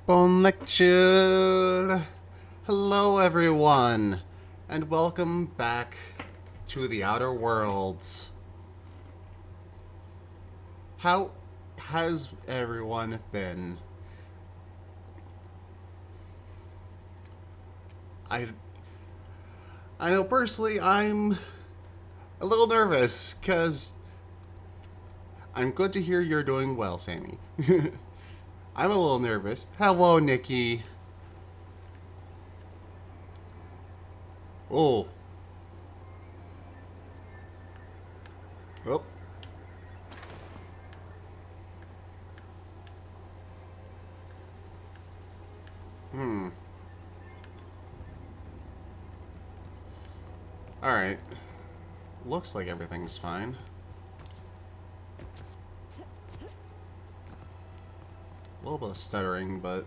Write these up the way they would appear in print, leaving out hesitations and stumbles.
Bone lecture. Hello, everyone, and welcome back to the Outer Worlds. How has everyone been? I I know personally I'm a little nervous because I'm good to hear you're doing well, Sammy. I'm a little nervous. Hello, Nikki. Oh. Oh. Hmm. Alright. Looks like everything's fine. A little bit of stuttering, but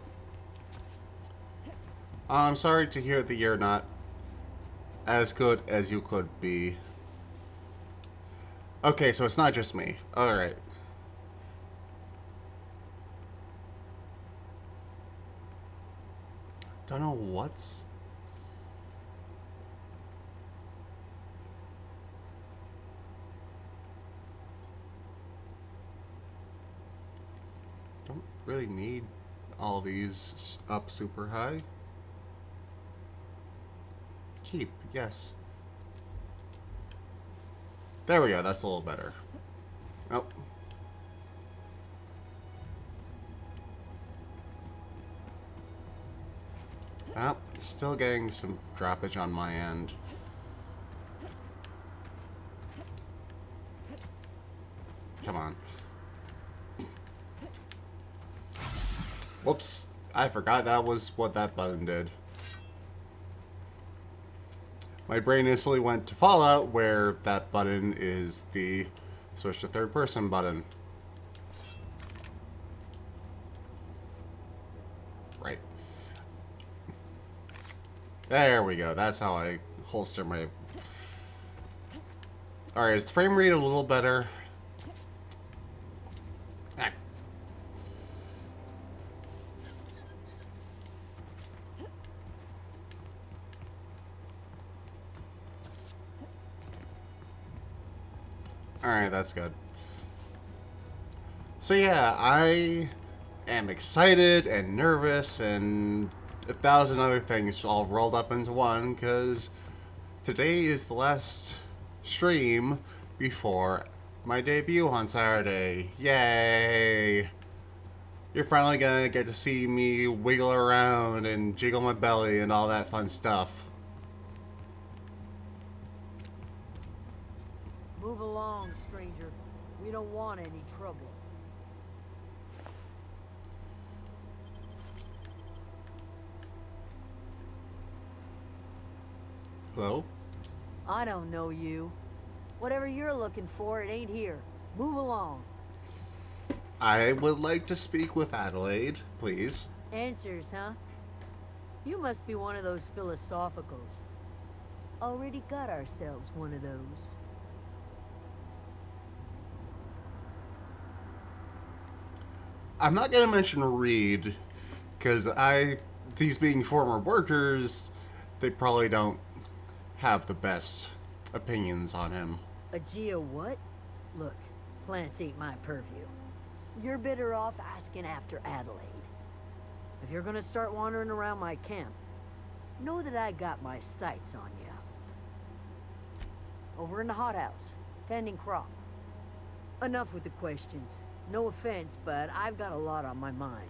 I'm sorry to hear that you're not as good as you could be. Okay, so it's not just me. Alright. Don't know what's... Don't really need all these up super high. Keep, yes. There we go, that's a little better. Oh. Well, still getting some droppage on my end. Come on. Whoops, I forgot that was what that button did. My brain instantly went to Fallout, where that button is the switch to third person button. Right. There we go. That's how I holster my... Alright, is the frame rate a little better? Ah. Alright, that's good. So yeah, I am excited and nervous and a thousand other things all rolled up into one, because today is the last stream before my debut on Saturday. Yay! You're finally gonna get to see me wiggle around and jiggle my belly and all that fun stuff. Move along, stranger. We don't want any trouble. Hello? I don't know you. Whatever you're looking for, it ain't here. Move along. I would like to speak with Adelaide, please. Answers, huh? You must be one of those philosophicals. Already got ourselves one of those. I'm not gonna mention Reed, because these being former workers, they probably don't have the best opinions on him. A geo what? Look, plants ain't my purview. You're better off asking after Adelaide. If you're gonna start wandering around my camp, know that I got my sights on you. Over in the hothouse, tending crop. Enough with the questions. No offense, but I've got a lot on my mind.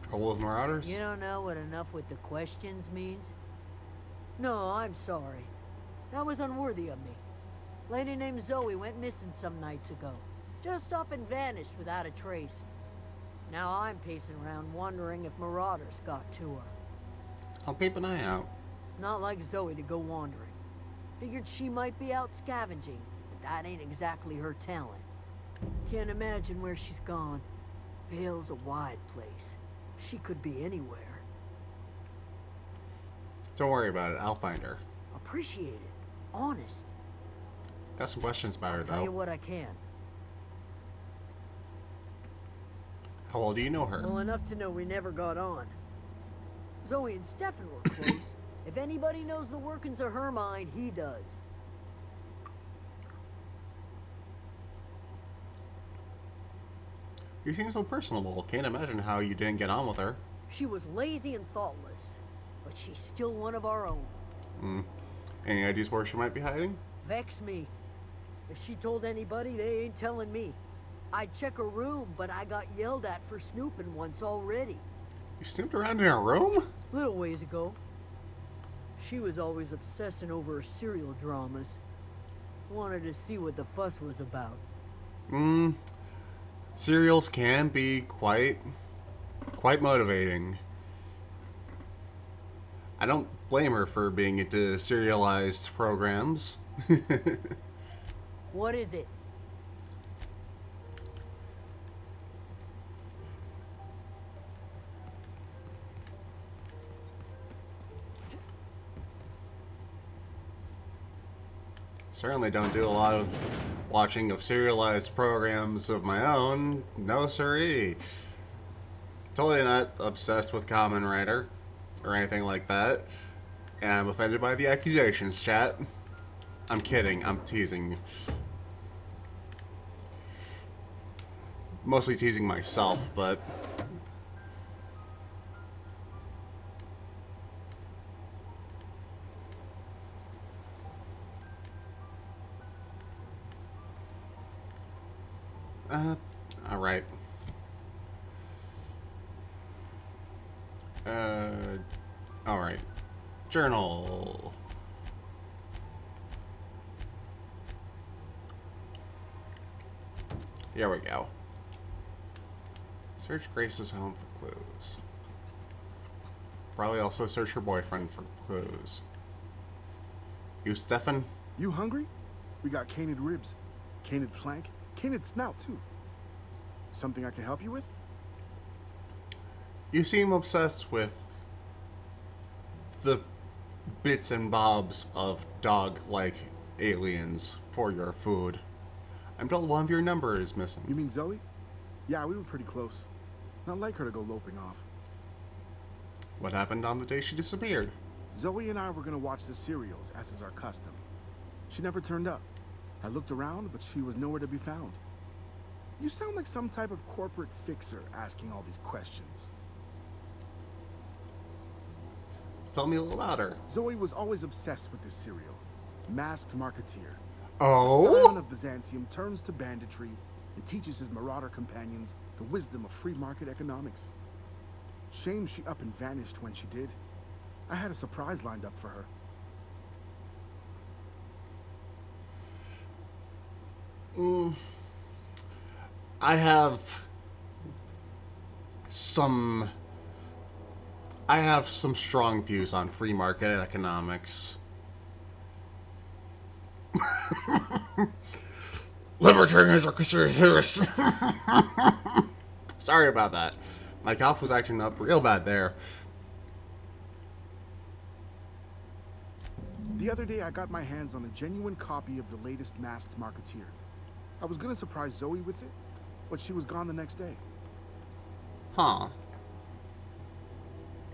Trouble with Marauders? You don't know what enough with the questions means? No, I'm sorry. That was unworthy of me. Lady named Zoe went missing some nights ago. Just up and vanished without a trace. Now I'm pacing around wondering if marauders got to her. I'll keep an eye out. It's not like Zoe to go wandering. Figured she might be out scavenging, but that ain't exactly her talent. Can't imagine where she's gone. Vale's a wide place. She could be anywhere. Don't worry about it, I'll find her. Appreciate it. Honest. Got some questions about her, Tell you though. what I can. How well do you know her? Well, enough to know we never got on. Zoe and Stefan were close. If anybody knows the workings of her mind, he does. You seem so personable. Can't imagine how you didn't get on with her. She was lazy and thoughtless, but she's still one of our own. Any ideas where she might be hiding? Vex me. If she told anybody, they ain't telling me. I'd check her room, but I got yelled at for snooping once already. You snooped around in her room? Little ways ago. She was always obsessing over her serial dramas. Wanted to see what the fuss was about. Serials can be quite motivating. I don't blame her for being into serialized programs. What is it? Certainly don't do a lot of watching of serialized programs of my own. No siree. Totally not obsessed with Kamen Rider or anything like that. And I'm offended by the accusations, chat. I'm kidding. I'm teasing. Mostly teasing myself, but... alright. Alright. Journal. Here we go. Search Grace's home for clues. Probably also search her boyfriend for clues. You, Stefan? You hungry? We got canid ribs, canid flank, canid snout too. Something I can help you with? You seem obsessed with the bits and bobs of dog-like aliens for your food. I'm told one of your number is missing. You mean Zoe? Yeah, we were pretty close. Not like her to go loping off. What happened on the day she disappeared? Zoe and I were gonna watch the serials, as is our custom. She never turned up. I looked around, but she was nowhere to be found. You sound like some type of corporate fixer asking all these questions. Tell me a little louder. Zoe was always obsessed with this serial. Masked Marketeer. Oh? The Scion of Byzantium turns to banditry and teaches his marauder companions the wisdom of free market economics. Shame she up and vanished when she did. I had a surprise lined up for her. I have some strong views on free market economics. Libertarians are considered terrorists. Sorry about that. My cough was acting up real bad there. The other day I got my hands on a genuine copy of the latest Masked Marketeer. I was gonna surprise Zoe with it, but she was gone the next day. Huh.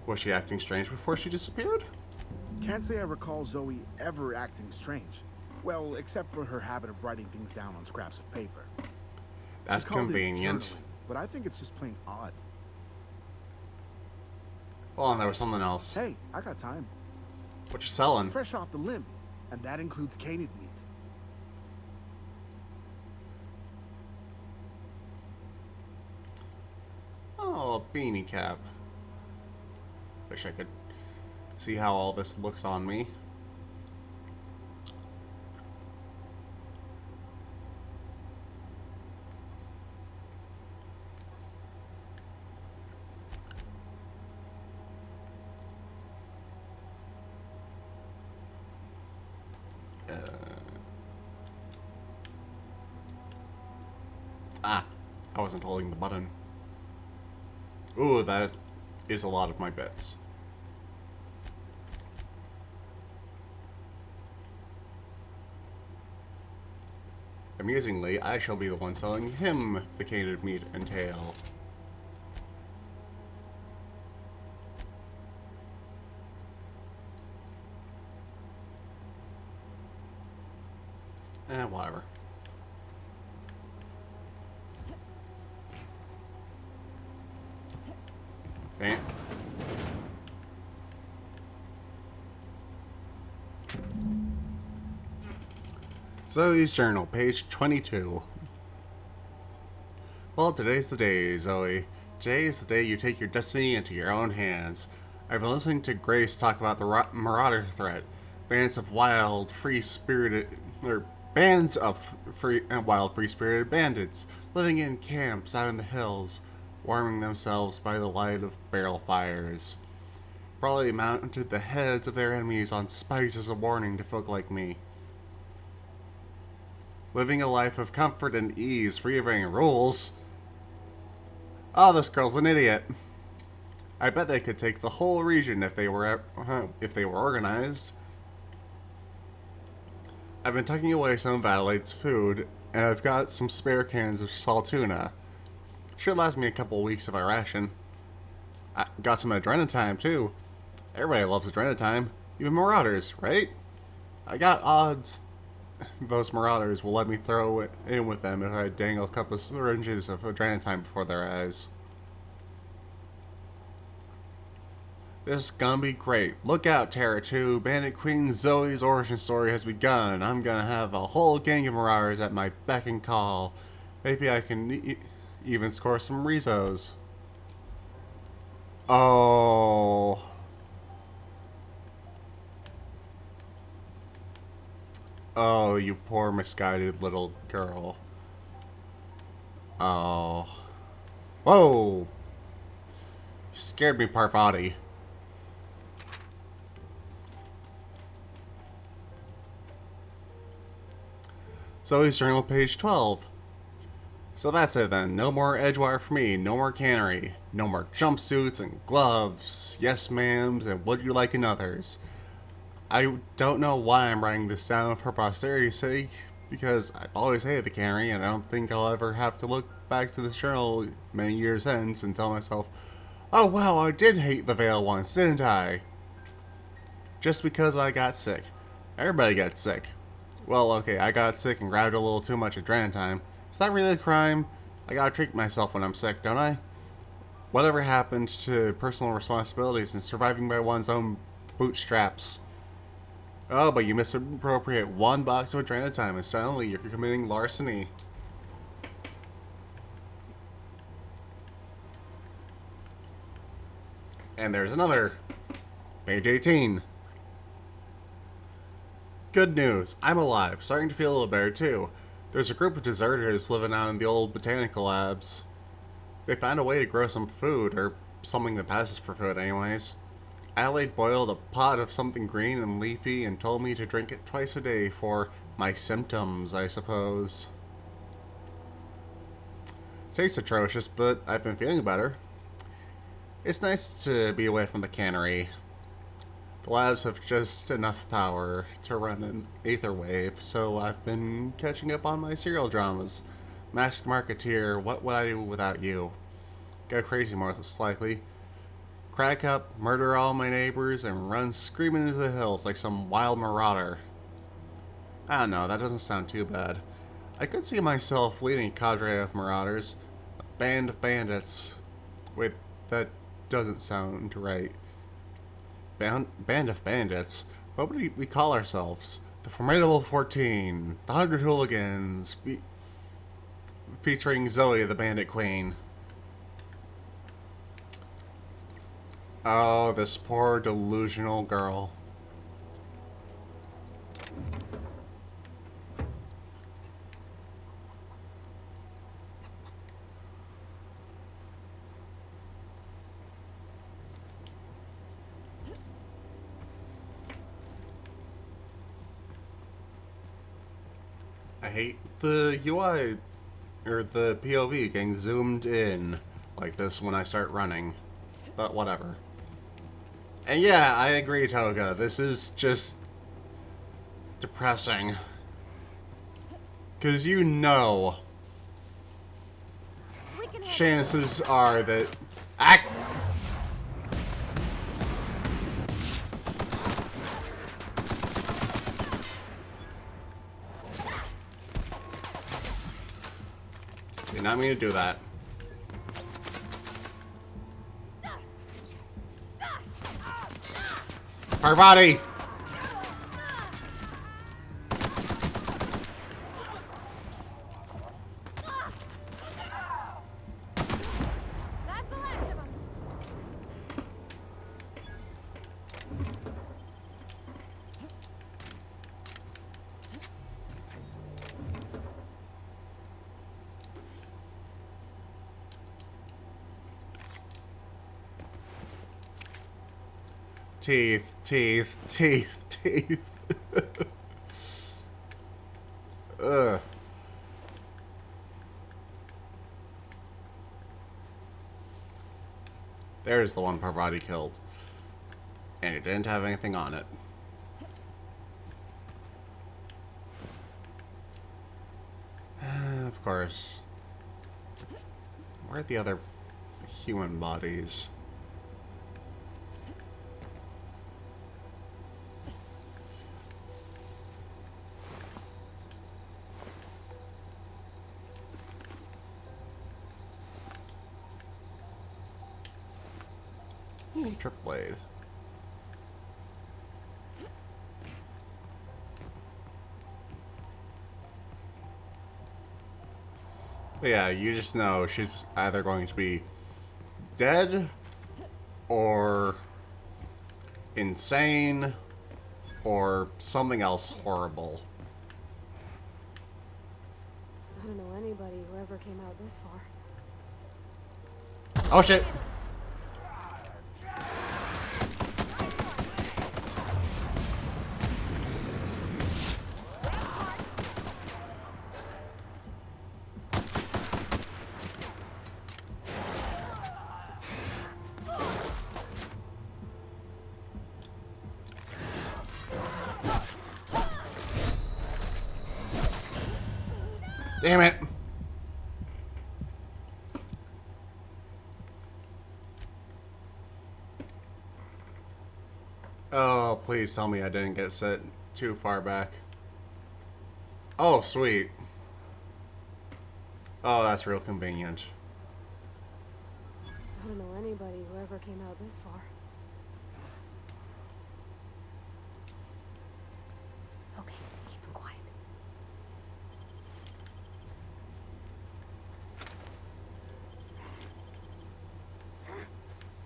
Was she acting strange before she disappeared? Can't say I recall Zoe ever acting strange. Well, except for her habit of writing things down on scraps of paper. That's She called it convenient. journaling, but I think it's just plain odd. Hold on, there was something else. Hey, I got time. What you selling? Fresh off the limb, and that includes canid meat. Oh, a beanie cap. Wish I could see how all this looks on me. I wasn't holding the button. Ooh, that is a lot of my bets. Amusingly, I shall be the one selling him the canid meat and tail. Whatever. Damn. Zoe's journal, page 22. Well, today's the day, Zoe. Today is the day you take your destiny into your own hands. I've been listening to Grace talk about the Marauder threat. Bands of wild, free-spirited bandits living in camps out in the hills, warming themselves by the light of barrel fires. Probably mounted the heads of their enemies on spikes as a warning to folk like me. Living a life of comfort and ease, free of any rules. Oh, this girl's an idiot. I bet they could take the whole region if they were organized. I've been tucking away some of Adelaide's food, and I've got some spare cans of salt tuna. Should last me a couple weeks if I ration. I got some adrenatime too. Everybody loves adrenatime, even Marauders, right? I got odds those Marauders will let me throw it in with them if I dangle a couple of syringes of adrenatime before their eyes. This is gonna be great. Look out, Terra 2. Bandit Queen Zoe's origin story has begun. I'm gonna have a whole gang of Marauders at my beck and call. Maybe I can even score some rezos. Oh. Oh, you poor misguided little girl. Oh. Whoa! You scared me, Parvati. Zoe's journal, page 12. So that's it then. No more Edgewire for me. No more cannery. No more jumpsuits and gloves. Yes, ma'ams, and would you like another's? I don't know why I'm writing this down for posterity's sake, because I've always hated the cannery, and I don't think I'll ever have to look back to this journal many years hence and tell myself, oh wow, I did hate the Veil once, didn't I? Just because I got sick. Everybody gets sick. Well, okay, I got sick and grabbed a little too much adrenatime. Is that really a crime? I gotta treat myself when I'm sick, don't I? Whatever happened to personal responsibilities and surviving by one's own bootstraps? Oh, but you misappropriate one box of adrenatime and suddenly you're committing larceny. And there's another. Page 18. Good news. I'm alive. Starting to feel a little better too. There's a group of deserters living out in the old botanical labs. They found a way to grow some food, or something that passes for food anyways. Adelaide boiled a pot of something green and leafy and told me to drink it twice a day for my symptoms, I suppose. Tastes atrocious, but I've been feeling better. It's nice to be away from the cannery. The labs have just enough power to run an aether wave, so I've been catching up on my serial dramas. Masked Marketeer, What Would I Do Without You? Go crazy most likely. Crack up, murder all my neighbors, and run screaming into the hills like some wild marauder. I don't know, that doesn't sound too bad. I could see myself leading a cadre of marauders. A band of bandits. Wait, that doesn't sound right. Band of bandits? What would we call ourselves? The Formidable 14. The 100 Hooligans. Featuring Zoe, the Bandit Queen. Oh, this poor delusional girl. I hate the UI, or the POV getting zoomed in like this when I start running, but whatever. And yeah, I agree, Toga, this is just depressing. Because you know, chances are that... not mean to do that. Parvati! That's the last of them. Teeth, teeth, teeth, teeth. Ugh. There's the one Parvati killed. And it didn't have anything on it. Of course. Where are the other human bodies? Trip blade. But yeah, you just know she's either going to be dead or insane or something else horrible. I don't know anybody who ever came out this far. Oh shit! Damn it! Oh, please tell me I didn't get set too far back. Oh, sweet. Oh, that's real convenient. I don't know anybody who ever came out this far. Okay, keep it quiet.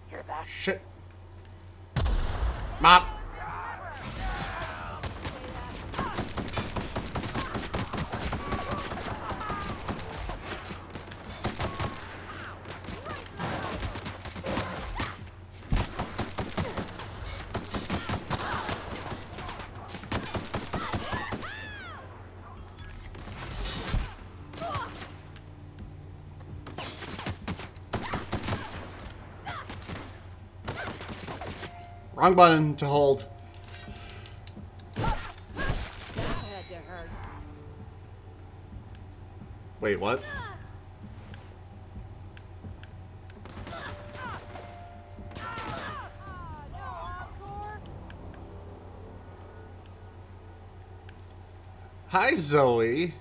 Hear that? Shit. Mop. Wrong button to hold. That had to hurt. Wait, what? Hi, Zoe.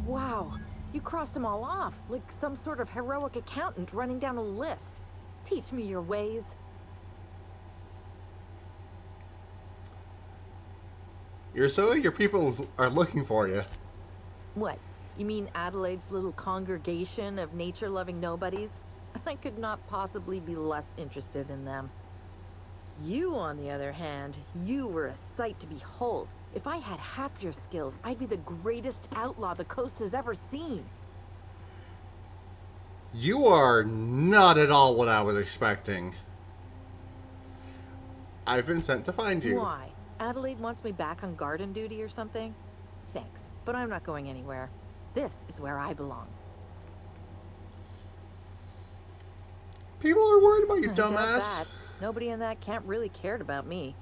Wow, you crossed them all off, like some sort of heroic accountant running down a list. Teach me your ways. You're Zoe? Your people are looking for you. What, you mean Adelaide's little congregation of nature-loving nobodies? I could not possibly be less interested in them. You, on the other hand, you were a sight to behold. If I had half your skills, I'd be the greatest outlaw the coast has ever seen. You are not at all what I was expecting. I've been sent to find you. Why? Adelaide wants me back on garden duty or something? Thanks, but I'm not going anywhere. This is where I belong. People are worried about you, I doubt dumbass. that. Nobody in that camp really cared about me.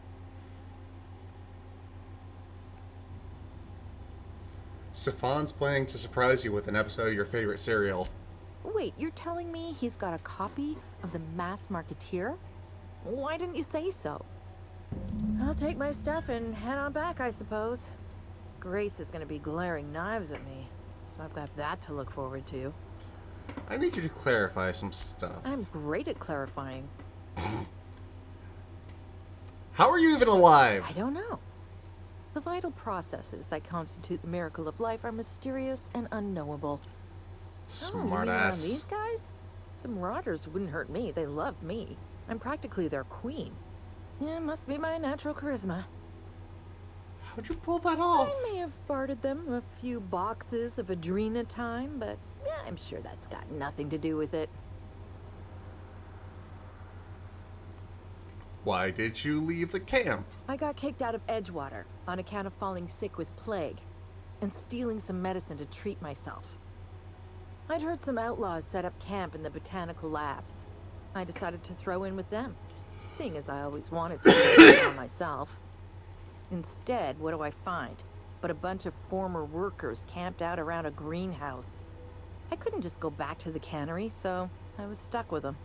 Stefan's planning to surprise you with an episode of your favorite serial. Wait, you're telling me he's got a copy of The Mass Marketeer? Why didn't you say so? I'll take my stuff and head on back, I suppose. Grace is gonna be glaring knives at me. so I've got that to look forward to. I need you to clarify some stuff. I'm great at clarifying. How are you even alive? I don't know. The vital processes that constitute the miracle of life are mysterious and unknowable. Smartass. These guys? The Marauders wouldn't hurt me. They love me. I'm practically their queen. Yeah, must be my natural charisma. How'd you pull that off? I may have bartered them a few boxes of Adrena time, but yeah, I'm sure that's got nothing to do with it. Why did you leave the camp? I got kicked out of Edgewater on account of falling sick with plague and stealing some medicine to treat myself. I'd heard some outlaws set up camp in the botanical labs. I decided to throw in with them, seeing as I always wanted to do it myself. Instead, what do I find? But a bunch of former workers camped out around a greenhouse. I couldn't just go back to the cannery, so I was stuck with them.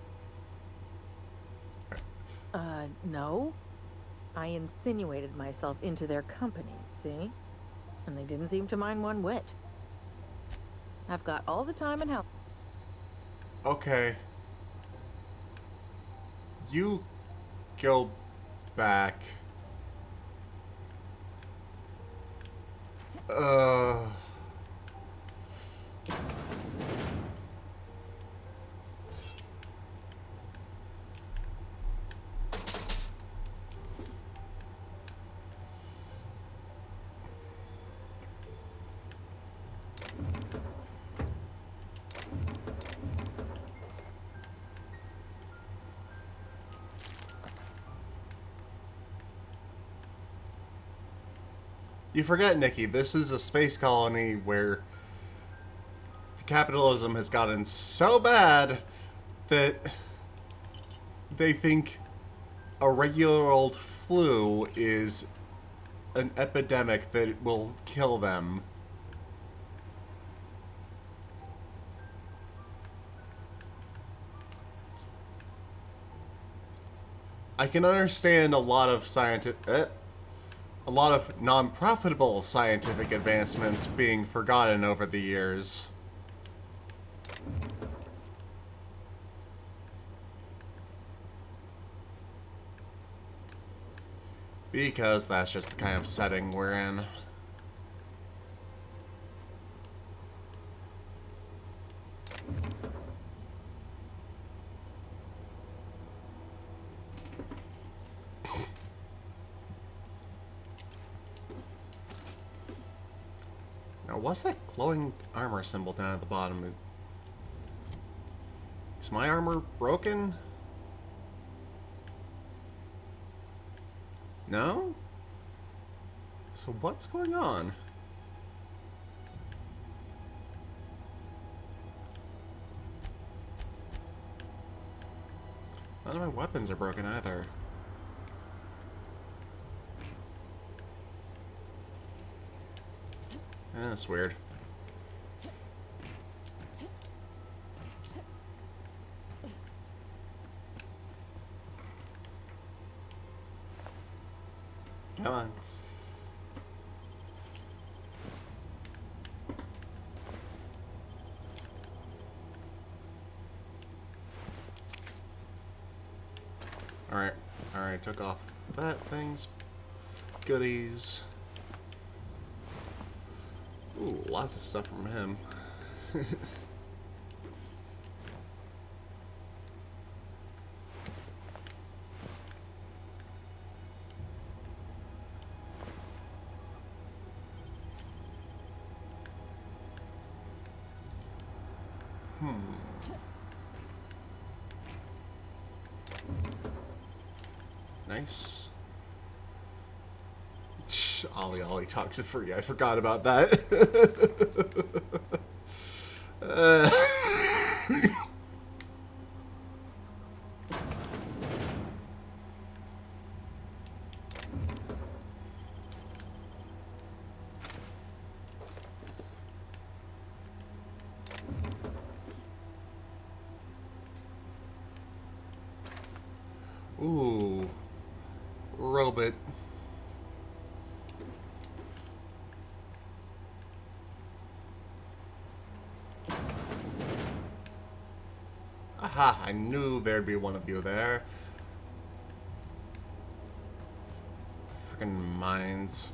No. I insinuated myself into their company, see? And they didn't seem to mind one whit. I've got all the time and help. Okay. You go back. You forget, Nikki, this is a space colony where the capitalism has gotten so bad that they think a regular old flu is an epidemic that will kill them. I can understand a lot of a lot of non-profitable scientific advancements being forgotten over the years. Because that's just the kind of setting we're in. Now, what's that glowing armor symbol down at the bottom? Is my armor broken? No? So what's going on? None of my weapons are broken either. That's weird. Come on. Alright. Alright, took off that thing's goodies. Ooh, lots of stuff from him. Nice. Ollie Ollie Toxic Free. I forgot about that. Ooh. Robot. Ha! I knew there'd be one of you there. Freaking mines.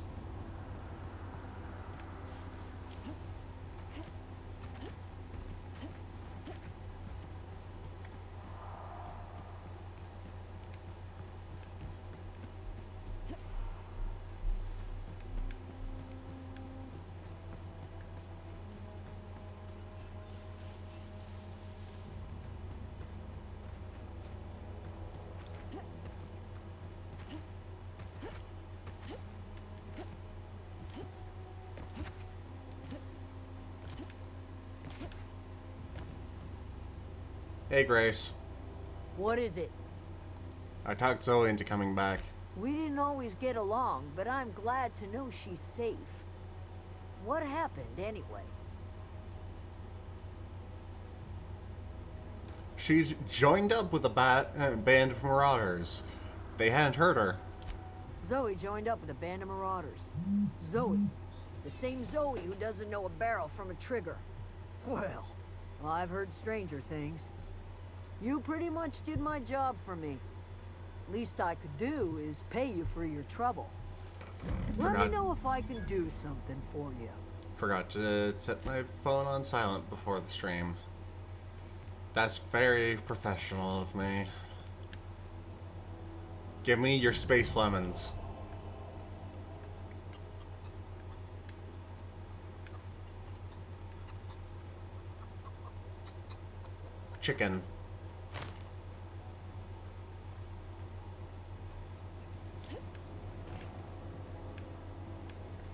Hey, Grace. What is it? I talked Zoe into coming back. We didn't always get along, but I'm glad to know she's safe. What happened, anyway? She joined up with a band of marauders. They hadn't hurt her. Zoe joined up with a band of marauders. Zoe. The same Zoe who doesn't know a barrel from a trigger. Well, I've heard stranger things. You pretty much did my job for me. Least I could do is pay you for your trouble. Let me know if I can do something for you. Forgot to set my phone on silent before the stream. That's very professional of me. Give me your space lemons. Chicken.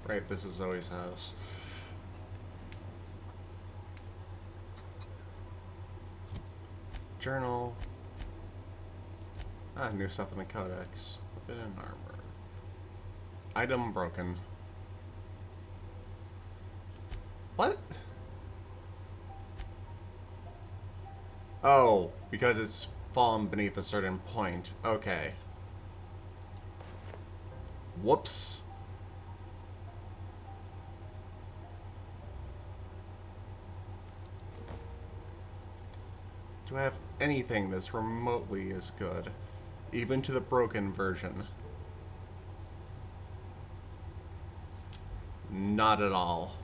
Right, this is Zoe's house. Journal. Ah, new stuff in the codex. Forbidden armor. Item broken. What? Oh, because it's fallen beneath a certain point. Okay. Whoops. Do I have anything that's remotely as good? Even to the broken version? Not at all.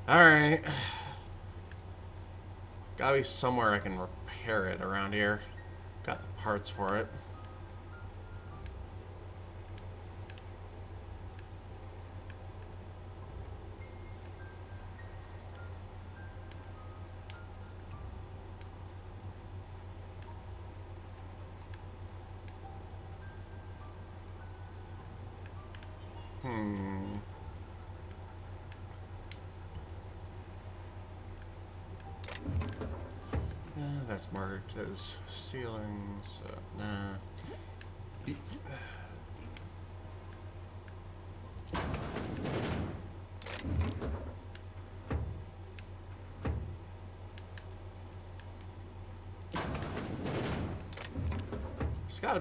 Alright. Gotta be somewhere I can repair it around here. Got the parts for it. That's marked as stealing, so nah. There's gotta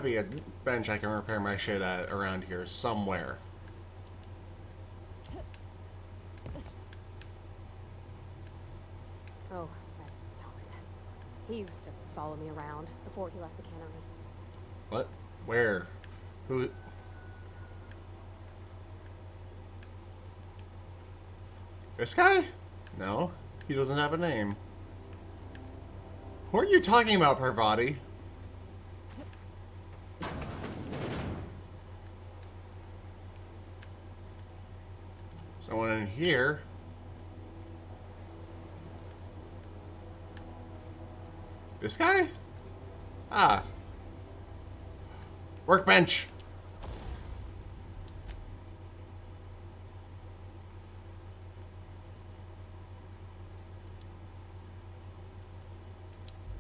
be a bench I can repair my shit at around here somewhere. Oh, that's Thomas. He used to follow me around before he left the cannery. What? Where? Who? This guy? No, he doesn't have a name. Who are you talking about, Parvati? Someone in here. This guy? Ah. Workbench.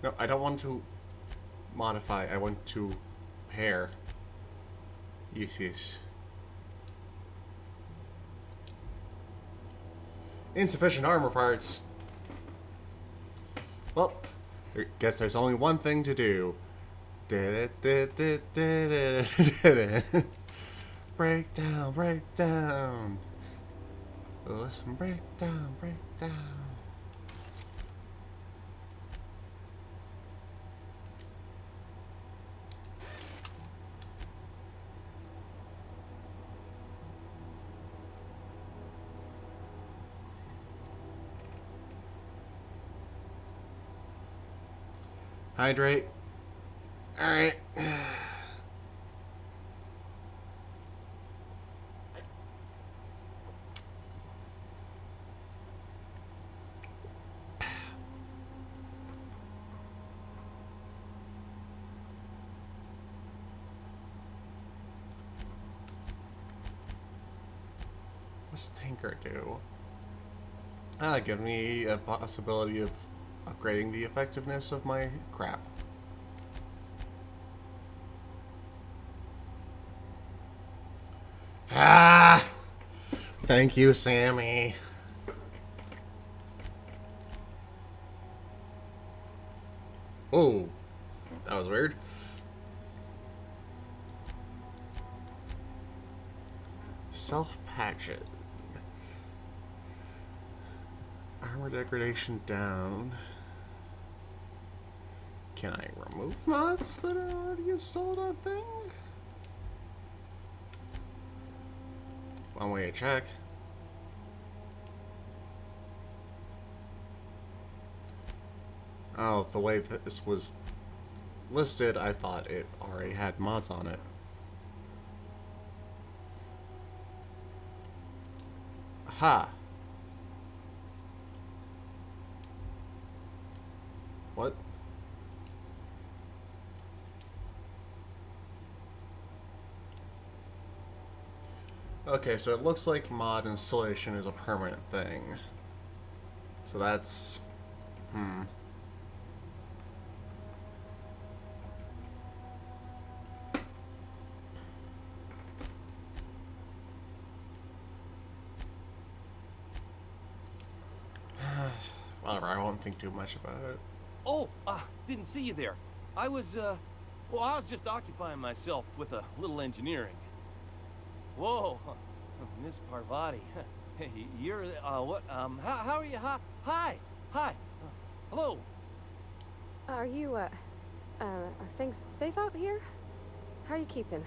No, I don't want to modify. I want to pair. Yes. Insufficient armor parts. Well, I guess there's only one thing to do. Break down, break down. Listen, break down, break down. Hydrate. Alright. What's Tinker do? Give me a possibility of upgrading the effectiveness of my crap. Ah! Thank you, Sammy. Oh, that was weird. Self-patch it. Armor degradation down. Can I remove mods that are already installed on thing? One way to check. Oh, the way that this was listed, I thought it already had mods on it. Aha! What? Okay, so it looks like mod installation is a permanent thing. So that's... Whatever, I won't think too much about it. Oh, didn't see you there. I was just occupying myself with a little engineering. Whoa, Miss Parvati. Hey, you're, what, how are you? Hi, hello. Are you, are things safe out here? How are you keeping?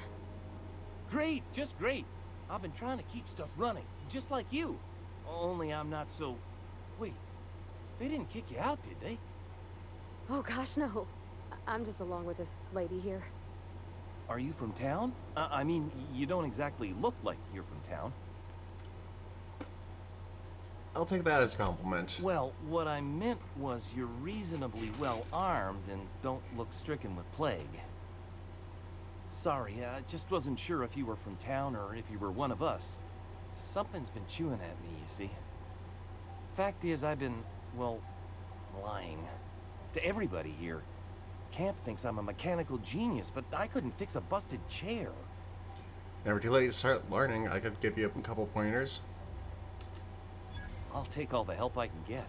Great, just great. I've been trying to keep stuff running, just like you. Only I'm not so... Wait, they didn't kick you out, did they? Oh gosh, no. I'm just along with this lady here. Are you from town? I mean, you don't exactly look like you're from town. I'll take that as a compliment. Well, what I meant was you're reasonably well armed and don't look stricken with plague. Sorry, I just wasn't sure if you were from town or if you were one of us. Something's been chewing at me, you see. Fact is, I've been, well, lying. To everybody here. Camp thinks I'm a mechanical genius, but I couldn't fix a busted chair. Never too late to start learning. I could give you a couple pointers. I'll take all the help I can get.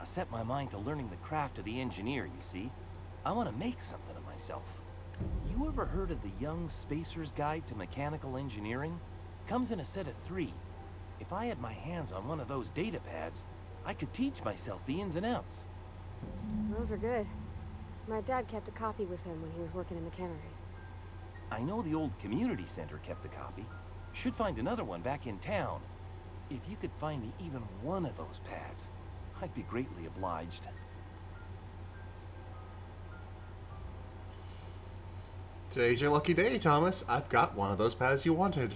I set my mind to learning the craft of the engineer, you see. I want to make something of myself. You ever heard of the Young Spacer's Guide to Mechanical Engineering? Comes in a set of 3. If I had my hands on one of those data pads, I could teach myself the ins and outs. Those are good. My dad kept a copy with him when he was working in the cannery. I know the old community center kept a copy. Should find another one back in town. If you could find me even one of those pads, I'd be greatly obliged. Today's your lucky day, Thomas. I've got one of those pads you wanted.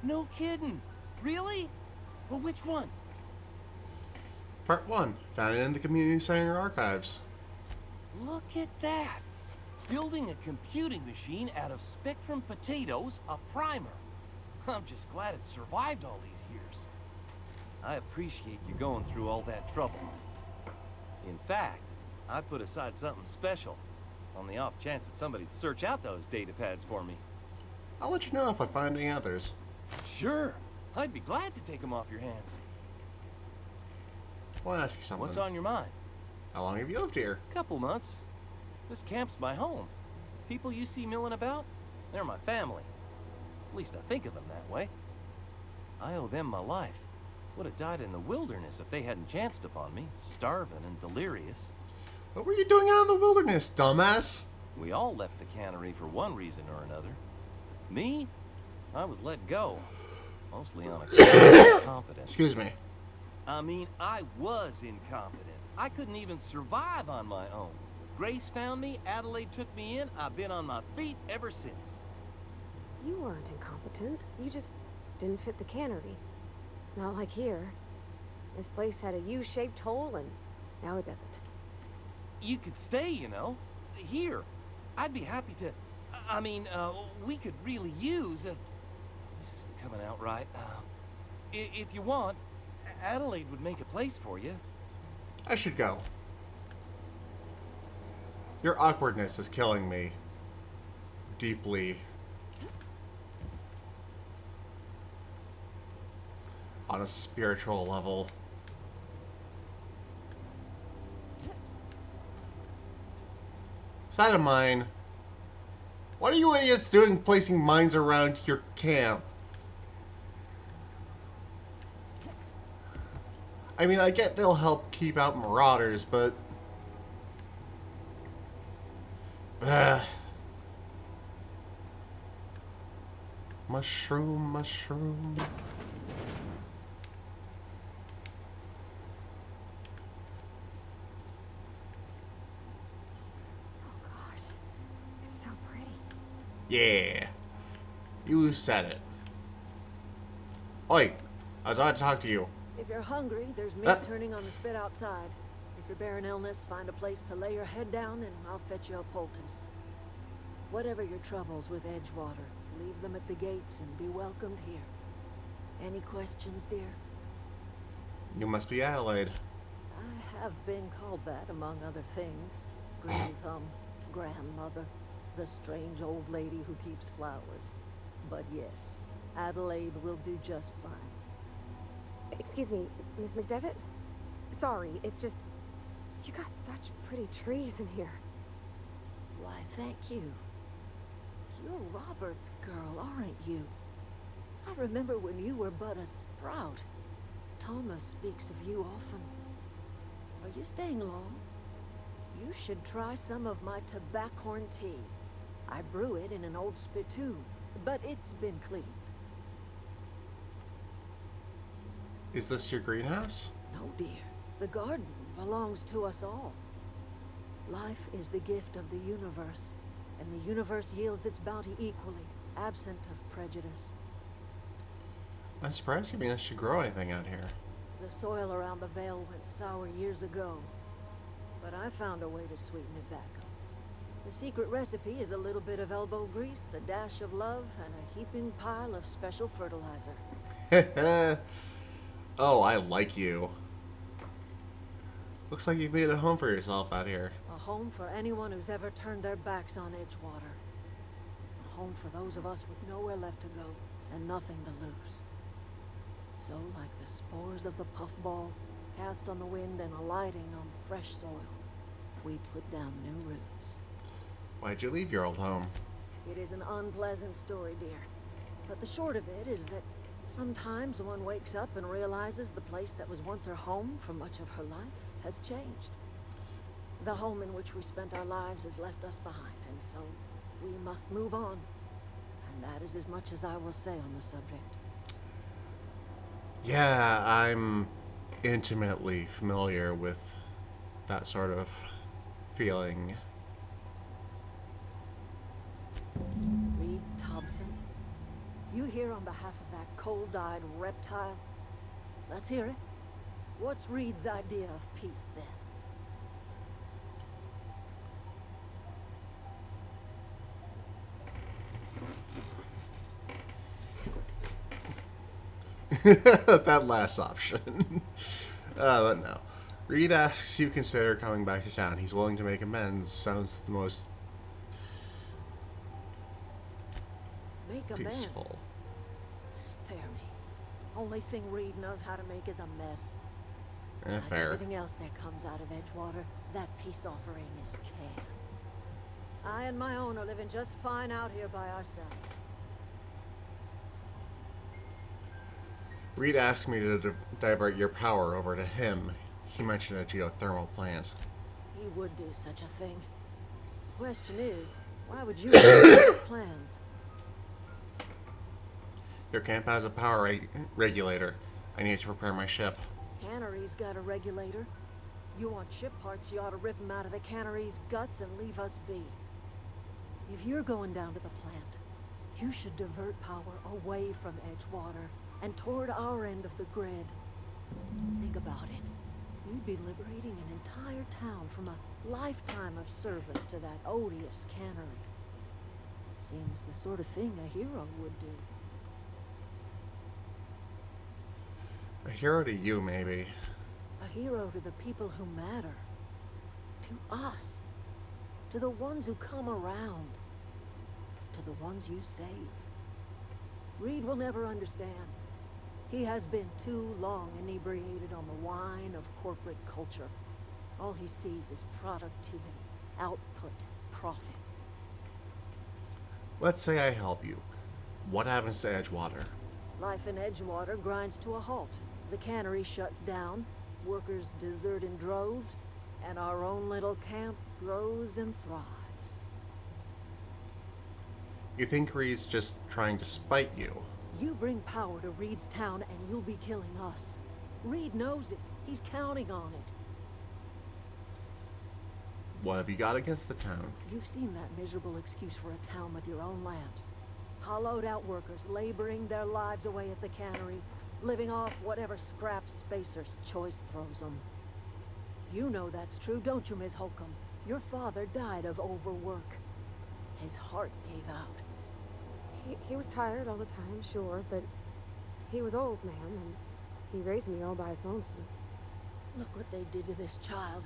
No kidding. Really? Well, which one? Part 1. Found it in the community center archives. Look at that. Building a computing machine out of Spectrum potatoes, a primer. I'm just glad it survived all these years. I appreciate you going through all that trouble. In fact, I put aside something special on the off chance that somebody'd search out those data pads for me. I'll let you know if I find any others. Sure. I'd be glad to take them off your hands. I want to ask you something. What's on your mind? How long have you lived here? Couple months. This camp's my home. People you see milling about, they're my family. At least I think of them that way. I owe them my life. Would have died in the wilderness if they hadn't chanced upon me, starving and delirious. What were you doing out in the wilderness, dumbass? We all left the cannery for one reason or another. Me? I was let go. Mostly on account of incompetence. Excuse me. I mean, I was incompetent. I couldn't even survive on my own. Grace found me, Adelaide took me in, I've been on my feet ever since. You weren't incompetent. You just didn't fit the cannery. Not like here. This place had a U-shaped hole, and now it doesn't. You could stay, you know. Here. I'd be happy to... I mean, we could really use... this isn't coming out right. If you want, Adelaide would make a place for you. I should go. Your awkwardness is killing me. Deeply. On a spiritual level. Side of mine. What are you idiots doing placing mines around your camp? I mean, I get they'll help keep out marauders, but... Mushroom, mushroom. Oh gosh, it's so pretty. Yeah. You said it. Oi, I was about to talk to you. If you're hungry, there's meat turning on the spit outside. If you're bearing illness, find a place to lay your head down and I'll fetch you a poultice. Whatever your troubles with Edgewater, leave them at the gates and be welcomed here. Any questions, dear? You must be Adelaide. I have been called that, among other things. Green Thumb, grandmother, the strange old lady who keeps flowers. But yes, Adelaide will do just fine. Excuse me, Miss McDevitt? Sorry, it's just... You got such pretty trees in here. Why, thank you. You're Robert's girl, aren't you? I remember when you were but a sprout. Thomas speaks of you often. Are you staying long? You should try some of my tobaccorn tea. I brew it in an old spittoon, but it's been cleaned. Is this your greenhouse? No, dear. The garden belongs to us all. Life is the gift of the universe, and the universe yields its bounty equally, absent of prejudice. I'm surprised you managed to grow anything out here. The soil around the Vale went sour years ago, but I found a way to sweeten it back up. The secret recipe is a little bit of elbow grease, a dash of love, and a heaping pile of special fertilizer. Oh, I like you. Looks like you've made a home for yourself out here. A home for anyone who's ever turned their backs on Edgewater. A home for those of us with nowhere left to go and nothing to lose. So, like the spores of the puffball, cast on the wind and alighting on fresh soil, we put down new roots. Why'd you leave your old home? It is an unpleasant story, dear. But the short of it is that sometimes one wakes up and realizes the place that was once her home for much of her life has changed. The home in which we spent our lives has left us behind, and so we must move on. And that is as much as I will say on the subject. Yeah, I'm intimately familiar with that sort of feeling. Reed Thompson, you here on behalf of that cold-eyed reptile? Let's hear it. What's Reed's idea of peace, then? That last option. But no. Reed asks you consider coming back to town. He's willing to make amends. Sounds the most Make peaceful. amends. Spare me. Only thing Reed knows how to make is a mess. Like Fair. everything else that comes out of Edgewater, that peace offering is canned. I and my own are living just fine out here by ourselves. Reed asked me to divert your power over to him. He mentioned a geothermal plant. He would do such a thing. Question is, why would you have these plans? Your camp has a power regulator. I need to repair my ship. Cannery's got a regulator. You want ship parts, you ought to rip them out of the cannery's guts and leave us be. If you're going down to the plant, you should divert power away from Edgewater and toward our end of the grid. Think about it. You'd be liberating an entire town from a lifetime of service to that odious cannery. Seems the sort of thing a hero would do. A hero to you, maybe. A hero to the people who matter. To us. To the ones who come around. To the ones you save. Reed will never understand. He has been too long inebriated on the wine of corporate culture. All he sees is productivity, output, profits. Let's say I help you. What happens to Edgewater? Life in Edgewater grinds to a halt. The cannery shuts down, workers desert in droves, and our own little camp grows and thrives. You think Reed's just trying to spite you? You bring power to Reed's town and you'll be killing us. Reed knows it. He's counting on it. What have you got against the town? You've seen that miserable excuse for a town with your own lamps. Hollowed out workers laboring their lives away at the cannery, living off whatever scrap Spacer's choice throws them. You know that's true, don't you, Miss Holcomb? Your father died of overwork. His heart gave out. He was tired all the time, sure, but he was old, ma'am, and he raised me all by his lonesome. Look what they did to this child.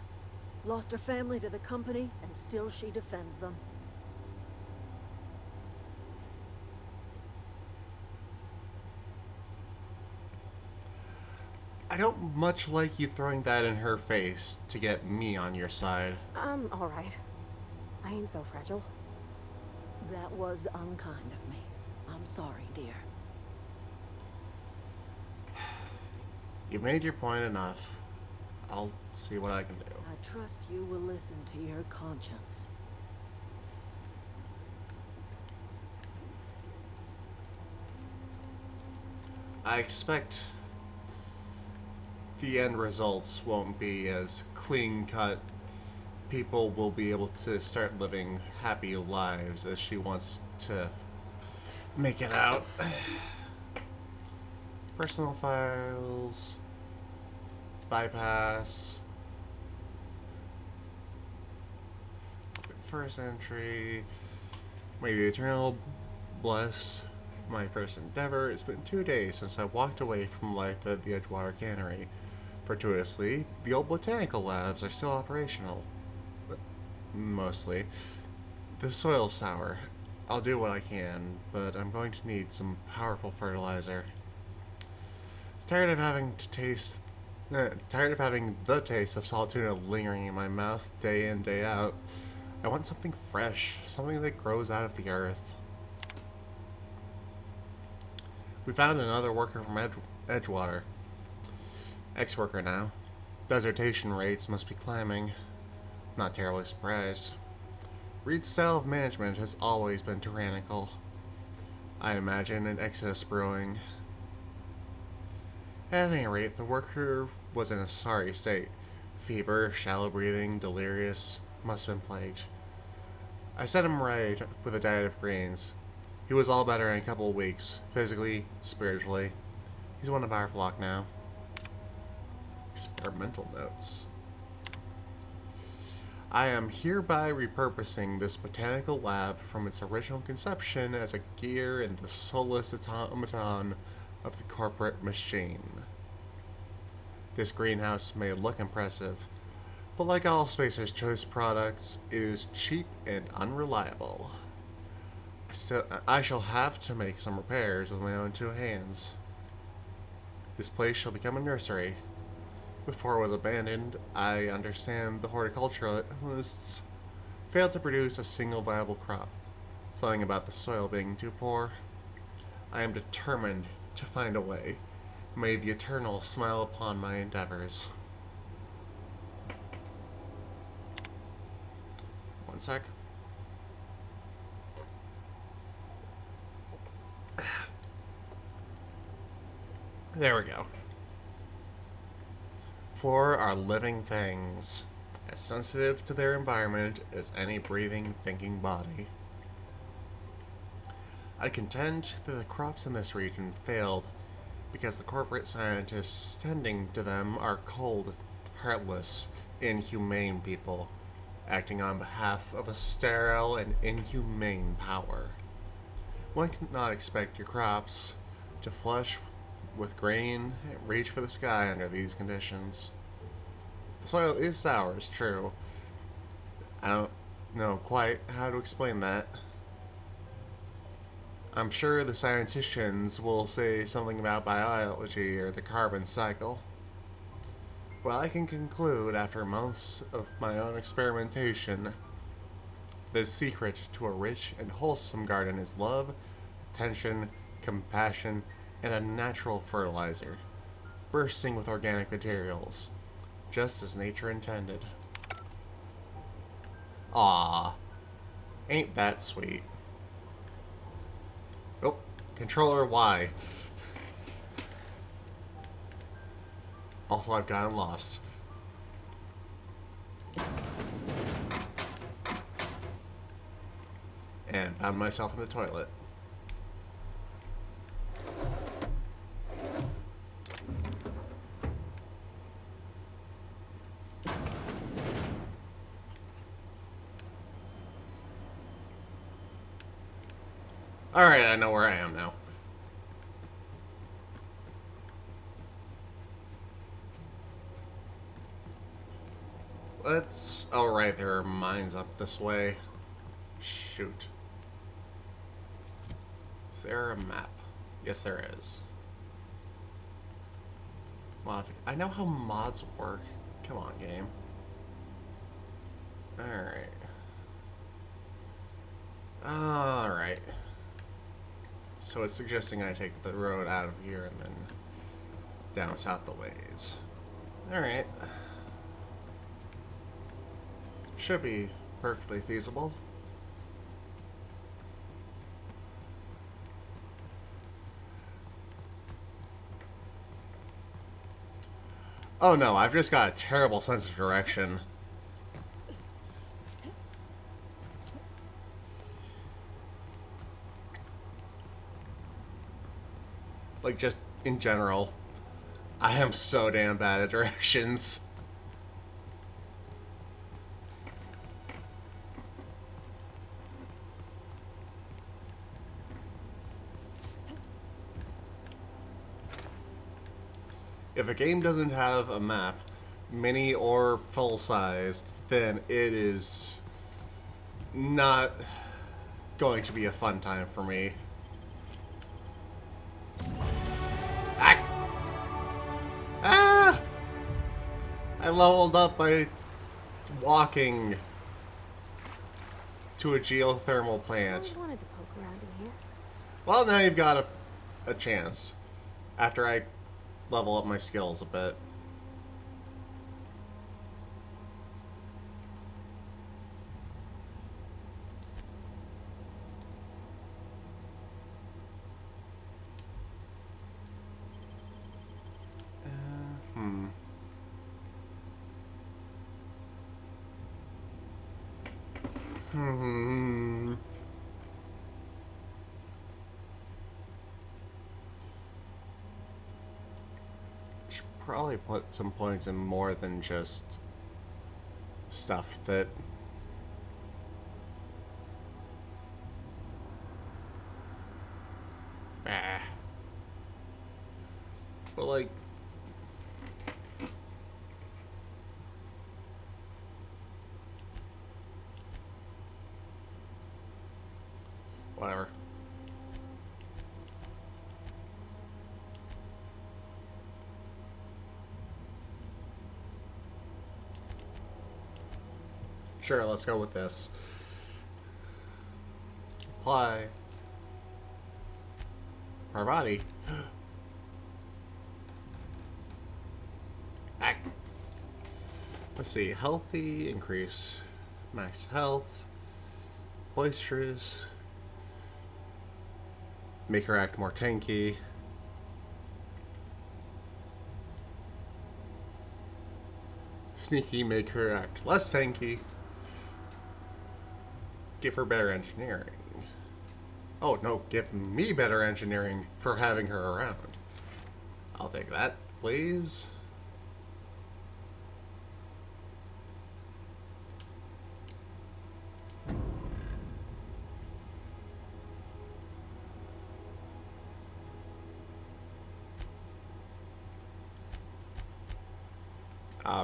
Lost her family to the company, and still she defends them. I don't much like you throwing that in her face to get me on your side. I'm alright. I ain't so fragile. That was unkind of me. I'm sorry, dear. You've made your point enough. I'll see what I can do. I trust you will listen to your conscience. I expect the end results won't be as clean-cut. People will be able to start living happy lives as she wants to make it out. Personal files. Bypass. First entry. May the Eternal bless my first endeavor. It's been 2 days since I walked away from life at the Edgewater Cannery. Fortuitously, the old botanical labs are still operational. Mostly. The soil's sour. I'll do what I can, but I'm going to need some powerful fertilizer. Tired of having the taste of salt tuna lingering in my mouth day in, day out. I want something fresh, something that grows out of the earth. We found another worker from Edgewater. Ex-worker now. Desertation rates must be climbing. Not terribly surprised. Reed's style of management has always been tyrannical. I imagine an exodus brewing. At any rate, the worker was in a sorry state. Fever, shallow breathing, delirious, must have been plagued. I set him right with a diet of greens. He was all better in a couple of weeks, physically, spiritually. He's one of our flock now. Experimental notes. I am hereby repurposing this botanical lab from its original conception as a gear in the soulless automaton of the corporate machine. This greenhouse may look impressive, but like all Spacer's Choice products, it is cheap and unreliable. I shall have to make some repairs with my own two hands. This place shall become a nursery. Before it was abandoned, I understand the horticulturalists failed to produce a single viable crop. Something about the soil being too poor. I am determined to find a way. May the Eternal smile upon my endeavors. One sec. There we go. Flora are living things, as sensitive to their environment as any breathing, thinking body. I contend that the crops in this region failed because the corporate scientists tending to them are cold, heartless, inhumane people, acting on behalf of a sterile and inhumane power. One cannot expect your crops to flush with grain and reach for the sky under these conditions. The soil is sour, it's true. I don't know quite how to explain that. I'm sure the scientists will say something about biology or the carbon cycle. Well, I can conclude after months of my own experimentation, the secret to a rich and wholesome garden is love, attention, compassion, and a natural fertilizer, bursting with organic materials, just as nature intended. Aww, ain't that sweet. Oh, controller Y. Also, I've gotten lost. And found myself in the toilet. Alright, I know where I am now. Let's... Oh, right, there are mines up this way. Shoot. Is there a map? Yes, there is. I know how mods work. Come on, game. Alright. Alright. So it's suggesting I take the road out of here and then down south the ways. Alright. Should be perfectly feasible. Oh no, I've just got a terrible sense of direction. Like, just in general, I am so damn bad at directions. If a game doesn't have a map, mini or full-sized, then it is not going to be a fun time for me. Ah! I leveled up by walking to a geothermal I Oh, plant. always wanted to poke around in here. Well, now you've got a chance. After I level up my skills a bit. Should probably put some points in more than just stuff that but like whatever. Sure, let's go with this. Apply. Parvati. Let's see. Healthy, increase max health. Boisterous. Make her act more tanky. Sneaky, make her act less tanky. Give her better engineering. Oh no, give me better engineering for having her around. I'll take that, please.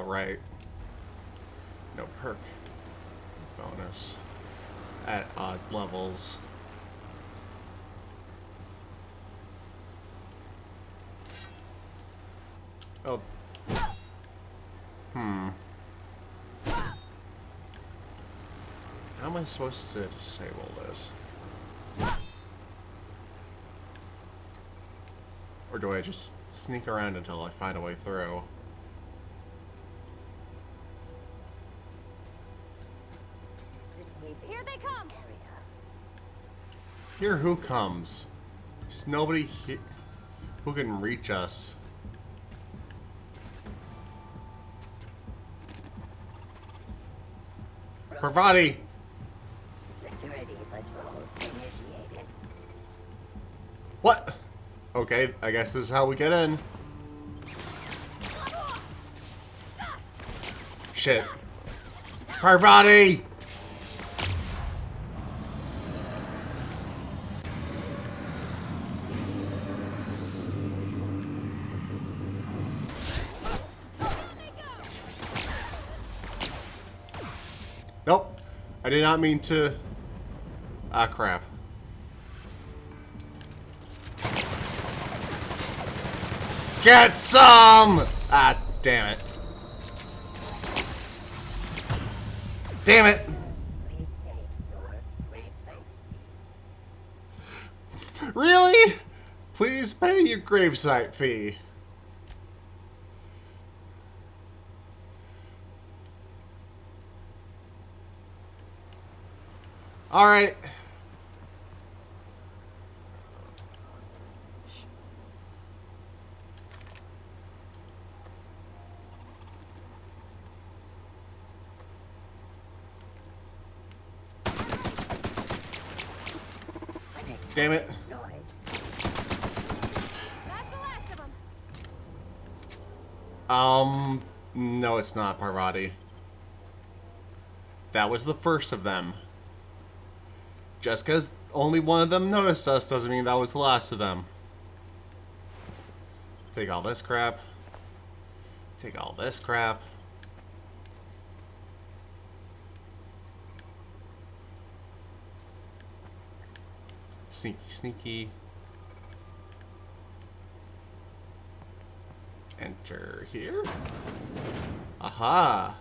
Right. No perk bonus at odd levels. Oh. How am I supposed to disable this? Or do I just sneak around until I find a way through? Here they come! Here who comes? There's nobody who can reach us. Parvati! Security patrol initiated. What? Okay, I guess this is how we get in. Shit. Parvati! Nope. I did not mean to... Ah, crap. Get some! Ah, damn it. Damn it! Please pay your gravesite fee. Really? Please pay your gravesite fee. Alright. Damn it. Noise. That's the last of them! No, it's not, Parvati. That was the first of them. Just because only one of them noticed us doesn't mean that was the last of them. Take all this crap. Take all this crap. Sneaky, sneaky. Enter here. Aha!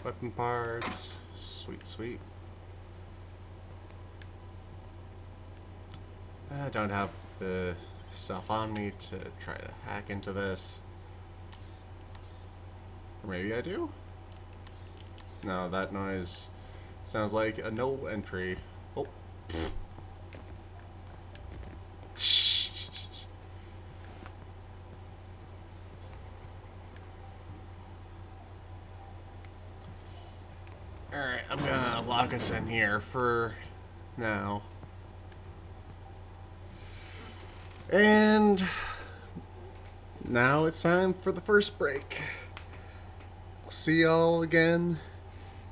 Weapon parts. Sweet, sweet. I don't have the stuff on me to try to hack into this. Or maybe I do? No, that noise sounds like a no entry. Oh. Alright, I'm gonna lock us in here for now. And now it's time for the first break. I'll see y'all again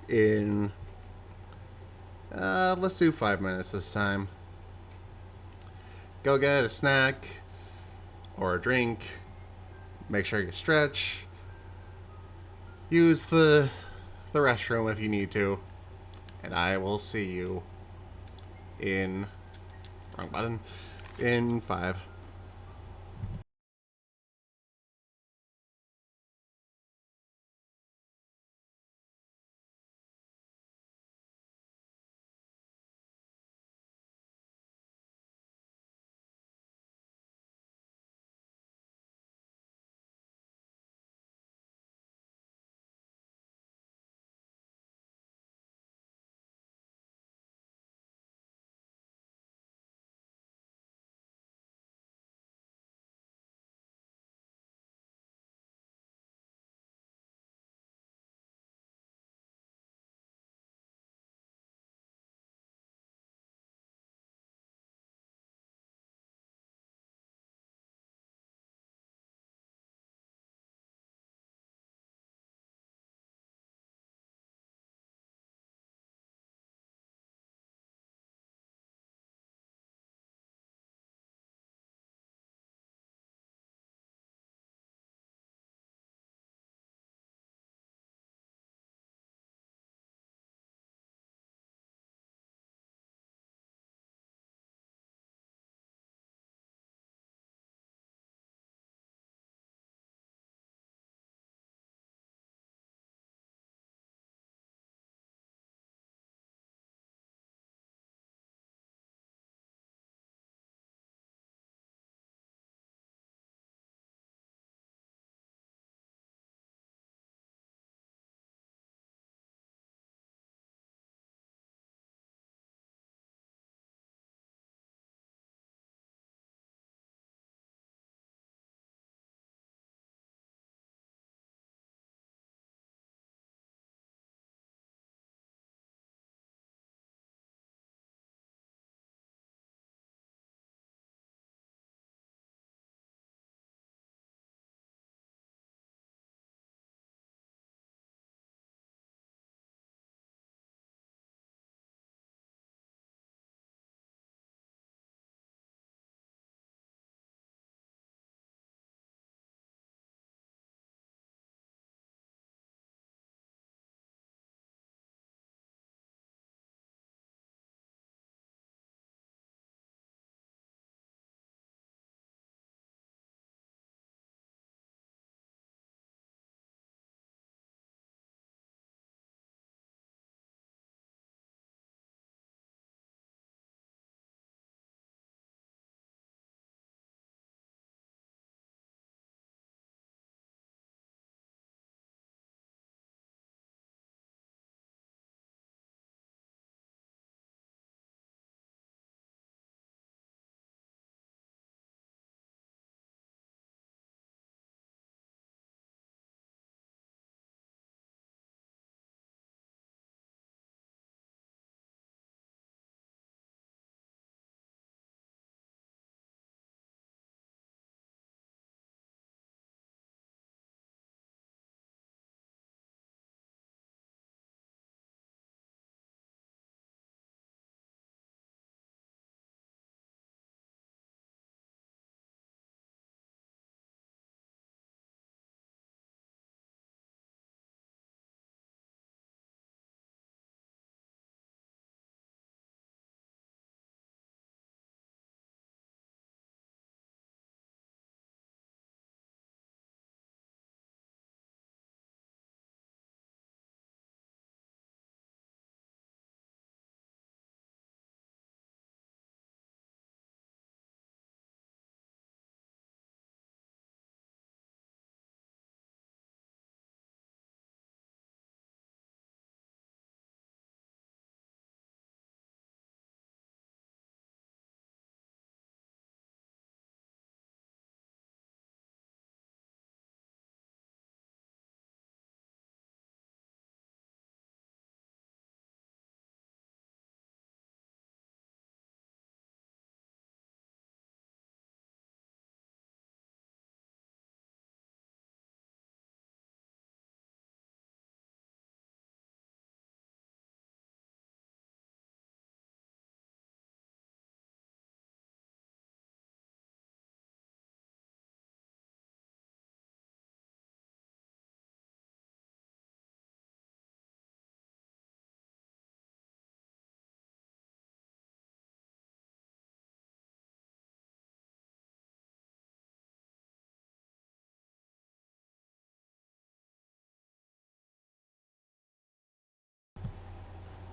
in, let's do 5 minutes this time. Go get a snack or a drink. Make sure you stretch. Use the restroom if you need to. And I will see you in, wrong button, in 5.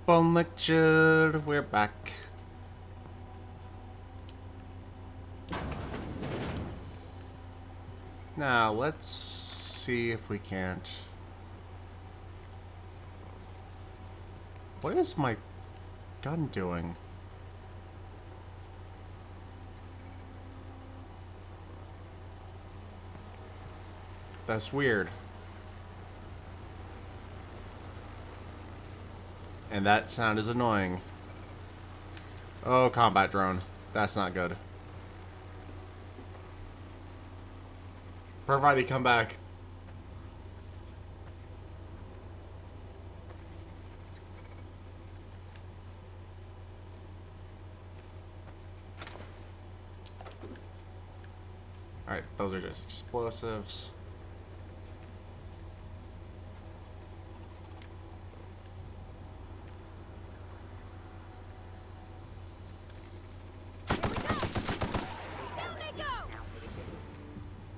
Bone lecture. We're back. Now, let's see if we can't... What is my gun doing? That's weird. And that sound is annoying. Oh, combat drone. That's not good. Provided come back. Alright, those are just explosives.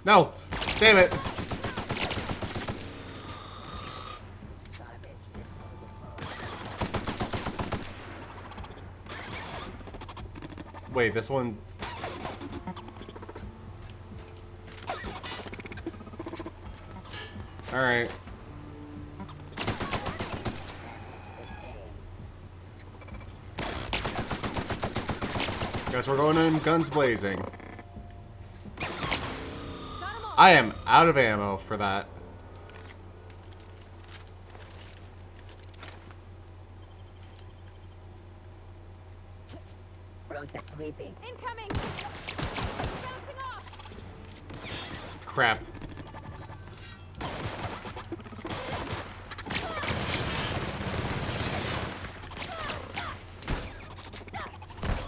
No! Damn it! Wait, this one... Alright. Guess we're going in guns blazing. I am out of ammo for that. Process sweeping. Incoming! Bouncing off! Crap.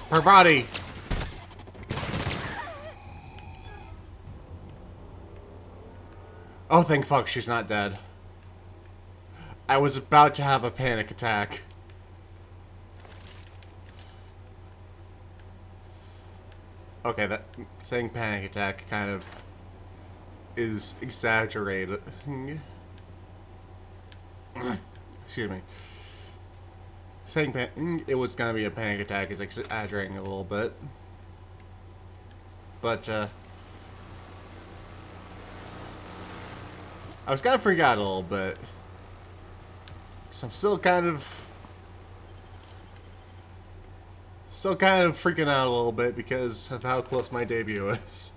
Her body! Oh, thank fuck she's not dead. I was about to have a panic attack. Okay, that saying panic attack kind of is exaggerated. Excuse me. Saying it was gonna be a panic attack is exaggerating a little bit. But, I was kind of freaked out a little bit. 'Cause I'm still kind of freaking out a little bit because of how close my debut is.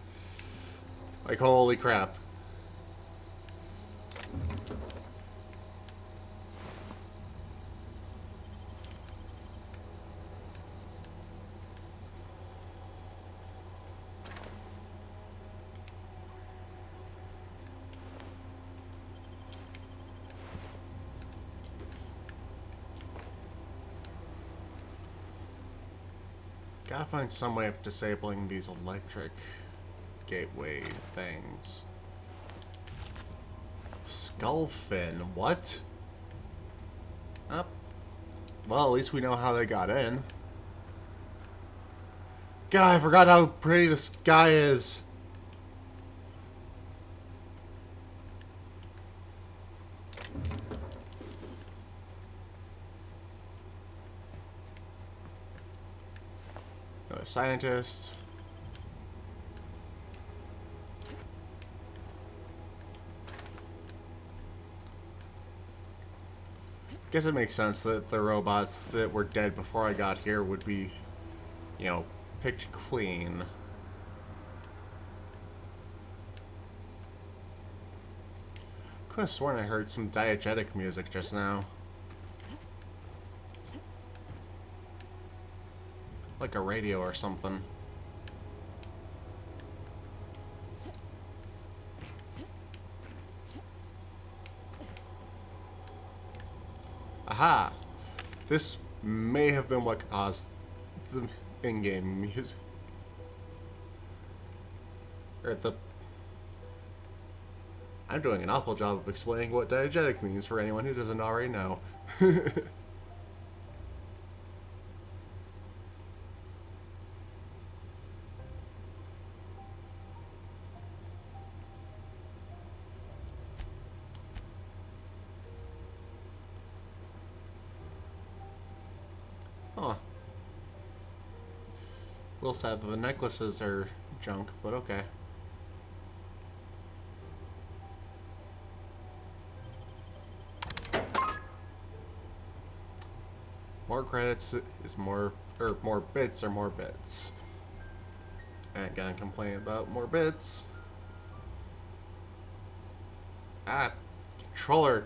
Like, holy crap. Gotta find some way of disabling these electric gateway things. Skullfin, what? Oh. Well, at least we know how they got in. God, I forgot how pretty the sky is. Another scientist. Guess it makes sense that the robots that were dead before I got here would be, you know, picked clean. Could have sworn I heard some diegetic music just now. Like a radio or something. Aha! This may have been what caused the in-game music. Or the... I'm doing an awful job of explaining what diegetic means for anyone who doesn't already know. little sad that the necklaces are junk, but okay. More credits is more, or more bits are more bits. I ain't gonna complain about more bits. Ah, controller.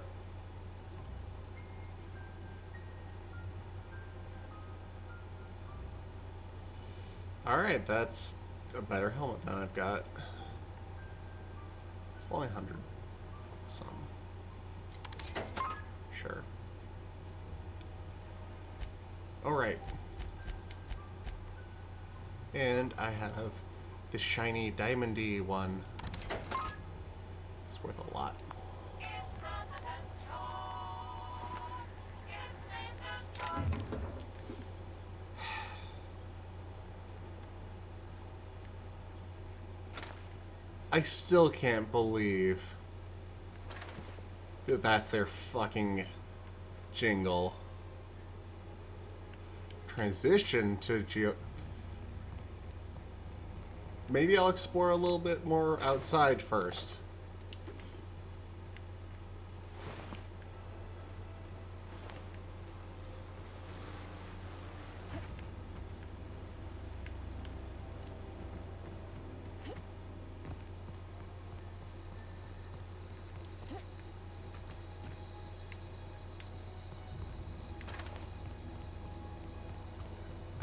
Alright, that's a better helmet than I've got. It's only 100 some. Sure. Alright. And I have the shiny diamondy one. It's worth a lot. I still can't believe that that's their fucking jingle. Transition to Maybe I'll explore a little bit more outside first.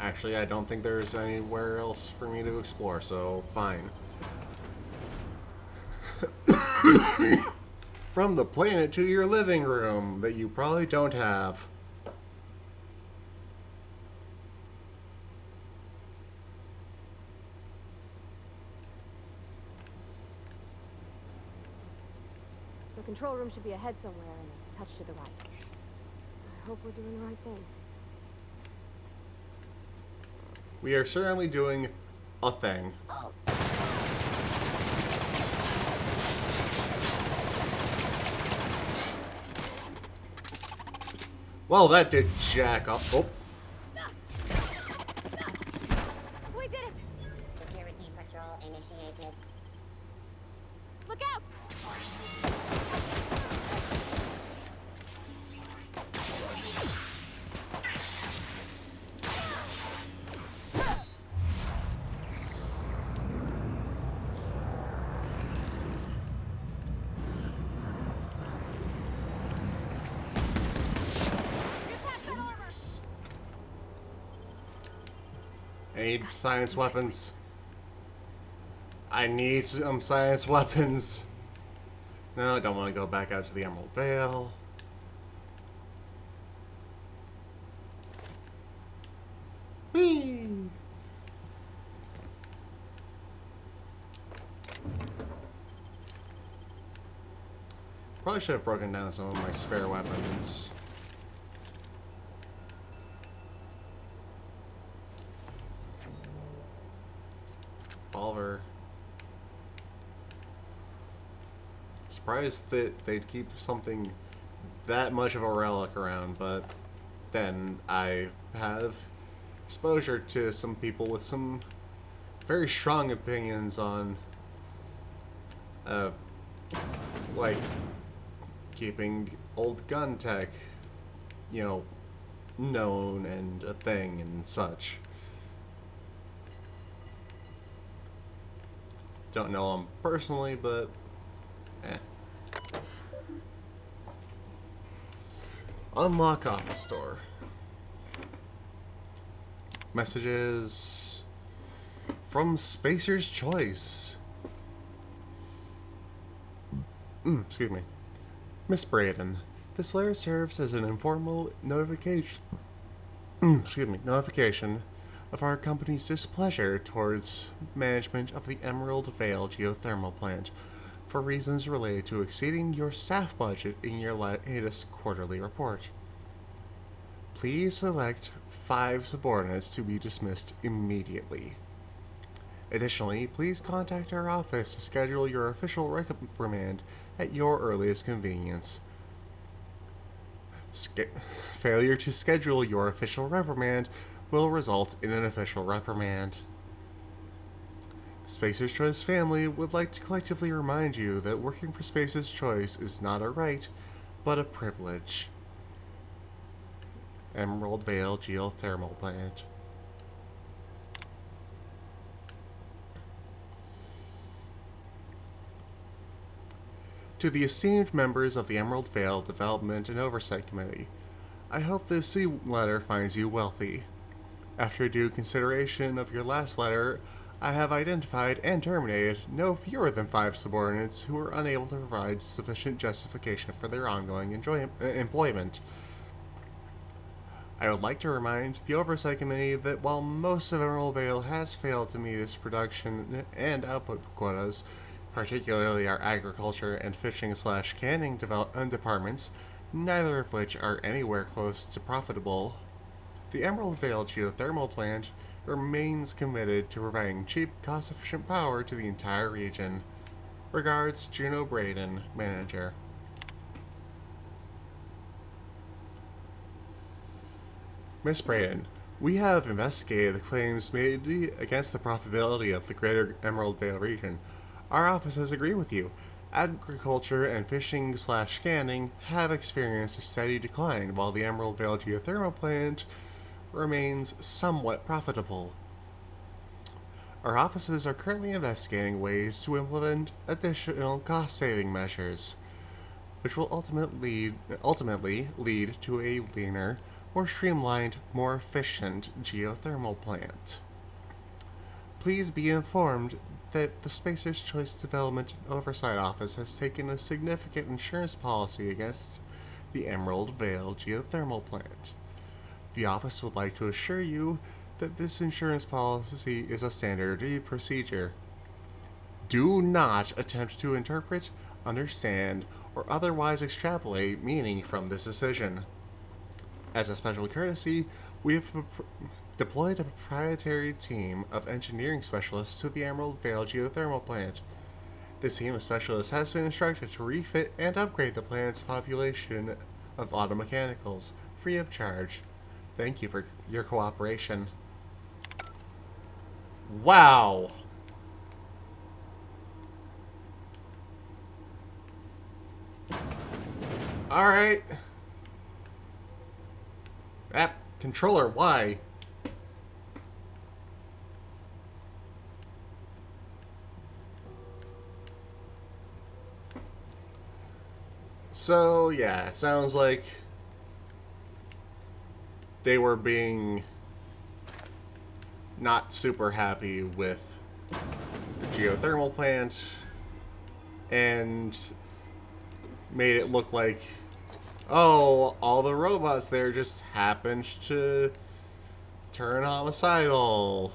Actually, I don't think there's anywhere else for me to explore, so fine. From the planet to your living room that you probably don't have. The control room should be ahead somewhere and a touch to the right. I hope we're doing the right thing. We are certainly doing a thing. Well, that did jack up. Oh. We did it! Security patrol initiated. Look out! I need science weapons. I need some science weapons. No, I don't want to go back out to the Emerald Vale. Whee! Probably should have broken down some of my spare weapons. Revolver. Surprised that they'd keep something that much of a relic around, but then I have exposure to some people with some very strong opinions on like keeping old gun tech, you know, known and a thing and such. Don't know him personally, but eh. Unlock office store. Messages from Spacer's Choice. Excuse me. Miss Braden, this letter serves as an informal notification. Notification of our company's displeasure towards management of the Emerald Vale geothermal plant for reasons related to exceeding your staff budget in your latest quarterly report. Please select 5 subordinates to be dismissed immediately. Additionally, please contact our office to schedule your official reprimand at your earliest convenience. Failure to schedule your official reprimand will result in an official reprimand. Spacer's Choice family would like to collectively remind you that working for Spacer's Choice is not a right, but a privilege. Emerald Vale Geothermal Plant. To the esteemed members of the Emerald Vale Development and Oversight Committee, I hope this letter finds you wealthy. After due consideration of your last letter, I have identified and terminated no fewer than 5 subordinates who were unable to provide sufficient justification for their ongoing employment. I would like to remind the Oversight Committee that while most of Emerald Vale has failed to meet its production and output quotas, particularly our agriculture and fishing/canning departments, neither of which are anywhere close to profitable, the Emerald Vale Geothermal Plant remains committed to providing cheap, cost-efficient power to the entire region. Regards, Juno Braden, Manager. Miss Braden, we have investigated the claims made against the profitability of the greater Emerald Vale region. Our offices agree with you. Agriculture and fishing/canning have experienced a steady decline, while the Emerald Vale Geothermal Plant remains somewhat profitable. Our offices are currently investigating ways to implement additional cost-saving measures, which will ultimately lead to a leaner, more streamlined, more efficient geothermal plant. Please be informed that the Spacer's Choice Development and Oversight Office has taken a significant insurance policy against the Emerald Vale Geothermal Plant. The office would like to assure you that this insurance policy is a standard procedure. Do not attempt to interpret, understand, or otherwise extrapolate meaning from this decision. As a special courtesy, we have deployed a proprietary team of engineering specialists to the Emerald Vale Geothermal Plant. This team of specialists has been instructed to refit and upgrade the plant's population of automechanicals, free of charge. Thank you for your cooperation. Wow! Alright. That controller, why? So, yeah, it sounds like they were being not super happy with the geothermal plant and made it look like, oh, all the robots there just happened to turn homicidal.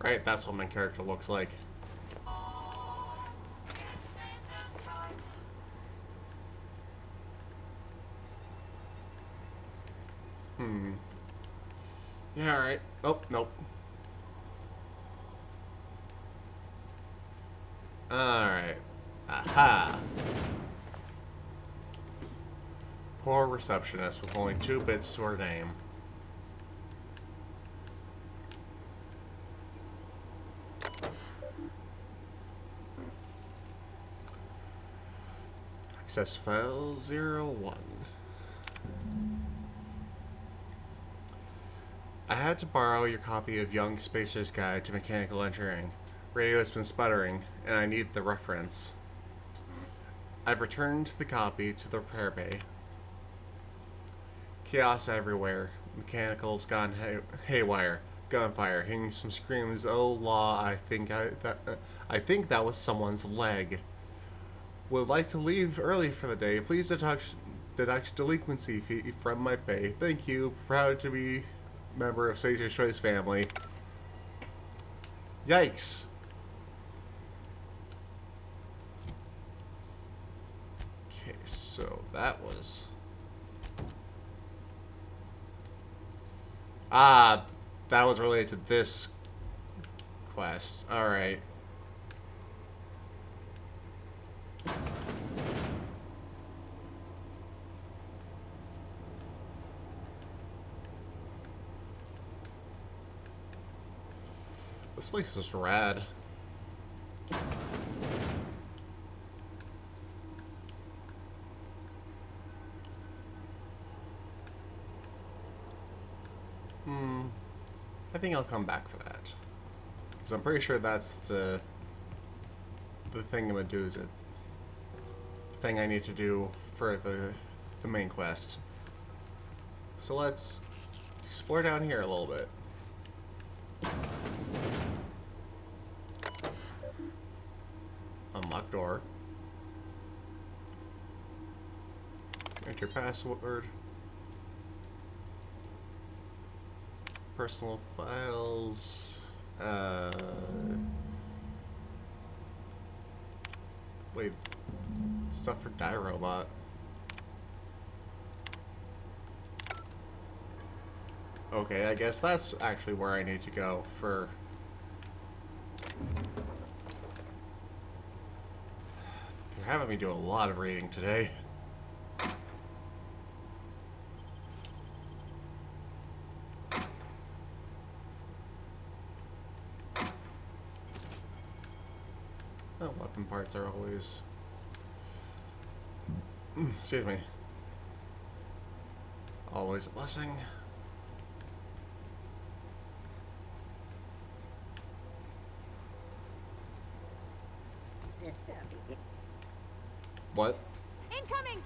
Right, that's what my character looks like. Yeah, alright. Oh, nope. Alright. Aha! Poor receptionist with only 2 bits to her name. Access file 01. I had to borrow your copy of Young Spacer's Guide to Mechanical Engineering. Radio has been sputtering, and I need the reference. I've returned the copy to the repair bay. Chaos everywhere. Mechanicals gone haywire. Gunfire. Hearing some screams. Oh, law! I think that was someone's leg. Would like to leave early for the day. Please deduct delinquency fee from my pay. Thank you. Proud to be member of Spacer's Choice family. Yikes. So that was... Ah, that was related to this quest. Alright. This place is rad. I think I'll come back for that. Because I'm pretty sure that's the thing I'm gonna do is the thing I need to do for the main quest. So let's explore down here a little bit. Unlock door. Enter password. Personal files. Wait. Stuff for Die Robot. Okay, I guess that's actually where I need to go for... They're having me do a lot of reading today. Oh, weapon parts are always... Excuse me. Always a blessing. Sister. What? Incoming!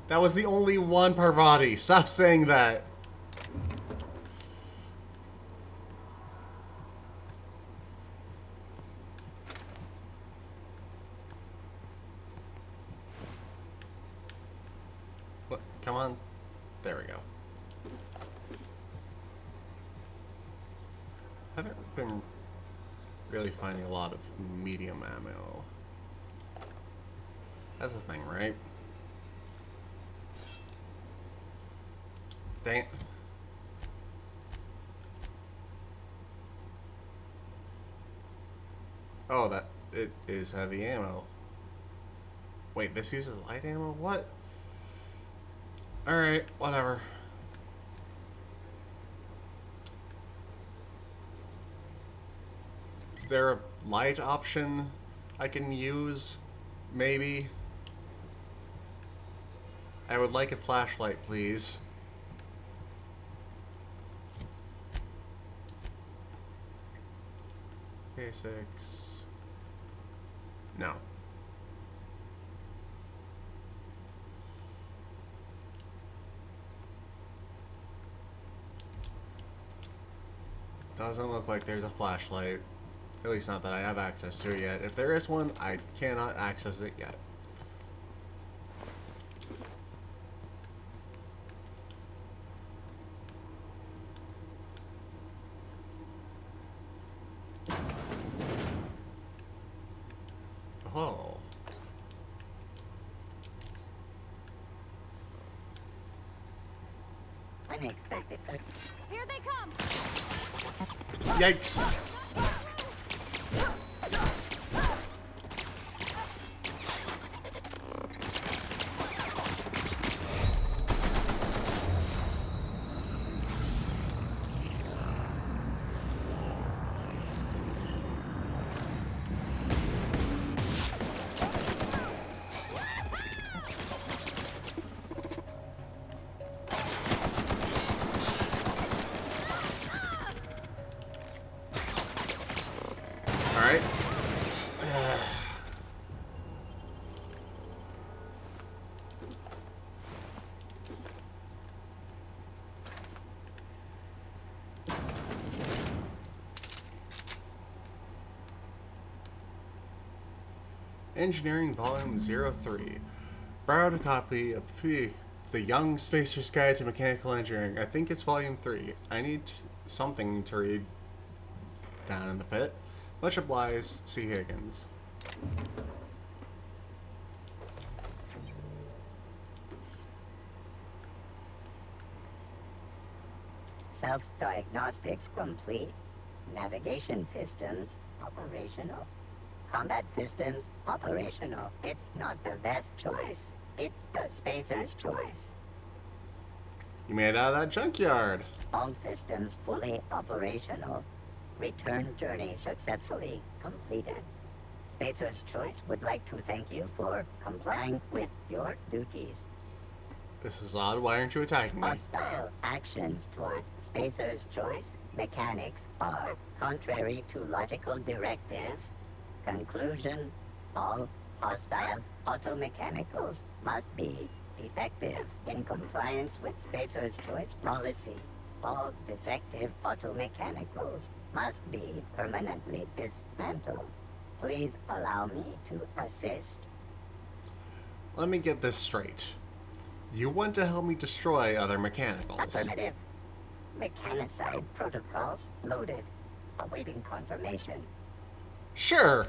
That was the only one, Parvati. Stop saying that. What? Come on. There we go. Haven't been really finding a lot of medium ammo. That's the thing, right? Dang it. Oh, that... it is heavy ammo. Wait, this uses light ammo? What? Alright, whatever. Is there a light option I can use? Maybe? I would like a flashlight, please. K6. No. Doesn't look like there's a flashlight. At least not that I have access to yet. If there is one, I cannot access it yet. Oh. Unexpected circumstances. Here they come! Yikes. Alright. Engineering Volume 03. Borrowed a copy of The Young Spacer's Guide to Mechanical Engineering. I think it's volume 3. I need something to read down in the pit. Much obliged, C. Higgins. Self-diagnostics complete. Navigation systems operational. Combat systems operational. It's not the best choice. It's the spacer's choice. You made it out of that junkyard. All systems fully operational. Return journey successfully completed. Spacer's Choice would like to thank you for complying with your duties. This is odd. Why aren't you attacking me? Hostile actions towards Spacer's Choice mechanics are contrary to logical directive. Conclusion: all hostile automechanicals must be defective in compliance with Spacer's Choice policy. All defective automechanicals must be permanently dismantled. Please allow me to assist. Let me get this straight. You want to help me destroy other mechanicals? Affirmative. Mechanicide protocols loaded. Awaiting confirmation. Sure.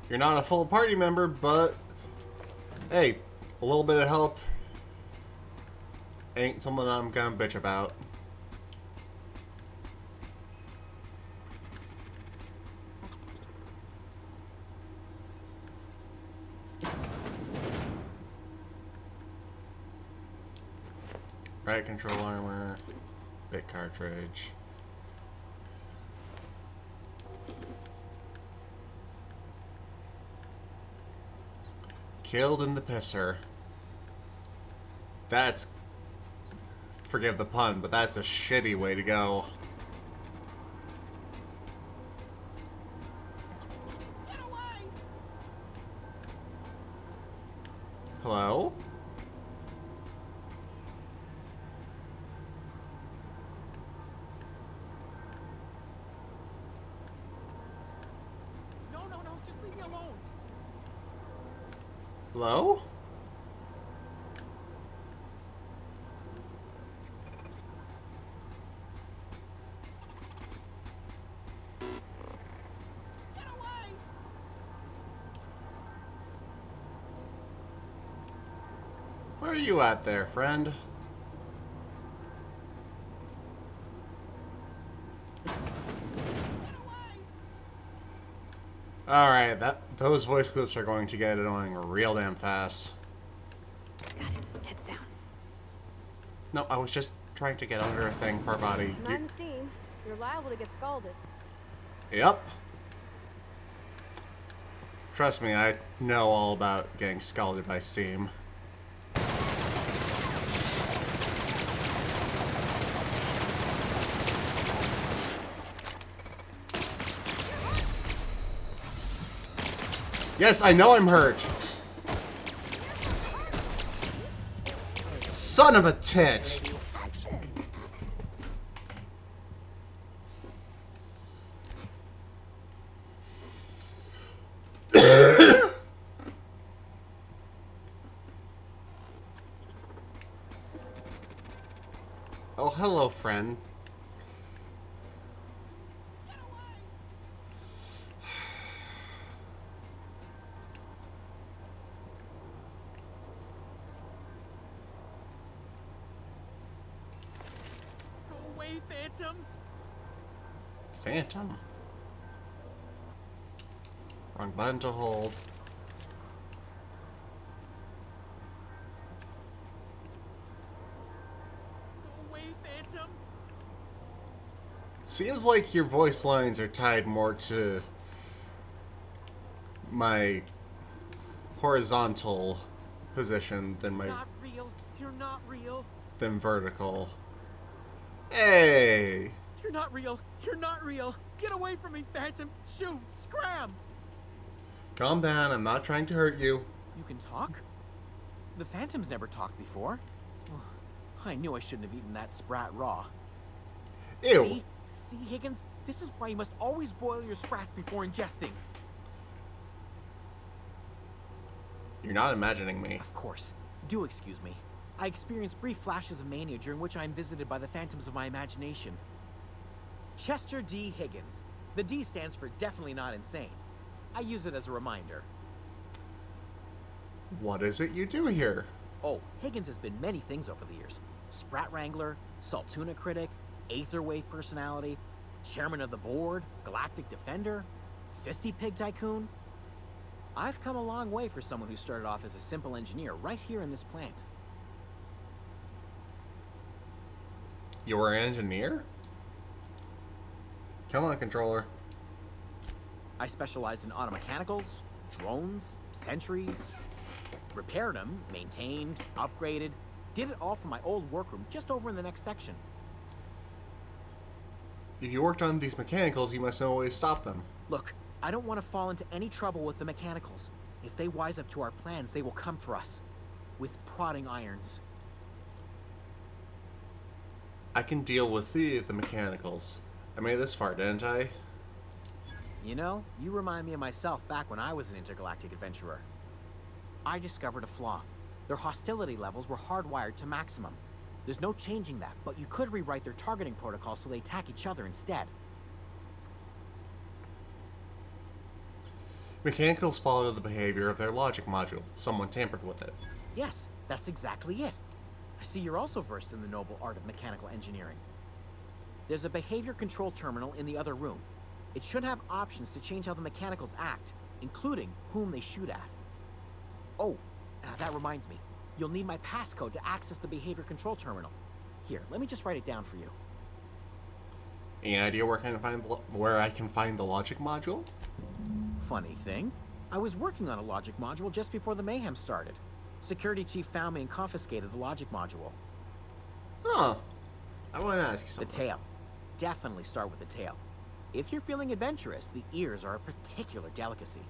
You're not a full party member, but hey, a little bit of help ain't something I'm gonna bitch about. Right control armor, bit cartridge. Killed in the pisser. That's, forgive the pun, but that's a shitty way to go. Get away! Hello? No, just leave me alone. Hello? Get away! Where are you at there, friend? Alright, those voice clips are going to get annoying real damn fast. Got it. Heads down. No, I was just trying to get under a thing per body. Not in steam. You're liable to get scalded. Yep. Trust me, I know all about getting scalded by steam. Yes, I know I'm hurt. Son of a tit. Action. Oh, hello, friend. Go away, Phantom! Phantom. Wrong button to hold. Go away, Phantom! Seems like your voice lines are tied more to my horizontal position than my Not real. You're not real. than vertical. Hey! You're not real. You're not real. Get away from me, Phantom. Shoot. Scram. Calm down, I'm not trying to hurt you. You can talk? The Phantom's never talked before. I knew I shouldn't have eaten that sprat raw. Ew. See, Higgins? This is why you must always boil your sprats before ingesting. You're not imagining me. Of course. Do excuse me. I experience brief flashes of mania during which I am visited by the phantoms of my imagination. Chester D. Higgins. The D stands for definitely not insane. I use it as a reminder. What is it you do here? Oh, Higgins has been many things over the years. Sprat Wrangler, Saltuna Critic, Aetherwave Personality, Chairman of the Board, Galactic Defender, Sisty Pig Tycoon. I've come a long way for someone who started off as a simple engineer right here in this plant. You were an engineer? Come on, controller. I specialized in automechanicals, drones, sentries, repaired them, maintained, upgraded, did it all from my old workroom just over in the next section. If you worked on these mechanicals, you must know always stop them. Look, I don't want to fall into any trouble with the mechanicals. If they wise up to our plans, they will come for us. With prodding irons. I can deal with the mechanicals. I made this far, didn't I? You know, you remind me of myself back when I was an intergalactic adventurer. I discovered a flaw. Their hostility levels were hardwired to maximum. There's no changing that, but you could rewrite their targeting protocol so they attack each other instead. Mechanicals follow the behavior of their logic module. Someone tampered with it. Yes, that's exactly it. I see you're also versed in the noble art of mechanical engineering. There's a behavior control terminal in the other room. It should have options to change how the mechanicals act, including whom they shoot at. Oh, that reminds me. You'll need my passcode to access the behavior control terminal. Here, let me just write it down for you. Any idea where I can find the logic module? Funny thing, I was working on a logic module just before the mayhem started. Security chief found me and confiscated the logic module. Huh. I want to ask you The something. tail. Definitely start with the tail. If you're feeling adventurous, the ears are a particular delicacy.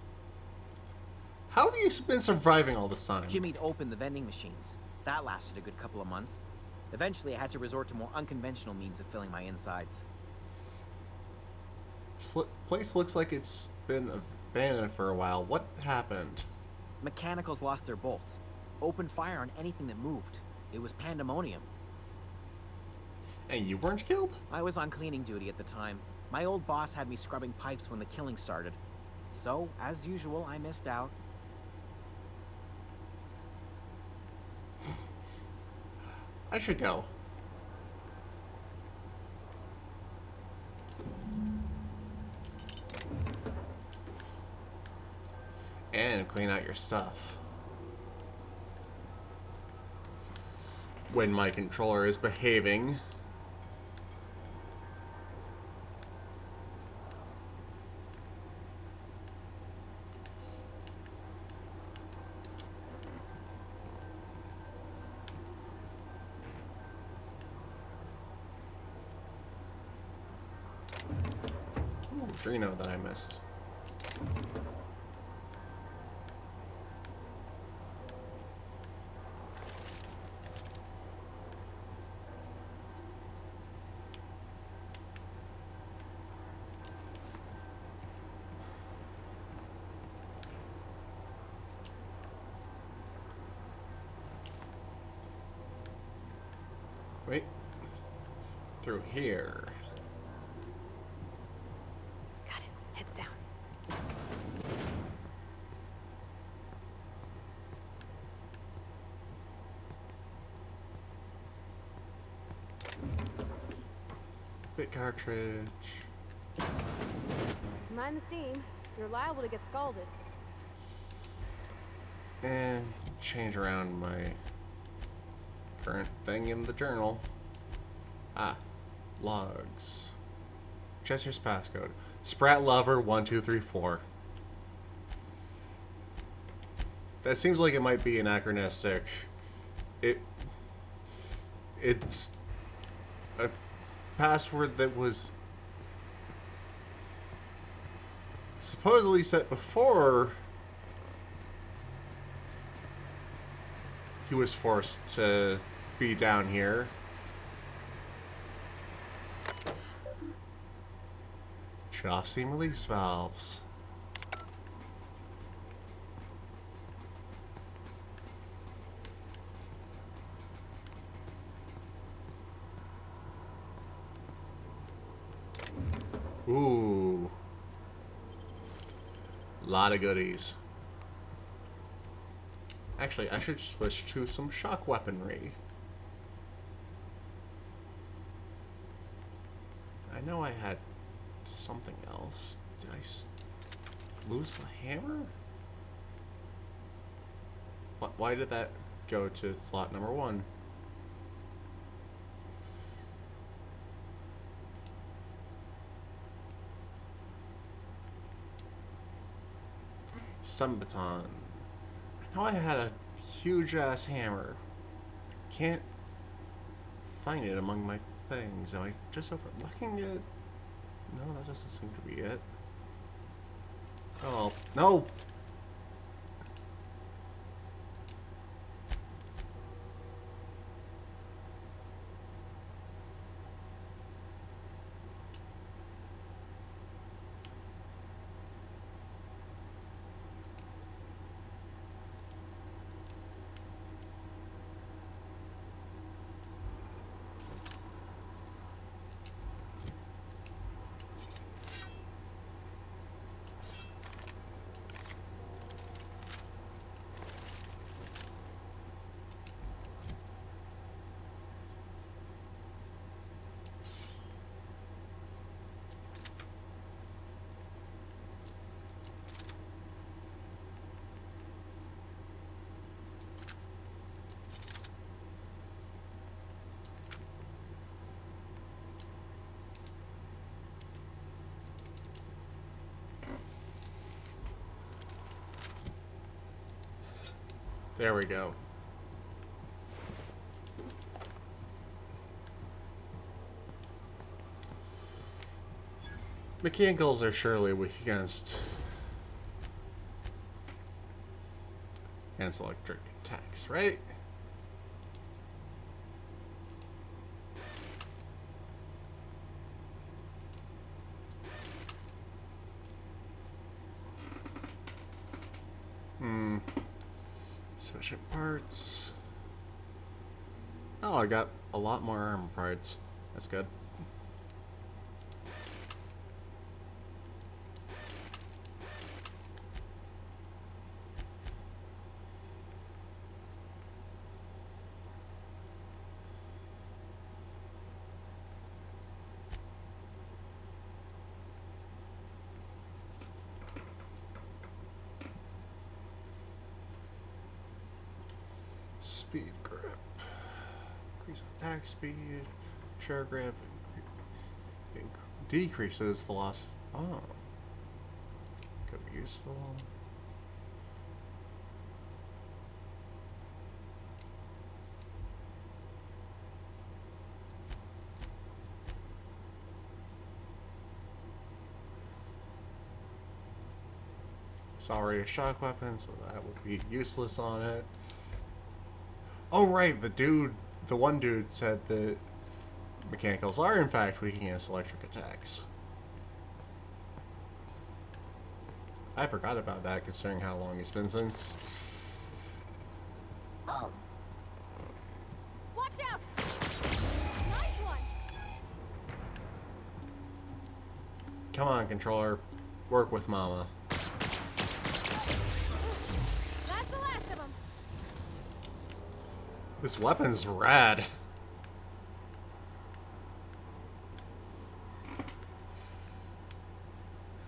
How have you been surviving all this time? Jimmy'd opened the vending machines. That lasted a good couple of months. Eventually, I had to resort to more unconventional means of filling my insides. This place looks like it's been abandoned for a while. What happened? Mechanicals lost their bolts. Opened fire on anything that moved. It was pandemonium. And you weren't killed? I was on cleaning duty at the time. My old boss had me scrubbing pipes when the killing started. So, as usual, I missed out. I should go. And clean out your stuff. When my controller is behaving. Drino that I missed. Wait. Through here. Got it. Heads down. Bit cartridge. Mind the steam. You're liable to get scalded. And change around my current thing in the journal. Ah, logs. Chester's passcode. Sprat Lover 1234. That seems like it might be anachronistic. It's a password that was supposedly set before he was forced to be down here. Shut off steam release valves. Ooh. Lot of goodies. Actually, I should switch to some shock weaponry. I know I had something else. Did I lose the hammer? Why did that go to slot number 1? Sun baton. I know I had a huge ass hammer. Can't find it among my things. Am I just overlooking it? No, that doesn't seem to be it. Oh, no! There we go. Mechanicals are surely weak against electric attacks, right? Sufficient parts. Oh, I got a lot more armor parts. That's good. Speed grip. Increase attack speed. Sure grip. Decreases the loss. Oh. Could be useful. It's already a shock weapon, so that would be useless on it. Oh right, the one dude said that mechanicals are in fact weak against electric attacks. I forgot about that considering how long it's been since. Oh, Watch out! Nice one! Come on, controller. Work with mama. That's the last of them. This weapon's rad.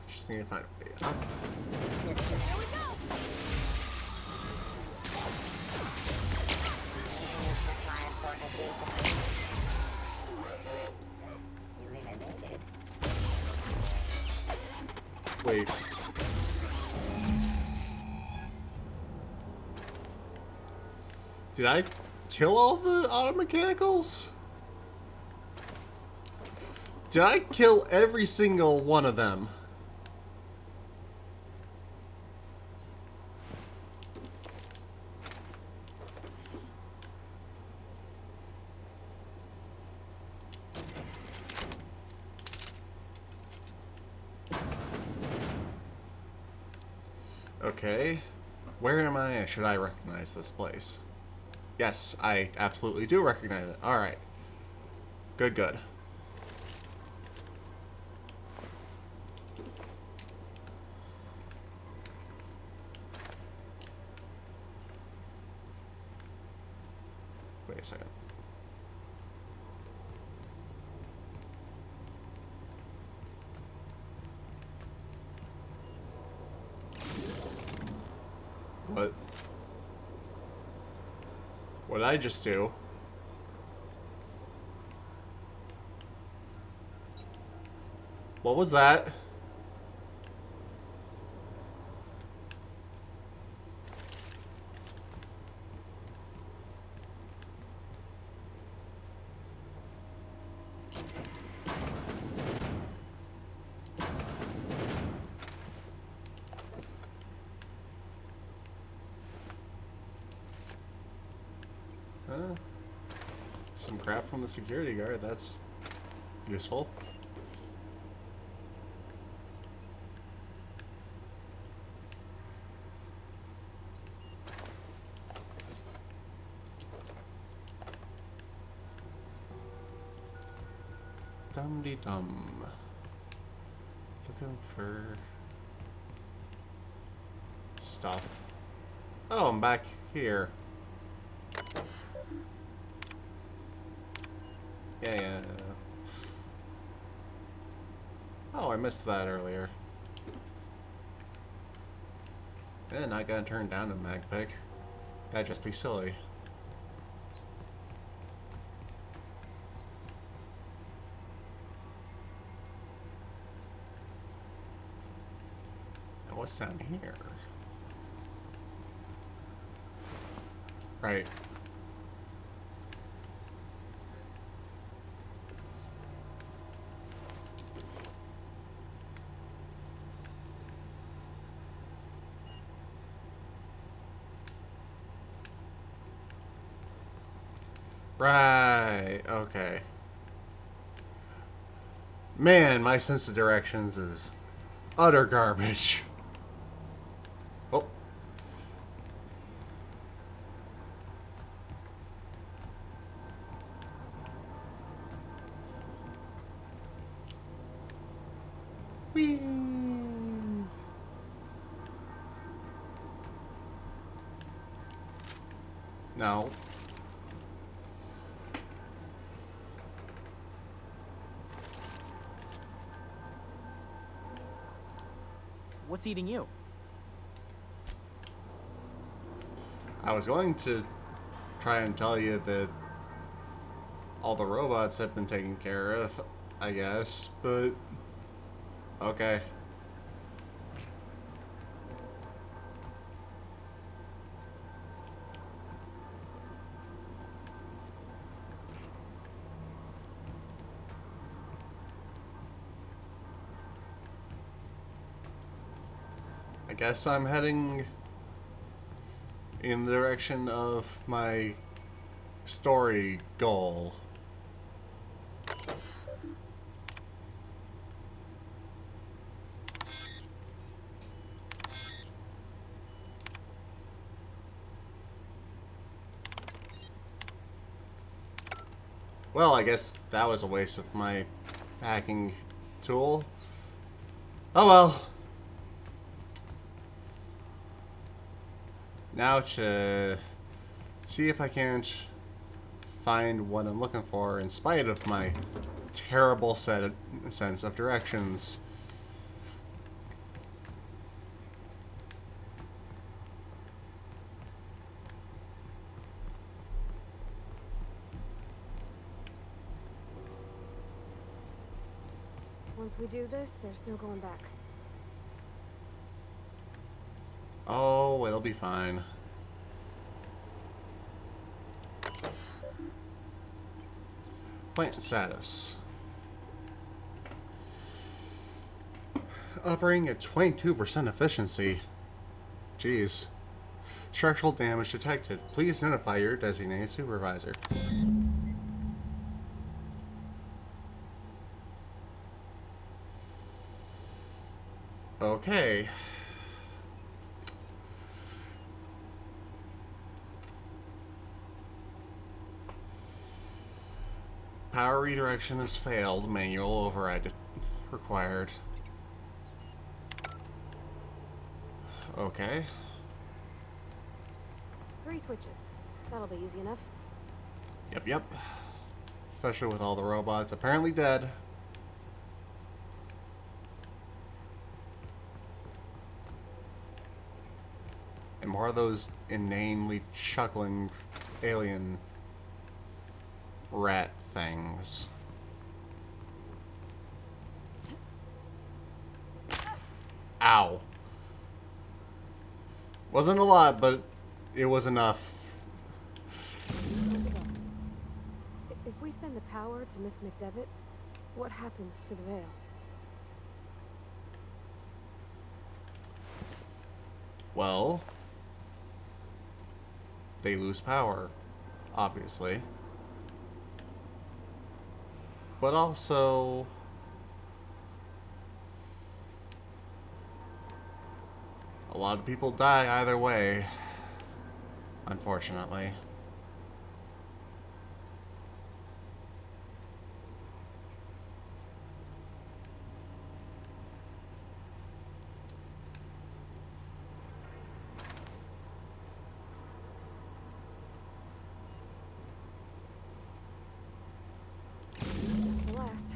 Just need to find a way up. Here we go! eliminated. Wait. Did I kill all the auto mechanicals? Did I kill every single one of them? Okay. Where am I? Should I recognize this place? Yes, I absolutely do recognize it. Alright. Good, good. Wait a second. What? What did I just do? What was that? Some crap from the security guard. That's useful. Dum-de-dum. Looking for stuff. Oh, I'm back here. Yeah. Oh, I missed that earlier. And not gonna turn down a mag pick. That'd just be silly. Now what's down here? Right. Right, okay. Man, my sense of directions is utter garbage. Oh. Whee! No. What's eating you? I was going to try and tell you that all the robots have been taken care of, I guess, but okay. I guess I'm heading in the direction of my story goal. Well, I guess that was a waste of my hacking tool. Oh well. Now to see if I can't find what I'm looking for in spite of my terrible sense of directions. Once we do this, there's no going back. Oh, it'll be fine. Plant status. Operating at 22% efficiency. Jeez. Structural damage detected. Please notify your designated supervisor. Okay. Power redirection has failed. Manual override required. Okay. 3 switches. That'll be easy enough. Yep. Especially with all the robots apparently dead. And more of those inanely chuckling alien rat things. Ow. Wasn't a lot, but it was enough. If we send the power to Miss McDevitt, what happens to the veil? Well, they lose power, obviously. But also, a lot of people die either way, unfortunately. That's the last.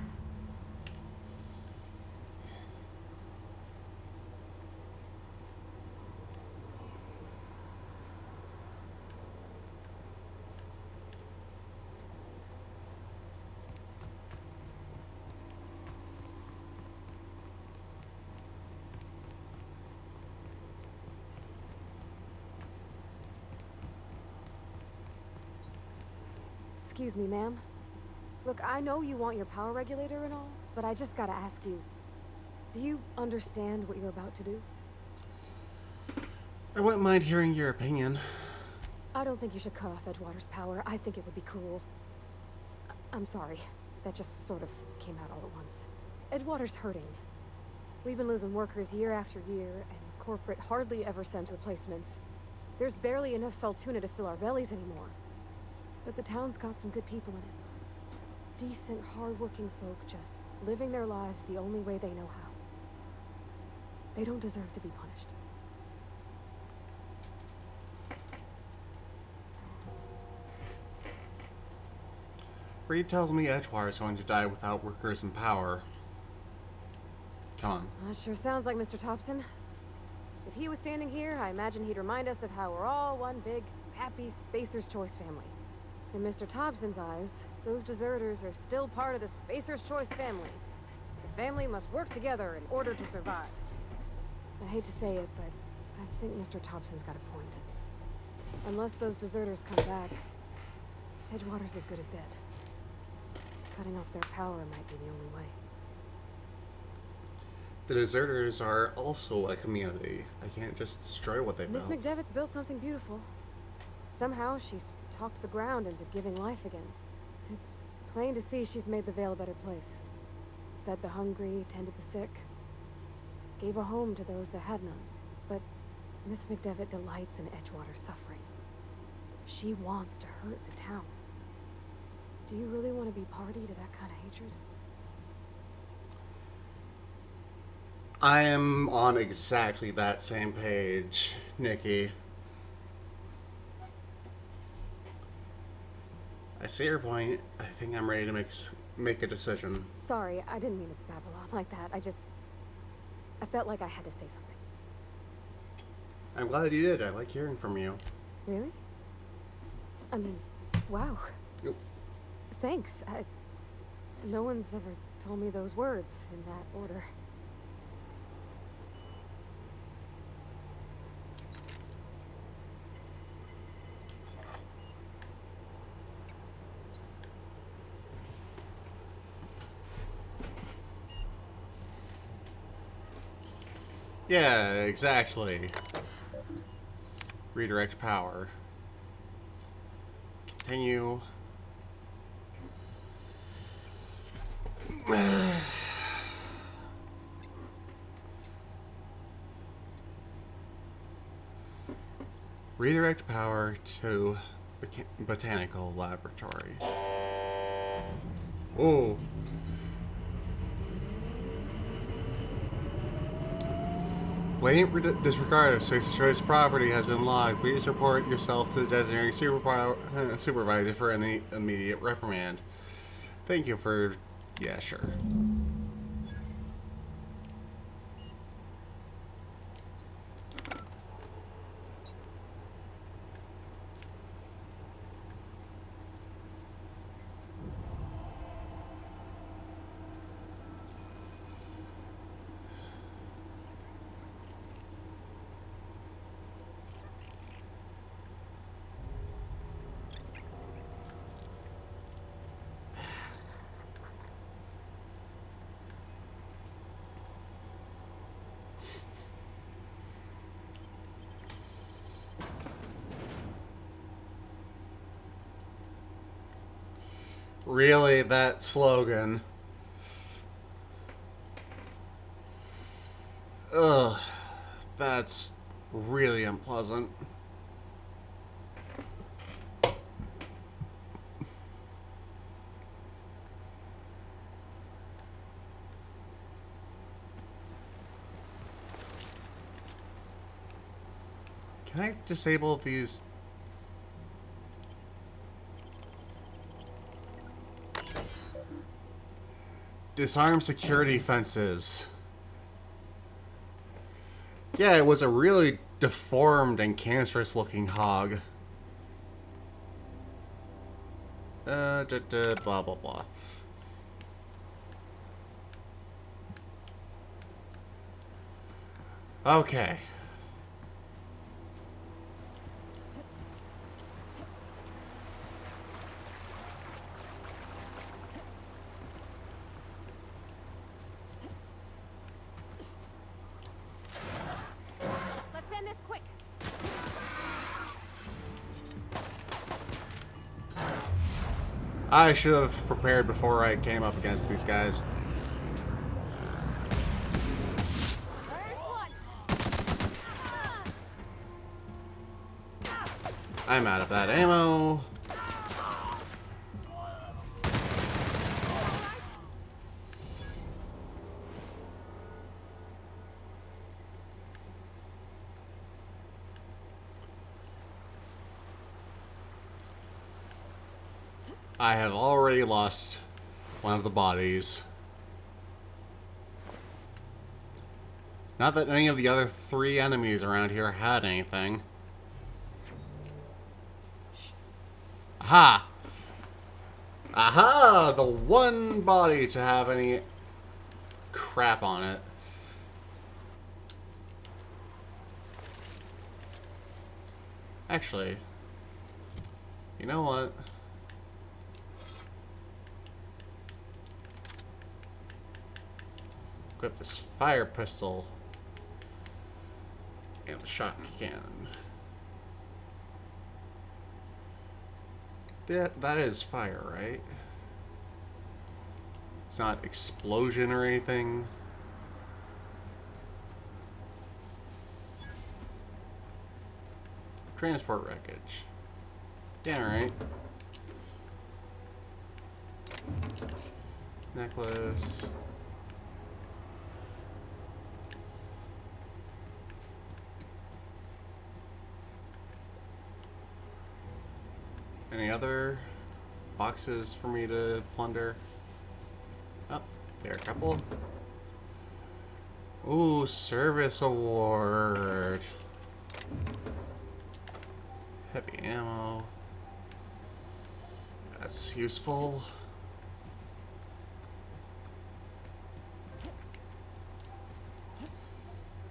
Excuse me, ma'am. Look, I know you want your power regulator and all, but I just gotta ask you, do you understand what you're about to do? I wouldn't mind hearing your opinion. I don't think you should cut off Edgewater's power. I think it would be cruel. I'm sorry. That just sort of came out all at once. Edgewater's hurting. We've been losing workers year after year, and corporate hardly ever sends replacements. There's barely enough Saltuna to fill our bellies anymore. But the town's got some good people in it. Decent, hard-working folk just living their lives the only way they know how. They don't deserve to be punished. Reed tells me Edgewater is going to die without workers in power. Come on. That sure sounds like Mr. Thompson. If he was standing here, I imagine he'd remind us of how we're all one big, happy Spacer's Choice family. In Mr. Thompson's eyes, those deserters are still part of the Spacer's Choice family. The family must work together in order to survive. I hate to say it, but I think Mr. Thompson's got a point. Unless those deserters come back, Edgewater's as good as dead. Cutting off their power might be the only way. The deserters are also a community. I can't just destroy what they Miss built. McDevitt's built something beautiful. Somehow she's talked the ground into giving life again. It's plain to see she's made the Vale a better place. Fed the hungry, tended the sick. Gave a home to those that had none. But Miss McDevitt delights in Edgewater's suffering. She wants to hurt the town. Do you really want to be party to that kind of hatred? I am on exactly that same page, Nikki. I see your point. I think I'm ready to make a decision. Sorry, I didn't mean to babble on like that. I felt like I had to say something. I'm glad you did. I like hearing from you. Really? I mean, wow. Yep. Thanks. No one's ever told me those words in that order. Yeah, exactly. Redirect power. Continue. Redirect power to botanical laboratory. Oh. Blatant disregard of Space Choice property has been logged. Please report yourself to the designated supervisor for any immediate reprimand. Thank you for... Yeah, sure. Really, that slogan? Ugh, that's really unpleasant. Can I disable these? Disarm security fences. Yeah, it was a really deformed and cancerous looking hog. Blah blah blah. Okay. Let's end this quick. I should have prepared before I came up against these guys. I'm out of that ammo. I have already lost one of the bodies. Not that any of the other 3 enemies around here had anything. Aha! Aha! The one body to have any crap on it. Actually, you know what? Equip this fire pistol and the shotgun cannon. That is fire, right? It's not explosion or anything. Transport wreckage. Yeah, right. Necklace. Any other boxes for me to plunder? Oh, there are a couple. Ooh, service award. Heavy ammo. That's useful.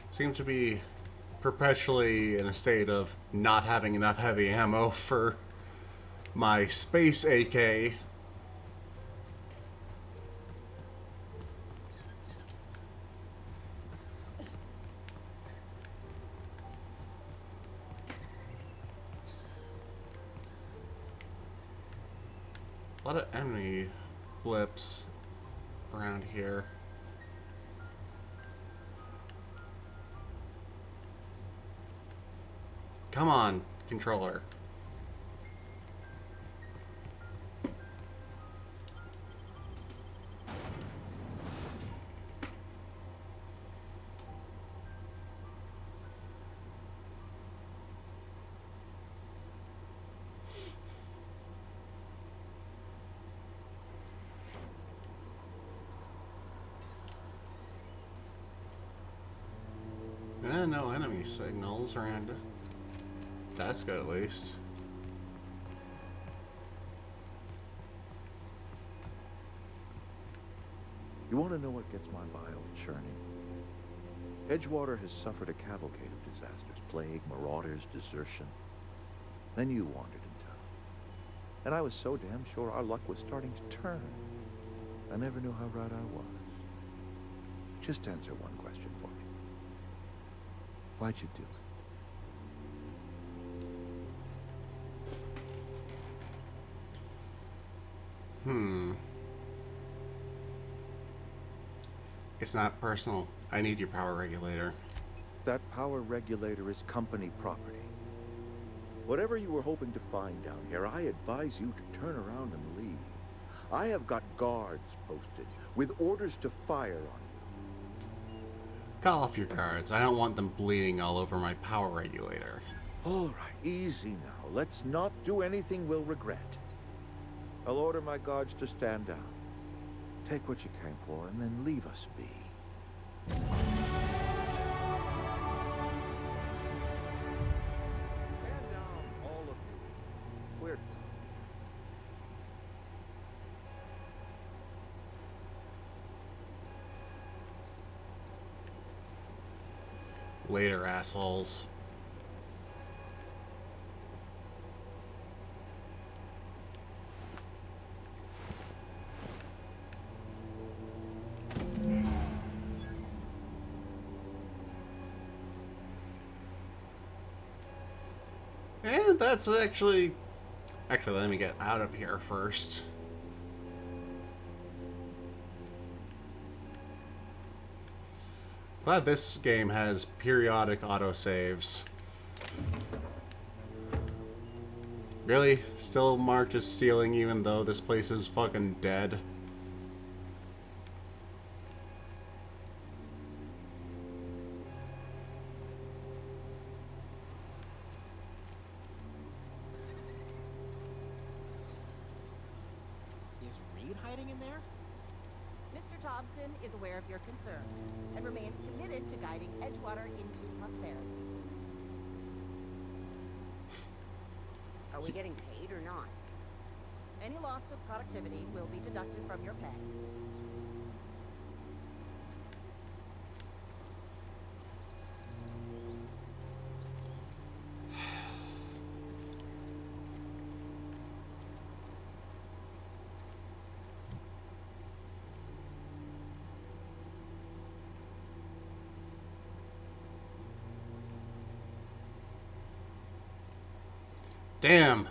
Seem to be perpetually in a state of not having enough heavy ammo for my space AK. A lot of enemy blips around here. Come on, controller. No enemy signals around. That's good at least. You want to know what gets my bile churning? Edgewater has suffered a cavalcade of disasters. Plague, marauders, desertion. Then you wandered in town. And I was so damn sure our luck was starting to turn. I never knew how right I was. Just answer one question for me. Why'd you do it? It's not personal. I need your power regulator. That power regulator is company property. Whatever you were hoping to find down here, I advise you to turn around and leave. I have got guards posted with orders to fire on you. Call off your guards. I don't want them bleeding all over my power regulator. All right, easy now. Let's not do anything we'll regret. I'll order my guards to stand down. Take what you came for and then leave us be. Stand down, all of you. We're done. Later, assholes. And that's actually... Actually, let me get out of here first. Glad this game has periodic autosaves. Really? Still marked as stealing even though this place is fucking dead? Is Reed hiding in there? Mr. Thompson is aware of your concerns and remains committed to guiding Edgewater into prosperity. Are we getting paid or not? Any loss of productivity will be deducted from your pay. Damn.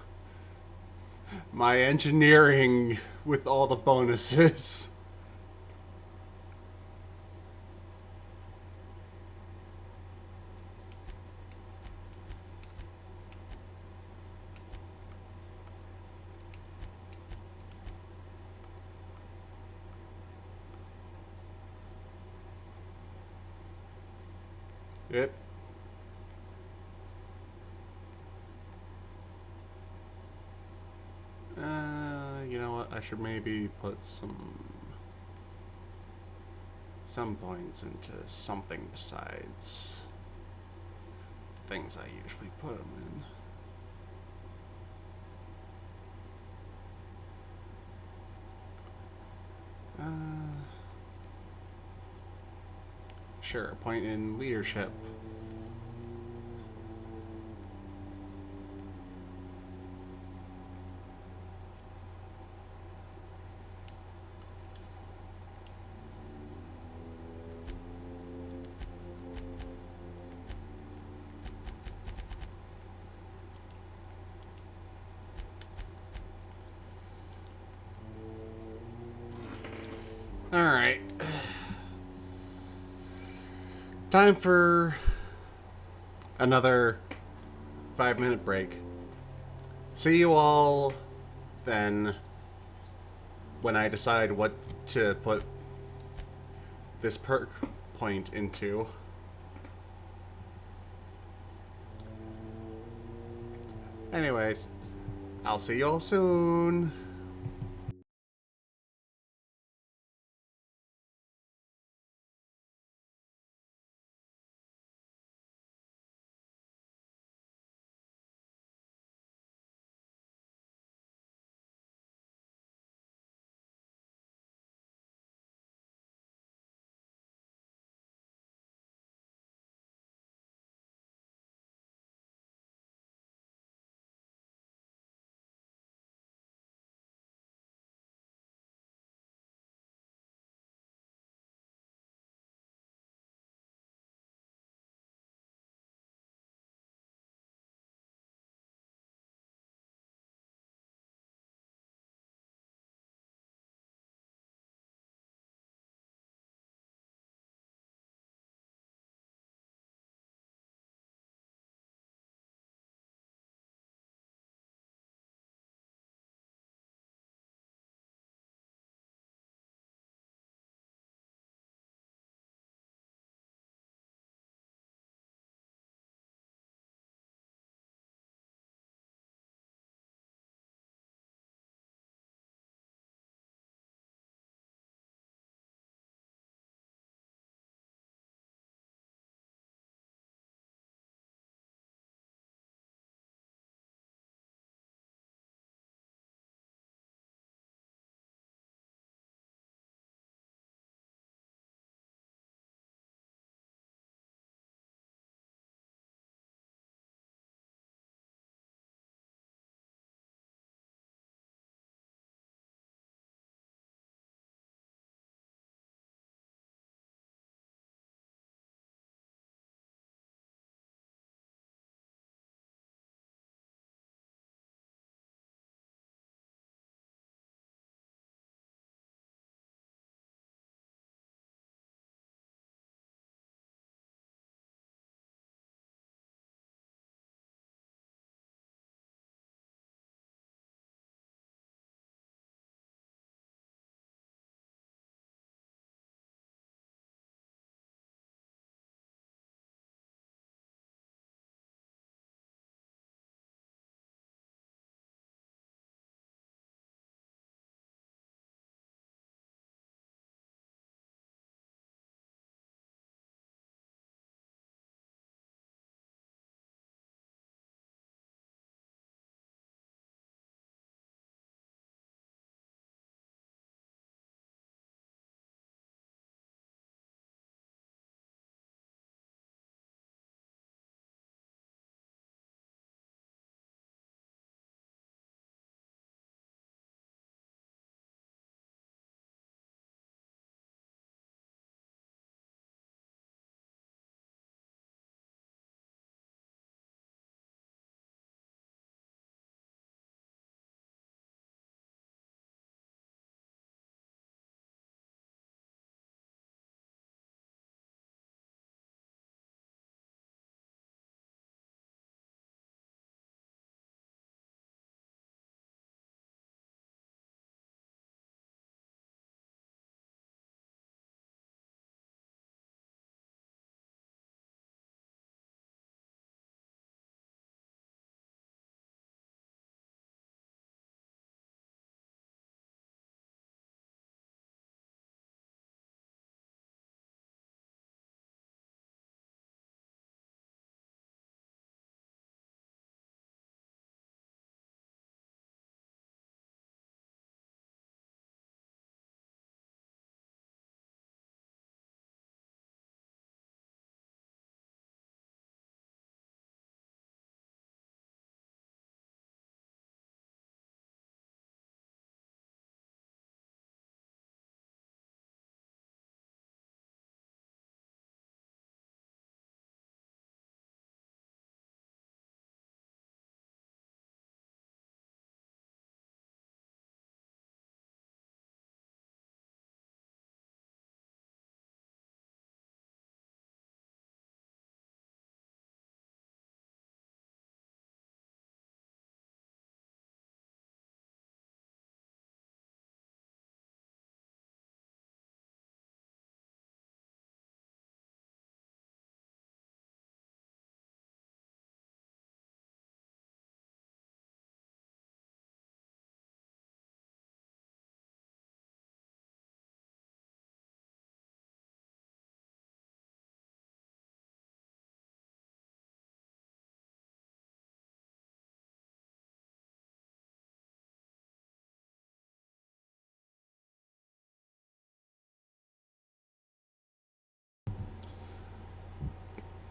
My engineering with all the bonuses. Yep. You know what? I should maybe put some points into something besides things I usually put them in. Sure, a point in leadership. Alright. Time for another 5-minute break. See you all then when I decide what to put this perk point into. Anyways, I'll see you all soon.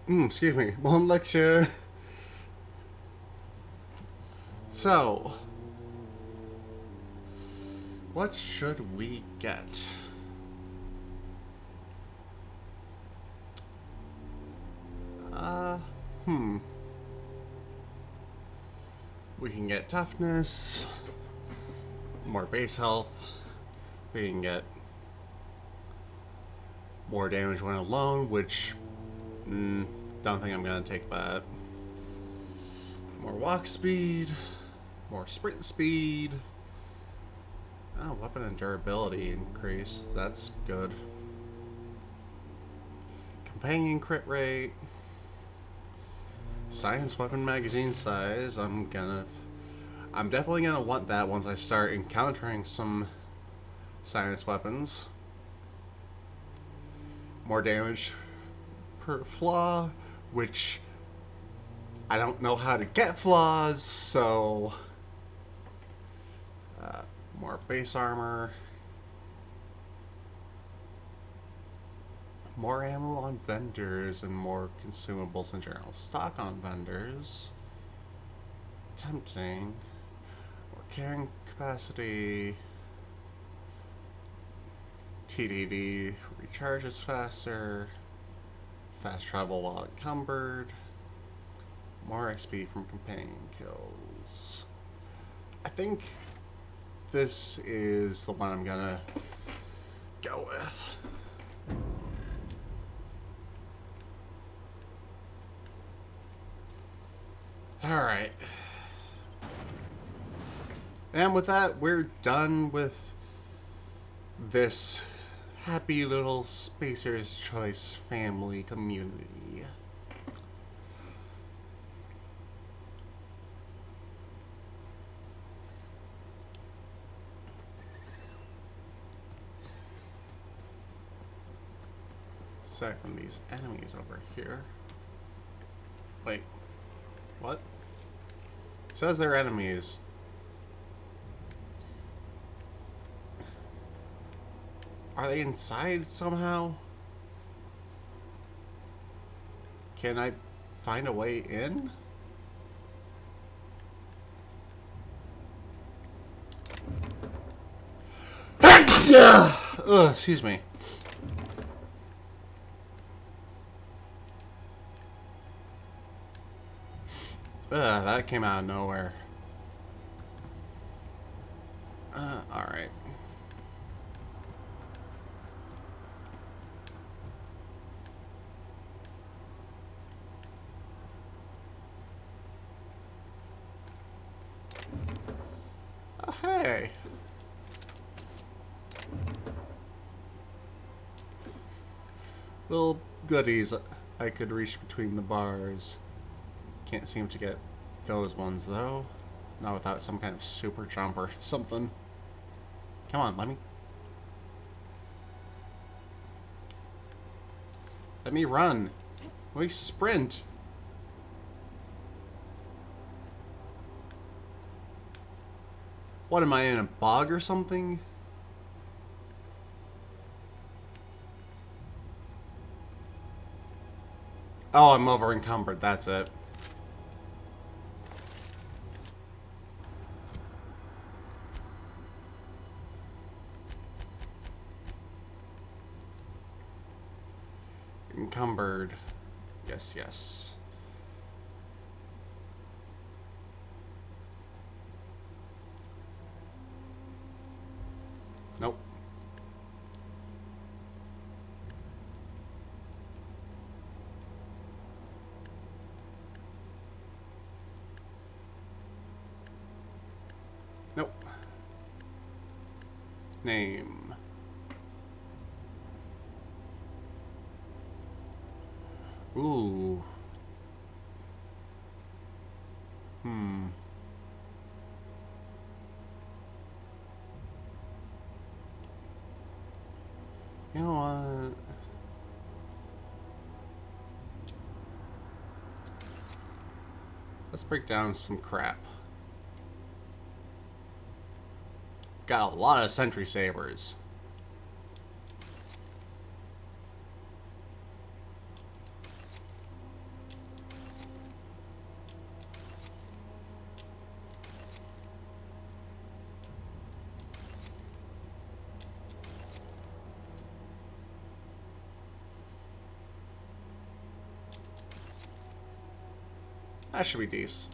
Excuse me. One lecture. So, what should we get? We can get toughness, more base health. We can get more damage when alone, which don't think I'm gonna take that. More walk speed, more sprint speed. Oh, weapon and durability increase. That's good. Companion crit rate. Science weapon magazine size. I'm definitely gonna want that once I start encountering some science weapons. More damage per flaw, which I don't know how to get flaws, so more base armor. More ammo on vendors and more consumables in general stock on vendors. Tempting. More carrying capacity. TDD recharges faster. Fast travel while encumbered. More XP from companion kills. I think this is the one I'm gonna go with. Alright. And with that, we're done with this happy little Spacer's Choice family community. Aside from these enemies over here. Wait. What? It says they're enemies. Are they inside somehow? Can I find a way in? Ugh, excuse me. That came out of nowhere. Alright. Oh, hey! Little goodies I could reach between the bars. Can't seem to get those ones though. Not without some kind of super jump or something. Come on, let me run. Let me sprint. What am I in a bog or something? Oh, I'm over encumbered, that's it. Encumbered. Yes, yes. Nope. Nope. Name. Ooh. You know what? Let's break down some crap. Got a lot of sentry sabers. That should be decent.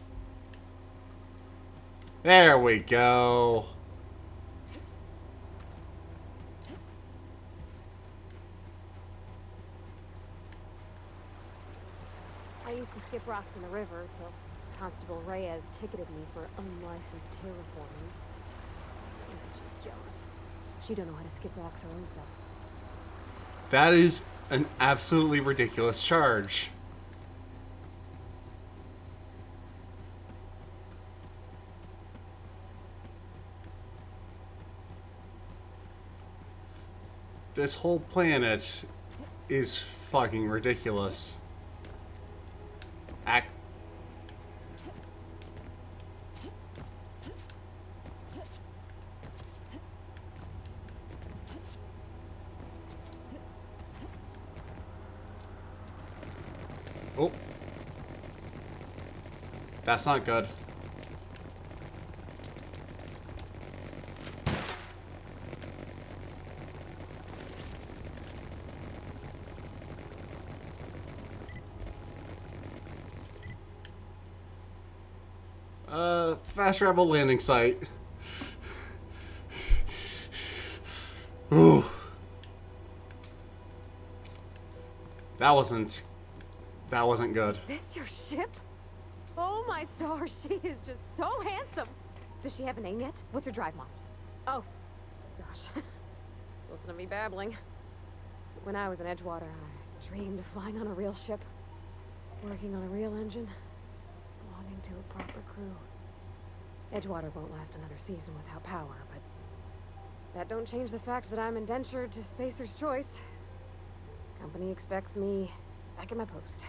There we go. I used to skip rocks in the river till Constable Reyes ticketed me for unlicensed terraforming. I think she was jealous. She don't know how to skip rocks her own self. That is an absolutely ridiculous charge. This whole planet is fucking ridiculous. Oh. That's not good. Fast travel landing site. Ooh. That wasn't good. Is this your ship? Oh my stars, she is just so handsome. Does she have a name yet? What's her drive model? Oh, gosh. Listen to me babbling. When I was in Edgewater, I dreamed of flying on a real ship, working on a real engine, belonging to a proper crew. Edgewater won't last another season without power, but that don't change the fact that I'm indentured to Spacer's Choice. Company expects me back at my post.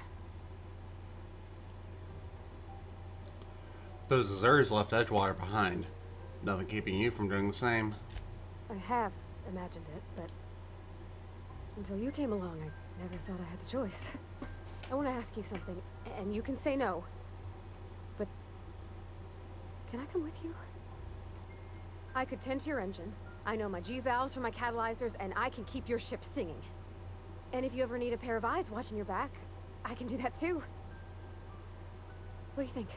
Those deserters left Edgewater behind. Nothing keeping you from doing the same. I have imagined it, but until you came along, I never thought I had the choice. I want to ask you something, and you can say no. But can I come with you? I could tend to your engine. I know my G-valves from my catalyzers, and I can keep your ship singing. And if you ever need a pair of eyes watching your back, I can do that too. What do you think?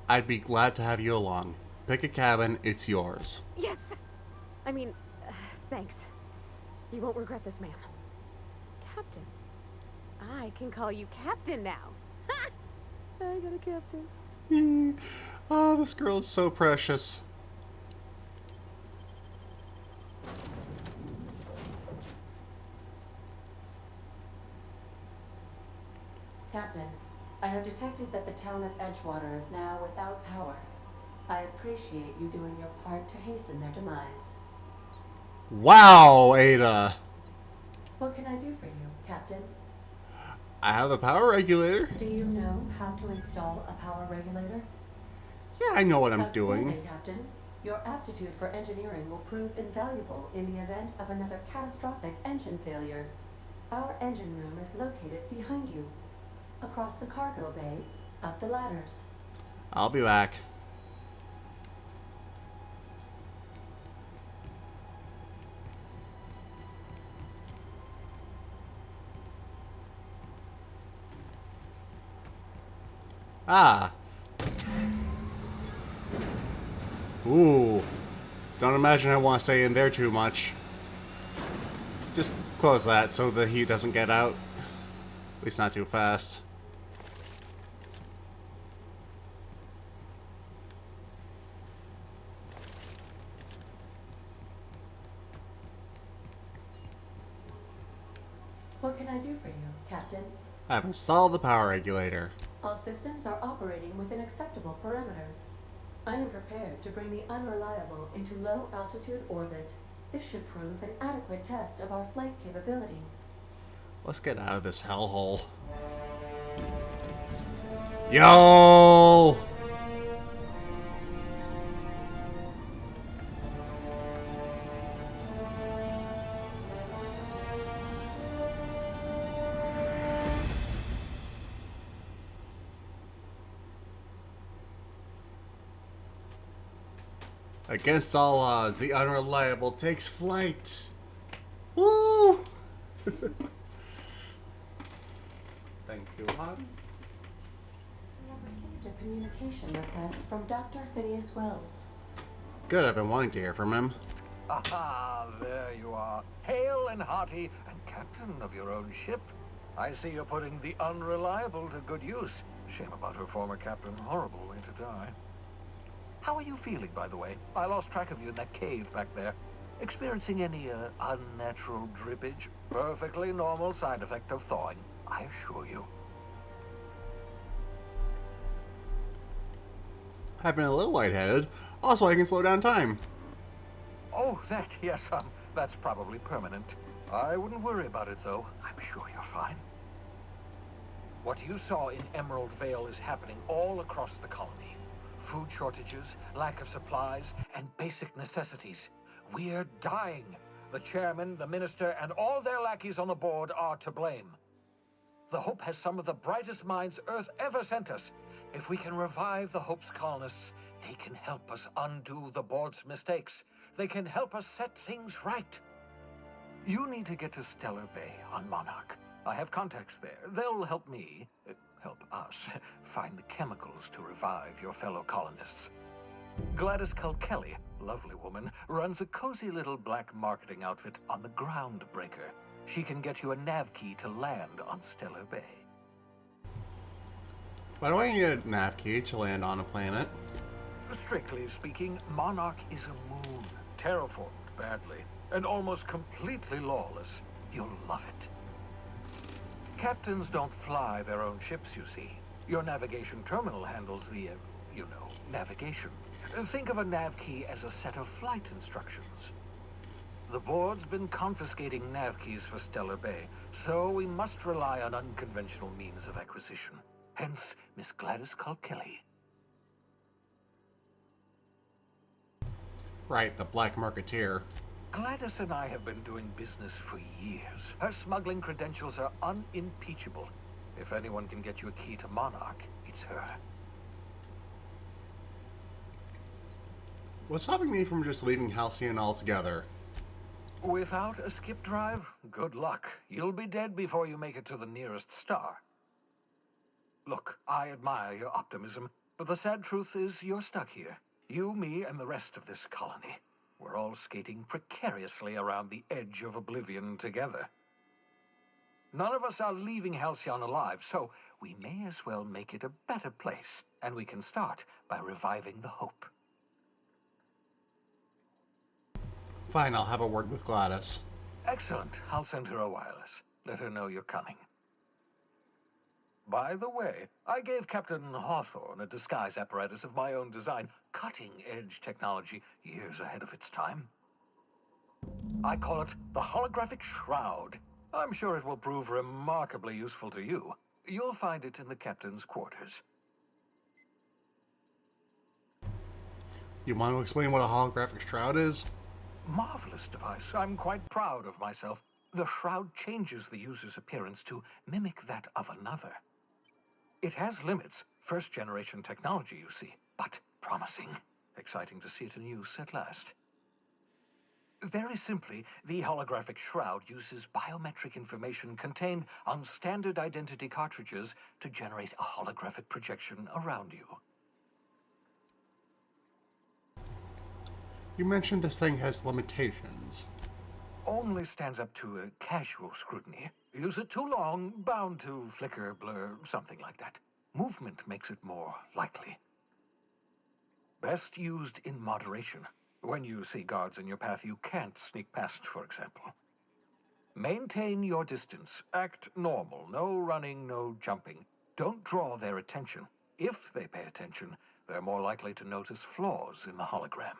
I'd be glad to have you along. Pick a cabin, it's yours. Yes! I mean, thanks. You won't regret this, ma'am. Captain. I can call you Captain now. Ha! I got a captain. Oh, this girl is so precious. Captain, I have detected that the town of Edgewater is now without power. I appreciate you doing your part to hasten their demise. Wow, Ada. What can I do for you, Captain? I have a power regulator. Do you know how to install a power regulator? Yeah, I know what I'm doing. Outstanding, Captain. Your aptitude for engineering will prove invaluable in the event of another catastrophic engine failure. Our engine room is located behind you. Across the cargo bay, up the ladders. I'll be back. Ah. Ooh. Don't imagine I want to stay in there too much. Just close that so the heat doesn't get out. At least not too fast. What can I do for you, Captain? I've installed the power regulator. All systems are operating within acceptable parameters. I am prepared to bring the unreliable into low-altitude orbit. This should prove an adequate test of our flight capabilities. Let's get out of this hellhole. Yo! Against all odds, the unreliable takes flight. Woo! Thank you, hon. We have received a communication request from Dr. Phineas Wells. Good, I've been wanting to hear from him. Aha, there you are. Hale and hearty, and captain of your own ship. I see you're putting the unreliable to good use. Shame about her former captain. Horrible way to die. How are you feeling, by the way? I lost track of you in that cave back there. Experiencing any, unnatural drippage? Perfectly normal side effect of thawing, I assure you. I've been a little lightheaded. Also, I can slow down time. Oh, that, yes, that's probably permanent. I wouldn't worry about it, though. I'm sure you're fine. What you saw in Emerald Vale is happening all across the colony. Food shortages, lack of supplies, and basic necessities. We're dying. The chairman, the minister, and all their lackeys on the board are to blame. The Hope has some of the brightest minds Earth ever sent us. If we can revive the Hope's colonists, they can help us undo the board's mistakes. They can help us set things right. You need to get to Stellar Bay on Monarch. I have contacts there. They'll help me, help us, find the chemicals to revive your fellow colonists. Gladys Kelly, lovely woman, runs a cozy little black marketing outfit on the Groundbreaker. She can get you a nav key to land on Stellar Bay. Why do I need a nav key to land on a planet? Strictly speaking, Monarch is a moon, terraformed badly, and almost completely lawless. You'll love it. Captains don't fly their own ships, you see. Your navigation terminal handles the, navigation. Think of a nav key as a set of flight instructions. The board's been confiscating nav keys for Stellar Bay, so we must rely on unconventional means of acquisition. Hence, Miss Gladys Kelly. Right, the black marketeer. Gladys and I have been doing business for years. Her smuggling credentials are unimpeachable. If anyone can get you a key to Monarch, it's her. What's stopping me from just leaving Halcyon altogether? Without a skip drive, good luck. You'll be dead before you make it to the nearest star. Look, I admire your optimism, but the sad truth is you're stuck here. You, me, and the rest of this colony. We're all skating precariously around the edge of oblivion together. None of us are leaving Halcyon alive, so we may as well make it a better place, and we can start by reviving the Hope. Fine, I'll have a word with Gladys. Excellent. I'll send her a wireless. Let her know you're coming. By the way, I gave Captain Hawthorne a disguise apparatus of my own design, cutting-edge technology years ahead of its time. I call it the Holographic Shroud. I'm sure it will prove remarkably useful to you. You'll find it in the captain's quarters. You want to explain what a holographic shroud is? Marvelous device. I'm quite proud of myself. The shroud changes the user's appearance to mimic that of another. It has limits, first-generation technology, you see, but promising. Exciting to see it in use at last. Very simply, the holographic shroud uses biometric information contained on standard identity cartridges to generate a holographic projection around you. You mentioned this thing has limitations. Only stands up to a casual scrutiny. Use it too long, bound to flicker, blur, something like that. Movement makes it more likely. Best used in moderation. When you see guards in your path you can't sneak past, for example. Maintain your distance. Act normal. No running, no jumping. Don't draw their attention. If they pay attention, they're more likely to notice flaws in the hologram.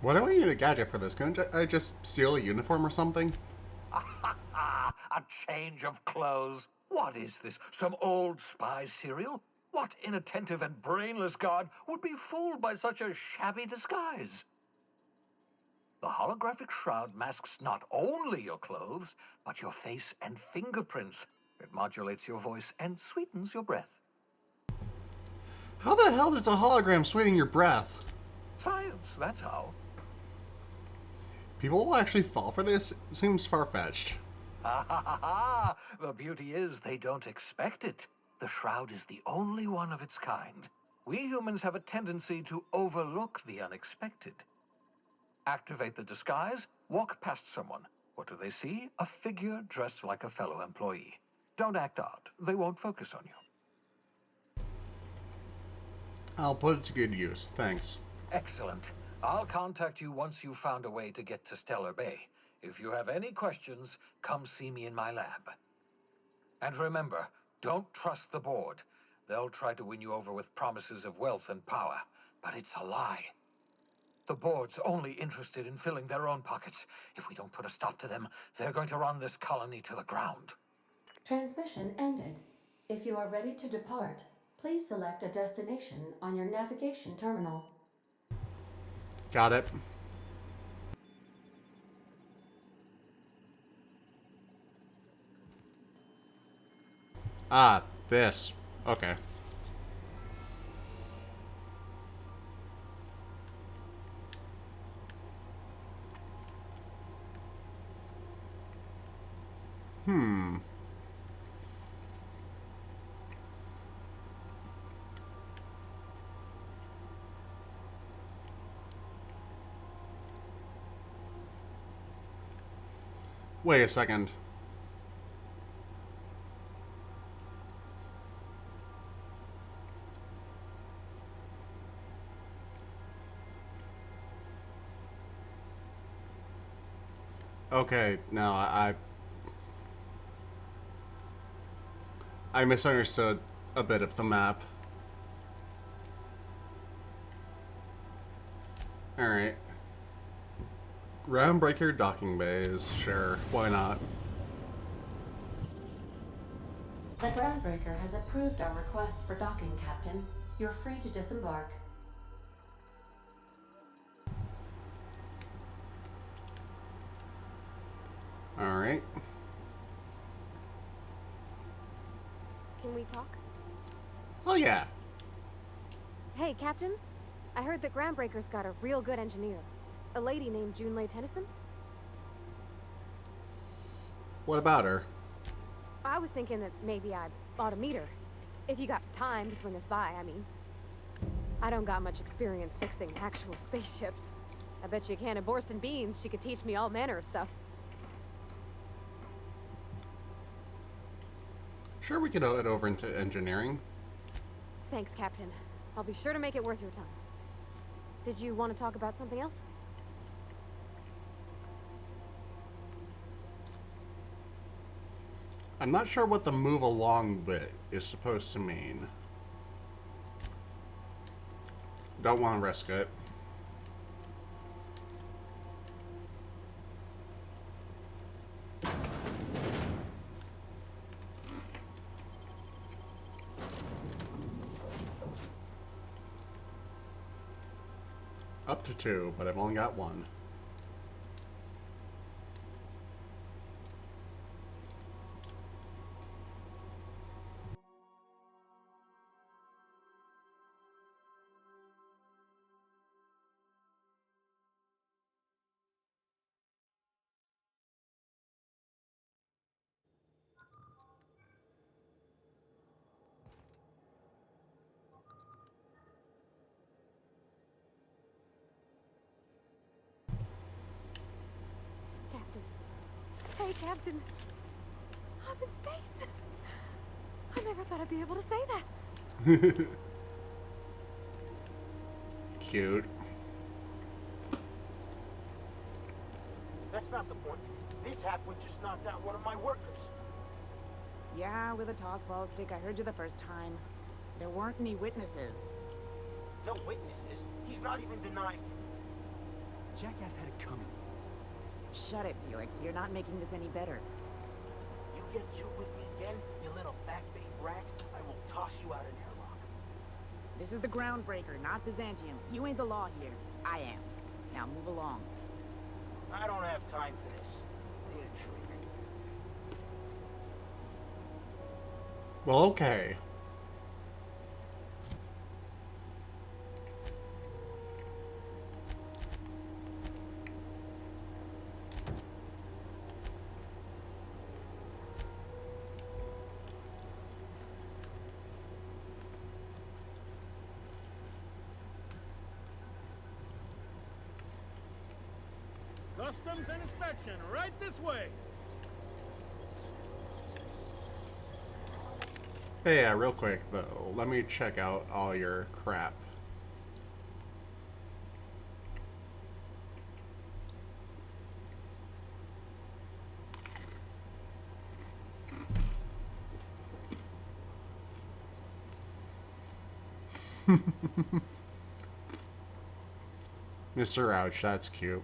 Why do I need a gadget for this? Couldn't I just steal a uniform or something? A change of clothes. What is this? Some old spy serial? What inattentive and brainless guard would be fooled by such a shabby disguise? The holographic shroud masks not only your clothes, but your face and fingerprints. It modulates your voice and sweetens your breath. How the hell does a hologram sweeten your breath? Science, that's how. People will actually fall for this? It seems far-fetched. Ha ha ha ha! The beauty is they don't expect it. The shroud is the only one of its kind. We humans have a tendency to overlook the unexpected. Activate the disguise, walk past someone. What do they see? A figure dressed like a fellow employee. Don't act odd. They won't focus on you. I'll put it to good use. Thanks. Excellent. I'll contact you once you've found a way to get to Stellar Bay. If you have any questions, come see me in my lab. And remember, don't trust the board. They'll try to win you over with promises of wealth and power, but it's a lie. The board's only interested in filling their own pockets. If we don't put a stop to them, they're going to run this colony to the ground. Transmission ended. If you are ready to depart, please select a destination on your navigation terminal. Got it. Ah, this. Okay. Wait a second. Okay, no, I misunderstood a bit of the map. Alright. Groundbreaker docking bays, sure, why not? The Groundbreaker has approved our request for docking, Captain. You're free to disembark. Alright. Can we talk? Oh yeah. Hey, Captain. I heard that Groundbreaker's got a real good engineer. A lady named Junlei Tennyson. What about her? I was thinking that maybe I ought to meet her. If you got time to swing us by, I mean. I don't got much experience fixing actual spaceships. I bet you a can of Borston beans she could teach me all manner of stuff. Sure, we could head over into engineering. Thanks, Captain. I'll be sure to make it worth your time. Did you want to talk about something else? I'm not sure what the move along bit is supposed to mean. Don't want to risk it. Up to 2, but I've only got 1. Captain. Hey, Captain. I'm in space. I never thought I'd be able to say that. Cute. That's not the point. This halfwit just knocked out one of my workers. Yeah, with a tossball stick. I heard you the first time. There weren't any witnesses. No witnesses. He's not even denying it. Jackass had it coming. Shut it, Felix. You're not making this any better. You get you with me again, you little backbait rat, I will toss you out an airlock. This is the Groundbreaker, not Byzantium. You ain't the law here. I am. Now move along. I don't have time for this. Data traitor. Well, okay. Customs and inspection, right this way. Hey, real quick though, let me check out all your crap. Mr. Ouch, that's cute.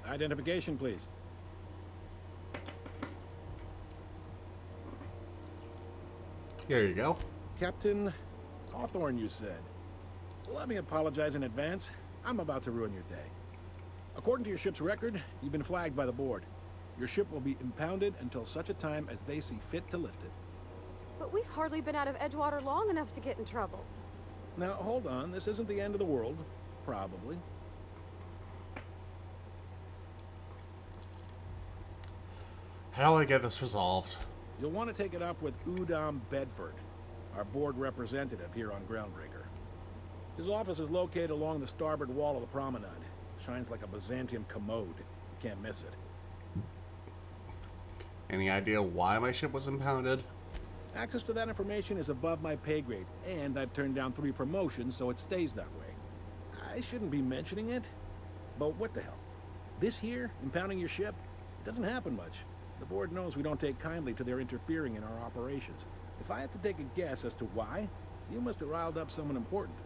Identification, please. Here you go. Captain Hawthorne, you said. Let me apologize in advance. I'm about to ruin your day. According to your ship's record, you've been flagged by the board. Your ship will be impounded until such a time as they see fit to lift it. But we've hardly been out of Edgewater long enough to get in trouble. Now, hold on. This isn't the end of the world. Probably. How do I get this resolved? You'll want to take it up with Udom Bedford, our board representative here on Groundbreaker. His office is located along the starboard wall of the promenade. Shines like a Byzantium commode. You can't miss it. Any idea why my ship was impounded? Access to that information is above my pay grade, and I've turned down 3 promotions, so it stays that way. I shouldn't be mentioning it, but what the hell? This here, impounding your ship, it doesn't happen much. The board knows we don't take kindly to their interfering in our operations. If I had to take a guess as to why, you must have riled up someone important.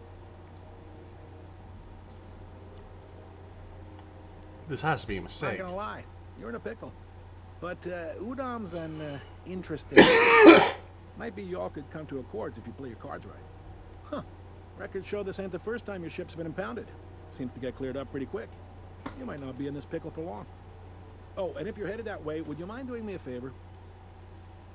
This has to be a mistake. Not gonna lie, you're in a pickle. But Udom's an interesting. Might be y'all could come to accords if you play your cards right. Huh. Records show this ain't the first time your ship's been impounded. Seems to get cleared up pretty quick. You might not be in this pickle for long. Oh, and if you're headed that way, would you mind doing me a favor?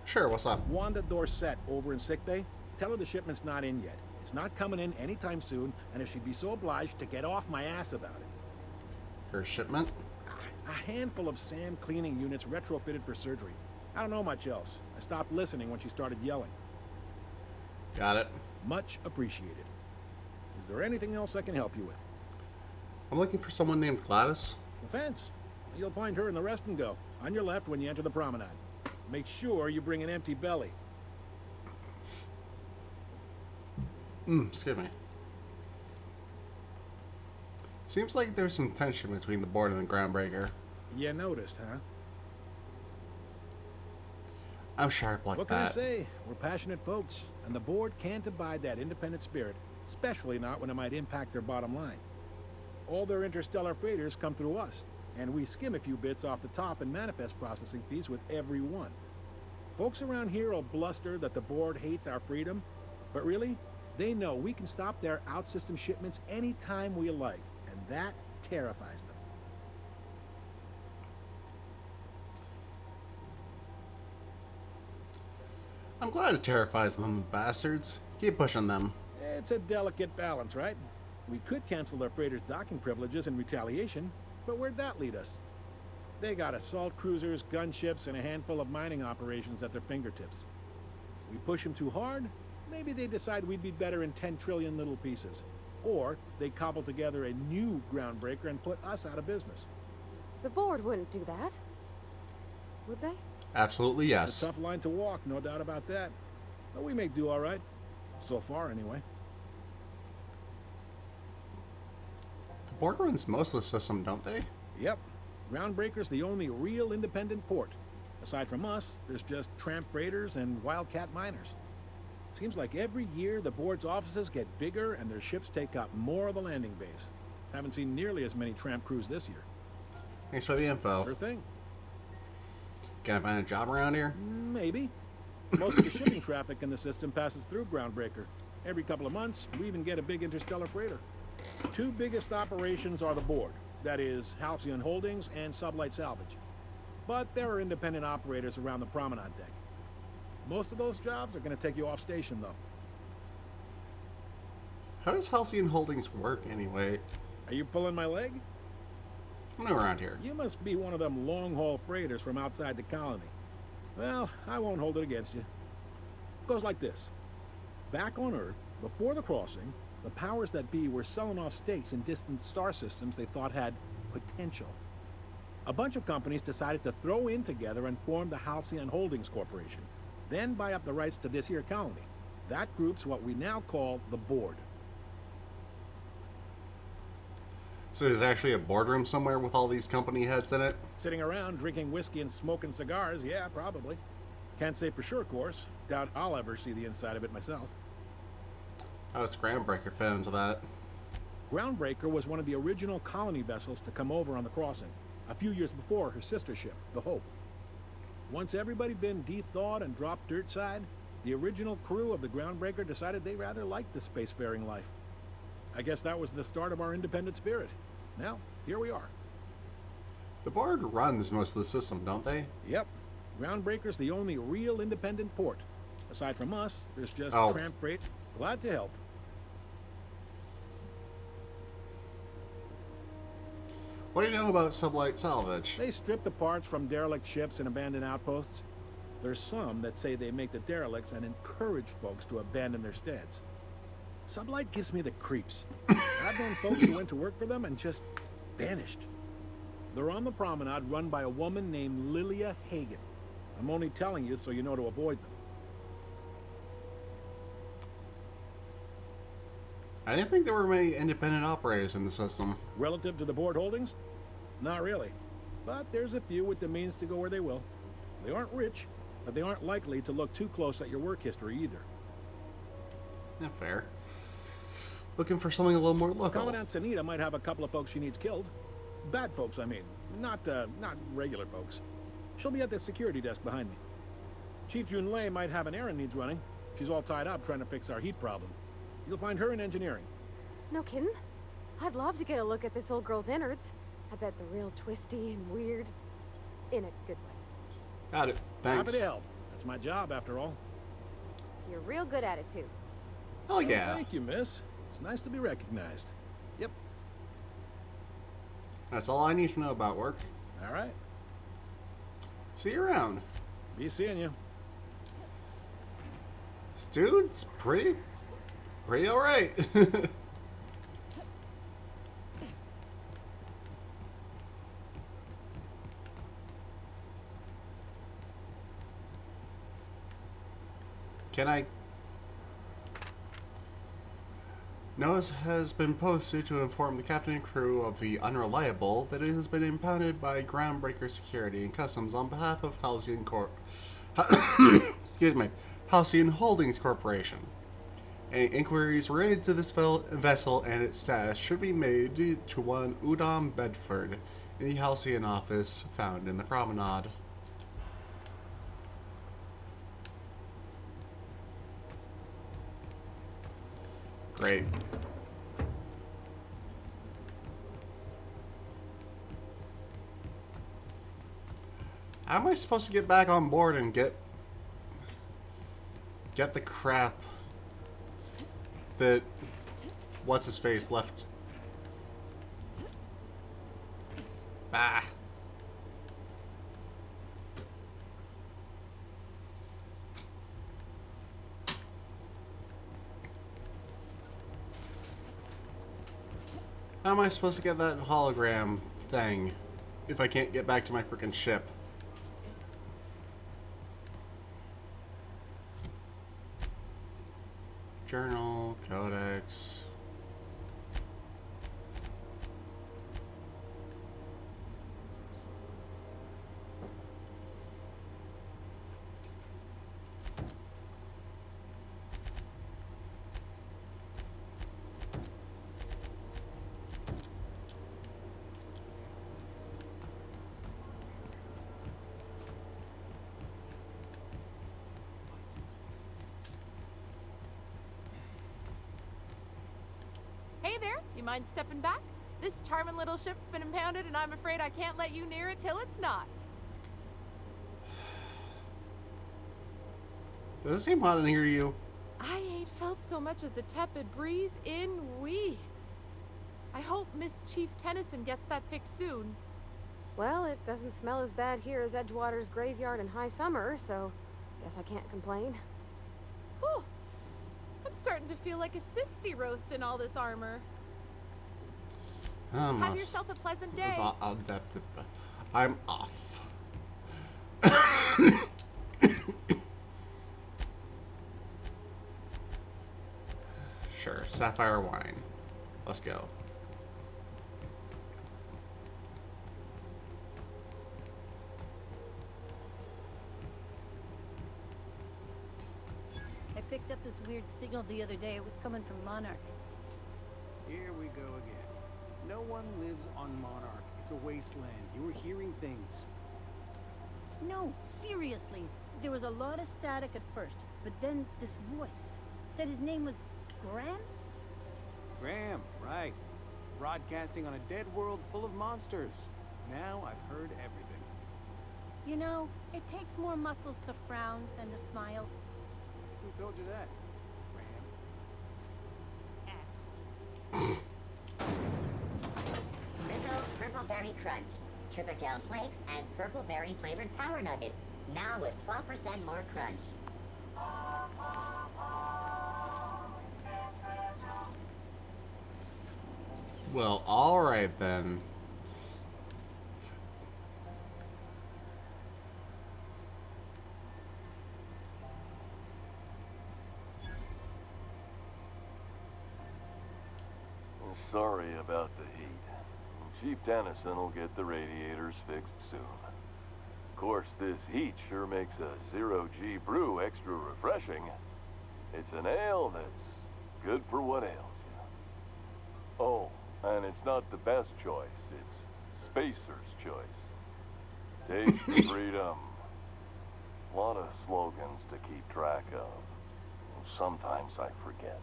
Sure, what's up? Wanda Dorset over in sickbay. Tell her the shipment's not in yet. It's not coming in anytime soon, and if she'd be so obliged to get off my ass about it. Her shipment? A handful of SAM cleaning units retrofitted for surgery. I don't know much else. I stopped listening when she started yelling. Got it. Much appreciated. Is there anything else I can help you with? I'm looking for someone named Gladys. Offense. You'll find her in the rest and go, on your left when you enter the promenade. Make sure you bring an empty belly. Excuse me. Seems like there's some tension between the board and the Groundbreaker. You noticed, huh? I'm sharp like what that. Can I say? We're passionate folks, and the board can't abide that independent spirit, especially not when it might impact their bottom line. All their interstellar freighters come through us, and we skim a few bits off the top and manifest processing fees with every one. Folks around here will bluster that the board hates our freedom, but really, they know we can stop their out-system shipments anytime we like, and that terrifies them. I'm glad it terrifies them, the bastards. Keep pushing them. It's a delicate balance, right? We could cancel their freighters' docking privileges in retaliation, but where'd that lead us? They got assault cruisers, gunships, and a handful of mining operations at their fingertips. We push them too hard, maybe they decide we'd be better in 10 trillion little pieces. Or they cobble together a new Groundbreaker and put us out of business. The board wouldn't do that, would they? Absolutely yes. It's a tough line to walk, no doubt about that. But we make do all right. So far, anyway. The board runs most of the system, don't they? Yep. Groundbreaker's the only real independent port. Aside from us, there's just tramp freighters and wildcat miners. Seems like every year the board's offices get bigger and their ships take up more of the landing base. Haven't seen nearly as many tramp crews this year. Thanks for the info. Sure thing. Can I find a job around here? Maybe. Most of the shipping traffic in the system passes through Groundbreaker. Every couple of months, we even get a big interstellar freighter. The 2 biggest operations are the board. That is, Halcyon Holdings and Sublight Salvage. But there are independent operators around the promenade deck. Most of those jobs are going to take you off station, though. How does Halcyon Holdings work, anyway? Are you pulling my leg? I'm new around here. You must be one of them long-haul freighters from outside the colony. Well, I won't hold it against you. It goes like this. Back on Earth, before the crossing, the powers that be were selling off stakes in distant star systems they thought had potential. A bunch of companies decided to throw in together and form the Halcyon Holdings Corporation, then buy up the rights to this here colony. That group's what we now call the Board. So there's actually a boardroom somewhere with all these company heads in it? Sitting around drinking whiskey and smoking cigars, yeah, probably. Can't say for sure, of course. Doubt I'll ever see the inside of it myself. How does Groundbreaker fit into that? Groundbreaker was one of the original colony vessels to come over on the crossing, a few years before her sister ship, the Hope. Once everybody been de-thawed and dropped dirt side, the original crew of the Groundbreaker decided they rather liked the spacefaring life. I guess that was the start of our independent spirit. Now, here we are. The Board runs most of the system, don't they? Yep. Groundbreaker's the only real independent port. Aside from us, there's just tramp freight. Glad to help. What do you know about sublight salvage? They strip the parts from derelict ships and abandoned outposts. There's some that say they make the derelicts and encourage folks to abandon their steads. Sublight gives me the creeps. I've known folks who went to work for them and just vanished. They're on the promenade run by a woman named Lilia Hagen. I'm only telling you so you know to avoid them. I didn't think there were many independent operators in the system. Relative to the Board holdings? Not really. But there's a few with the means to go where they will. They aren't rich, but they aren't likely to look too close at your work history either. Not fair. Looking for something a little more local. Commandant Sanita might have a couple of folks she needs killed. Bad folks, I mean. Not regular folks. She'll be at the security desk behind me. Chief Junlei might have an errand needs running. She's all tied up trying to fix our heat problem. You'll find her in engineering. No kidding? I'd love to get a look at this old girl's innards. I bet they're real twisty and weird. In a good way. Got it. Thanks. Happy to help. That's my job, after all. You're real good at it, too. Oh, yeah. Well, thank you, miss. It's nice to be recognized. Yep. That's all I need to know about work. All right. See you around. Be seeing you. This dude's pretty alright. Can I... Notice has been posted to inform the captain and crew of the Unreliable that it has been impounded by Groundbreaker Security and Customs on behalf of Halcyon excuse me, Halcyon Holdings Corporation. Any inquiries related to this vessel and its status should be made to one Udom Bedford in the Halcyon office found in the promenade. Great. How am I supposed to get back on board and get the crap that what's his face left? Bah. How am I supposed to get that hologram thing if I can't get back to my freaking ship? Journal, codex. Hey there, you mind stepping back? This charming little ship's been impounded and I'm afraid I can't let you near it till it's not. Does it seem hot in here to you? I ain't felt so much as a tepid breeze in weeks. I hope Miss Chief Tennyson gets that fixed soon. Well, it doesn't smell as bad here as Edgewater's graveyard in high summer, so guess I can't complain. Whew. I'm starting to feel like a sisty roast in all this armor. Have yourself a pleasant day. I'm off. Sure, sapphire wine. Let's go. I picked up this weird signal the other day. It was coming from Monarch. Here we go again. No one lives on Monarch. It's a wasteland. You were hearing things. No, seriously. There was a lot of static at first, but then this voice said his name was Graham? Graham, right. Broadcasting on a dead world full of monsters. Now I've heard everything. You know, it takes more muscles to frown than to smile. Who told you that, Graham? Rizzo's Purple Berry Crunch, Tripical Flakes, and Purple Berry flavored Power Nuggets. Now with 12% more crunch. Well, alright then. Sorry about the heat. Chief Tennyson will get the radiators fixed soon. Of course, this heat sure makes a zero-G brew extra refreshing. It's an ale that's good for what ails you. Oh, and it's not the best choice. It's Spacer's choice. Taste the freedom. A lot of slogans to keep track of. Sometimes I forget.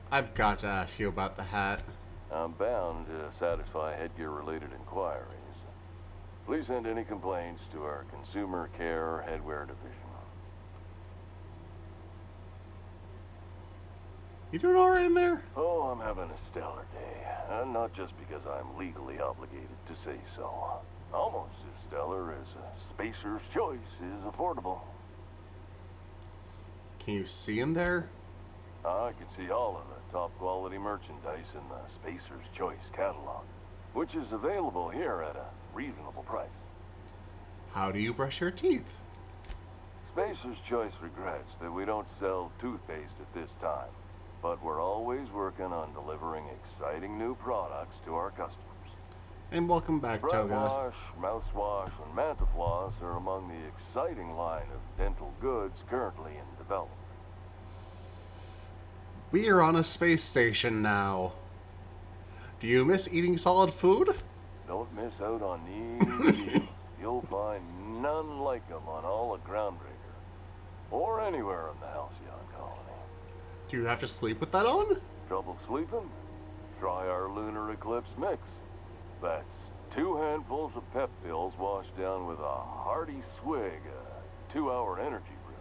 I've got to ask you about the hat. I'm bound to satisfy headgear-related inquiries. Please send any complaints to our Consumer Care Headwear Division. You doing alright in there? Oh, I'm having a stellar day. And not just because I'm legally obligated to say so. Almost as stellar as a Spacer's Choice is affordable. Can you see him there? I can see all of the top quality merchandise in the Spacer's Choice catalog, which is available here at a reasonable price. How do you brush your teeth? Spacer's Choice regrets that we don't sell toothpaste at this time, but we're always working on delivering exciting new products to our customers. And welcome back, Breath Toga. wash, mouthwash, and Mantafloss are among the exciting line of dental goods currently in development. We are on a space station now. Do you miss eating solid food? Don't miss out on these deals. You'll find none like them on all of Groundbreaker, or anywhere in the Halcyon colony. Do you have to sleep with that on? Trouble sleeping? Try our Lunar Eclipse mix. That's 2 handfuls of pep pills washed down with a hearty swig of 2-hour energy brew.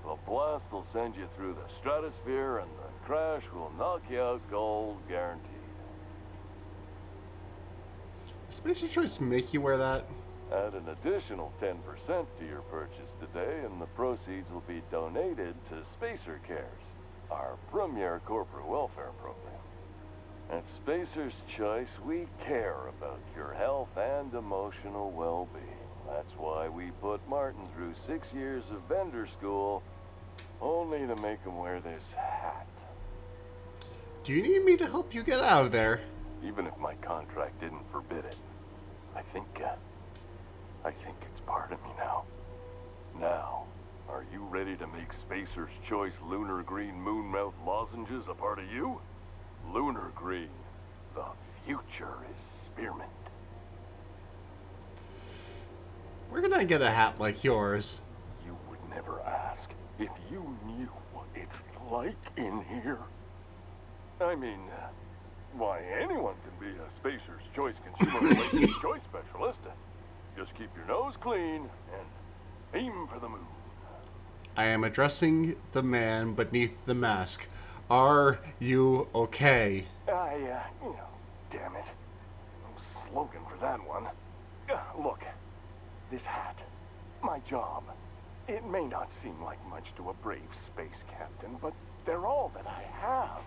The blast will send you through the stratosphere, and the crash will knock you out cold, guaranteed. Does Spacer's Choice make you wear that? Add an additional 10% to your purchase today, and the proceeds will be donated to Spacer Cares, our premier corporate welfare program. At Spacer's Choice, we care about your health and emotional well-being. That's why we put Martin through 6 years of vendor school, only to make him wear this hat. Do you need me to help you get out of there? Even if my contract didn't forbid it, I think it's part of me now. Now, are you ready to make Spacer's Choice Lunar Green Moonmouth lozenges a part of you? Lunar Green, the future is spearmint. Where can I get a hat like yours? You would never ask if you knew what it's like in here. I mean, why, anyone can be a Spacer's Choice consumer relations choice specialist. Just keep your nose clean and aim for the moon. I am addressing the man beneath the mask. Are you okay? Damn it. No slogan for that one. Look, this hat, my job. It may not seem like much to a brave space captain, but they're all that I have.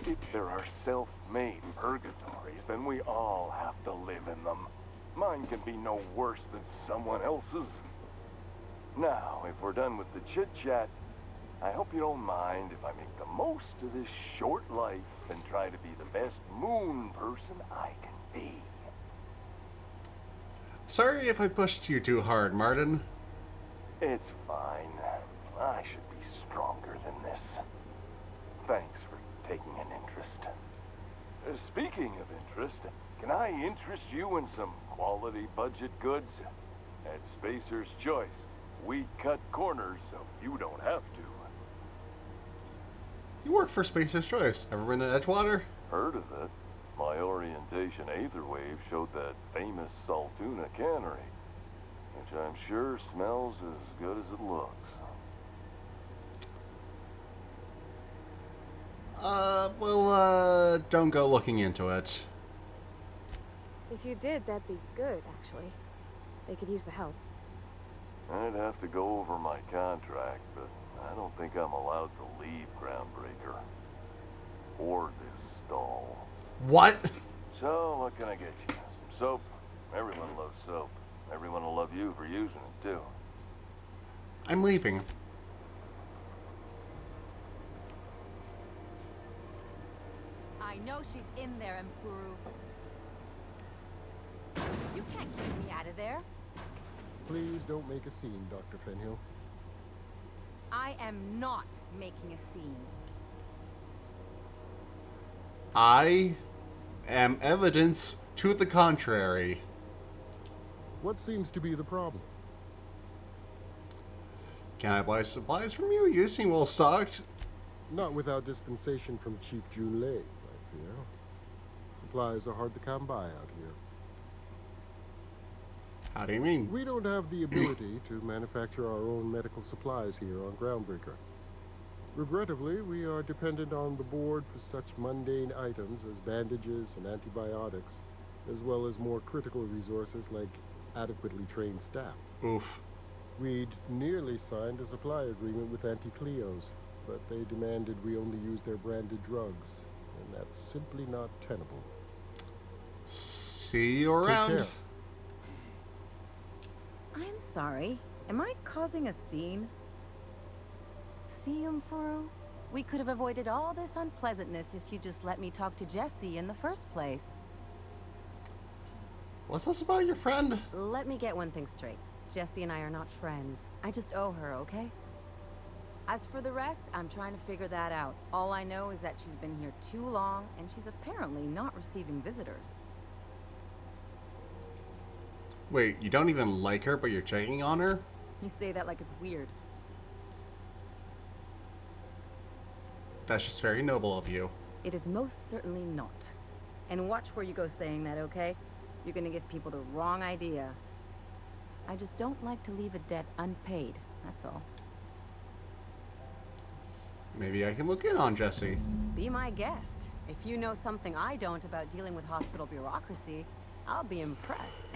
If there are self-made purgatories, then we all have to live in them. Mine can be no worse than someone else's. Now, if we're done with the chit-chat, I hope you don't mind if I make the most of this short life and try to be the best moon person I can be. Sorry if I pushed you too hard, Martin. It's fine. I should be stronger than this. Thanks for taking an interest. Speaking of interest, can I interest you in some quality budget goods? At Spacer's Choice, we cut corners so you don't have to. You work for Spacer's Choice. Ever been to Edgewater? Heard of it. My orientation Aetherwave showed that famous Saltuna cannery, which I'm sure smells as good as it looks. Don't go looking into it. If you did, that'd be good, actually. They could use the help. I'd have to go over my contract, but I don't think I'm allowed to leave Groundbreaker. Or this stall. What? So, what can I get you? Some soap? Everyone loves soap. Everyone will love you for using it, too. I'm leaving. I know she's in there, Mfuru. You can't keep me out of there. Please don't make a scene, Dr. Fenhill. I am not making a scene. I am evidence to the contrary. What seems to be the problem? Can I buy supplies from you? You seem well stocked. Not without dispensation from Chief Junlei, I fear. Supplies are hard to come by out here. How do you mean? We don't have the ability to manufacture our own medical supplies here on Groundbreaker. Regrettably, we are dependent on the board for such mundane items as bandages and antibiotics, as well as more critical resources like adequately trained staff. Oof. We'd nearly signed a supply agreement with Anti-Cleos, but they demanded we only use their branded drugs, and that's simply not tenable. See you around. Take care. I'm sorry. Am I causing a scene? See, Mfuru? We could have avoided all this unpleasantness if you just let me talk to Jessie in the first place. What's this about your friend? Let me get one thing straight. Jessie and I are not friends. I just owe her, okay? As for the rest, I'm trying to figure that out. All I know is that she's been here too long, and she's apparently not receiving visitors. Wait, you don't even like her, but you're checking on her? You say that like it's weird. That's just very noble of you. It is most certainly not. And watch where you go saying that, okay? You're gonna give people the wrong idea. I just don't like to leave a debt unpaid, that's all. Maybe I can look in on Jessie. Be my guest. If you know something I don't about dealing with hospital bureaucracy, I'll be impressed.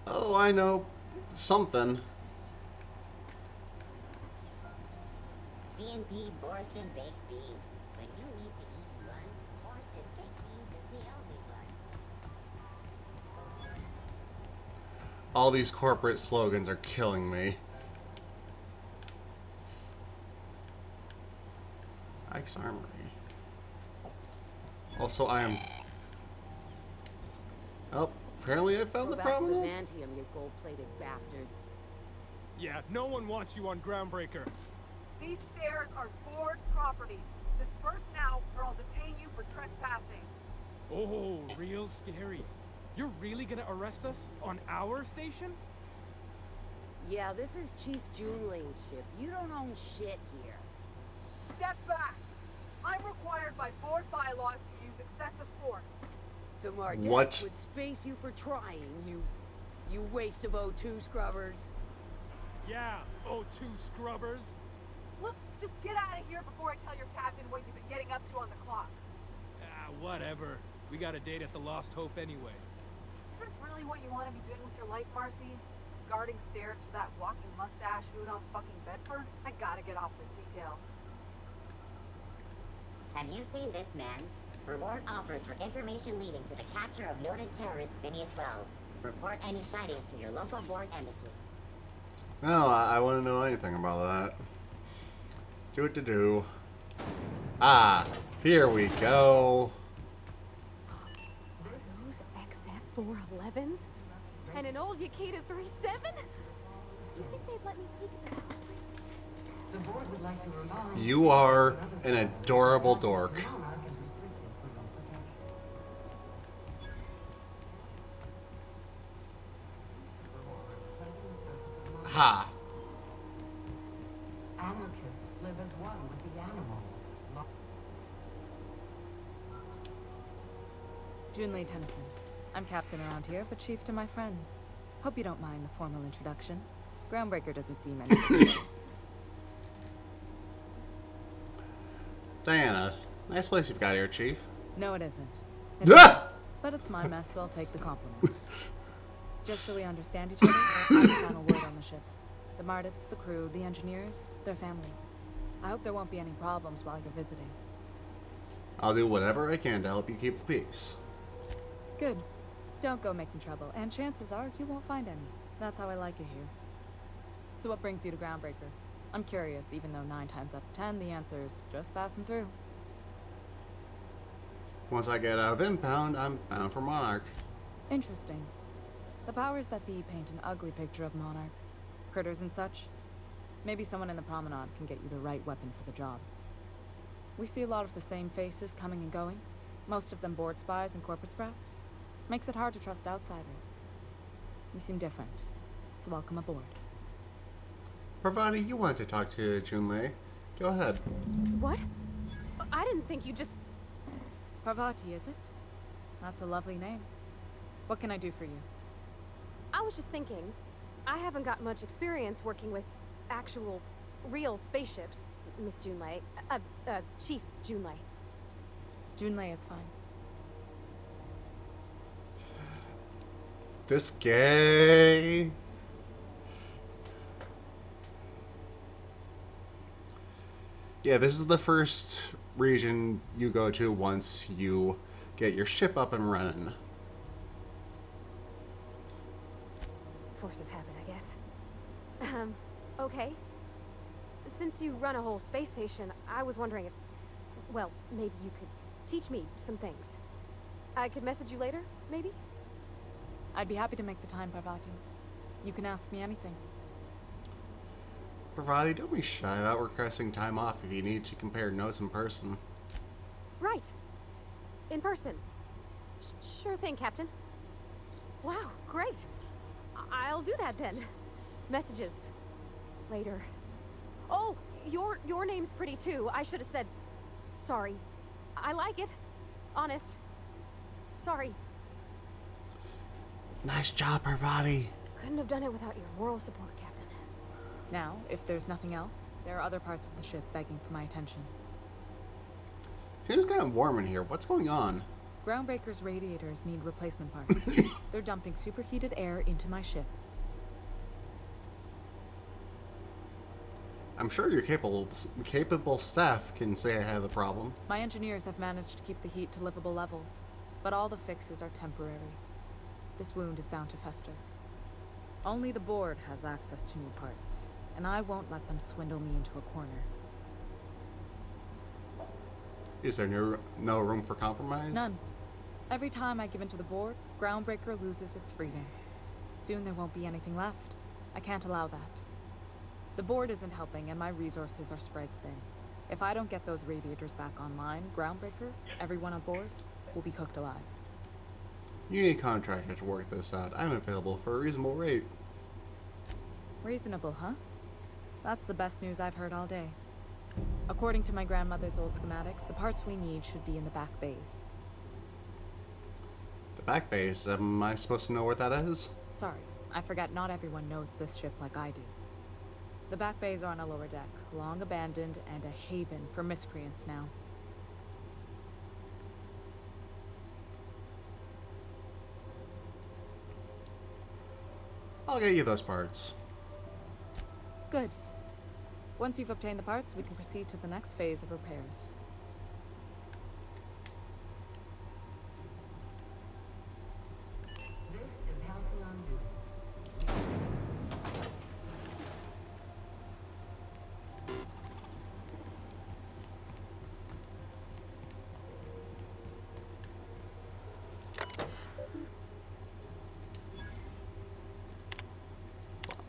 Oh, I know something. CNP Borston Baked Beans. When you need to eat one, Borston Baked Beans is the only one. All these corporate slogans are killing me. Ike's Armory. Also, I am... Oh, apparently I found the Go back to problem. Byzantium, you gold-plated bastards. Yeah, no one wants you on Groundbreaker. These stairs are board property. Disperse now, or I'll detain you for trespassing. Oh, real scary. You're really gonna arrest us on our station? Yeah, this is Chief Junlei's ship. You don't own shit here. Step back. I'm required by board bylaws to use excessive force. them our What? decks would space you for trying, you waste of O2 scrubbers. Yeah, O2 scrubbers. Look, just get out of here before I tell your captain what you've been getting up to on the clock. Ah, whatever. We got a date at the Lost Hope anyway. Is this really what you want to be doing with your life, Marcy? Guarding stairs for that walking mustache who'd on fucking Bedford? I gotta get off this detail. Have you seen this man? Reward offered for information leading to the capture of noted terrorist Phineas Wells. Report any sightings to your local board embassy. No, I wouldn't know anything about that. Do it to do. Ah, here we go. Those XF411s? And an old Yakita 37? Do you think they'd let me peek? The board would like to remind You are an adorable dork. Ha. Anarchists live as one with the animals. Junlei Tennyson. I'm captain around here, but chief to my friends. Hope you don't mind the formal introduction. Groundbreaker doesn't see many visitors. Diana, nice place you've got here, Chief. No, it isn't. It's a mess, but it's my mess, so I'll take the compliment. Just so we understand each other, I'm the final word on the ship. The Mardits, the crew, the engineers, their family. I hope there won't be any problems while you're visiting. I'll do whatever I can to help you keep the peace. Good. Don't go making trouble, and chances are you won't find any. That's how I like it here. So what brings you to Groundbreaker? I'm curious, even though 9 times out of 10 the answer is just passing through. Once I get out of Impound, I'm bound for Monarch. Interesting. The powers that be paint an ugly picture of Monarch. Critters and such. Maybe someone in the promenade can get you the right weapon for the job. We see a lot of the same faces coming and going. Most of them board spies and corporate sprats. Makes it hard to trust outsiders. You seem different, so welcome aboard. Parvati, you want to talk to Junlei. Go ahead. What? I didn't think you just... Parvati, is it? That's a lovely name. What can I do for you? I was just thinking, I haven't got much experience working with actual, real spaceships, Miss Junlei. Chief Junlei. Junlei is fine. This gay. Yeah, this is the first region you go to once you get your ship up and running. Force of habit, I guess. Okay. Since you run a whole space station, I was wondering if... Well, maybe you could teach me some things. I could message you later, maybe? I'd be happy to make the time, Parvati. You can ask me anything. Parvati, don't be shy about requesting time off if you need to compare notes in person. Right. In person. Sure thing, Captain. Wow, great. I'll do that then. Messages. Later. Oh, your name's pretty too. I should have said... Sorry. I like it. Honest. Sorry. Nice job, Parvati. Couldn't have done it without your moral support, Captain. Now, if there's nothing else, there are other parts of the ship begging for my attention. Seems kind of warm in here. What's going on? Groundbreaker's radiators need replacement parts. They're dumping superheated air into my ship. I'm sure your capable staff can say I have the problem. My engineers have managed to keep the heat to livable levels, but all the fixes are temporary. This wound is bound to fester. Only the board has access to new parts, and I won't let them swindle me into a corner. Is there no room for compromise? None. Every time I give in to the board, Groundbreaker loses its freedom. Soon there won't be anything left. I can't allow that. The board isn't helping, and my resources are spread thin. If I don't get those radiators back online, Groundbreaker, everyone on board, will be cooked alive. You need a contractor to work this out. I'm available for a reasonable rate. Reasonable, huh? That's the best news I've heard all day. According to my grandmother's old schematics, the parts we need should be in the back bays. back base. Am I supposed to know where that is? Sorry, I forgot not everyone knows this ship like I do. The back bays are on a lower deck, long abandoned and a haven for miscreants now. I'll get you those parts. Good. Once you've obtained the parts, we can proceed to the next phase of repairs. This is Halcyon Duty.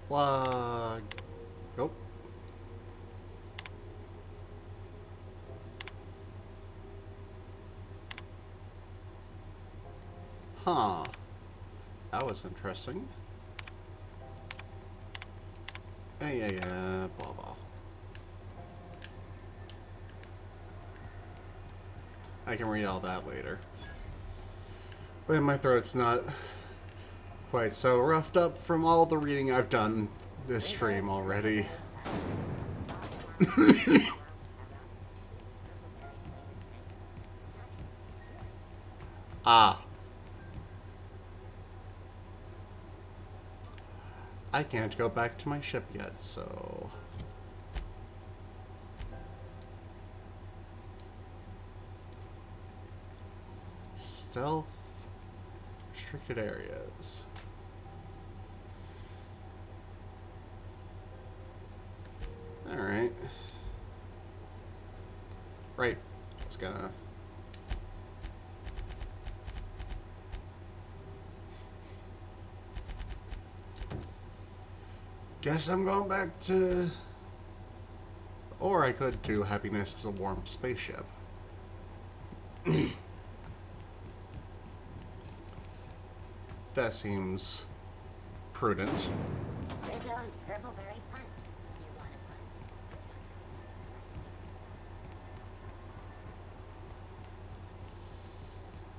Plug. Go. Huh. That was interesting. Yeah, blah, blah. I can read all that later. But my throat's not quite so roughed up from all the reading I've done this stream already. Ah. I can't go back to my ship yet, so... Stealth... Restricted areas. Alright. Right. Just gonna... Guess I'm going back to... Or I could do Happiness as a Warm Spaceship. That seems prudent. There goes Purpleberry Punch. You want a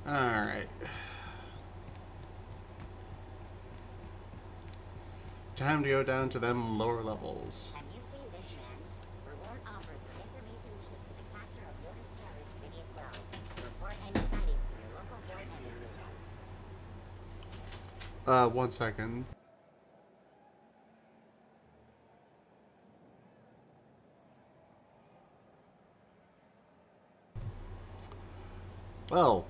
punch? Alright. Time to go down to them lower levels. Have you seen this man? Reward offered for information needed to the capture of Lawrence terrorist City of Wells. Report any sightings to your local board editor. 1 second. Well,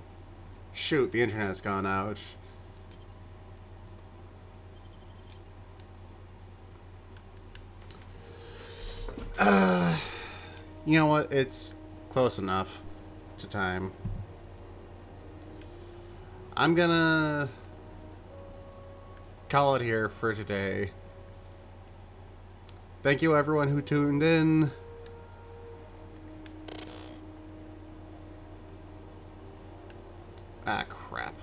shoot, the internet's gone out. You know what? It's close enough to time. I'm gonna call it here for today. Thank you everyone who tuned in. Ah, crap.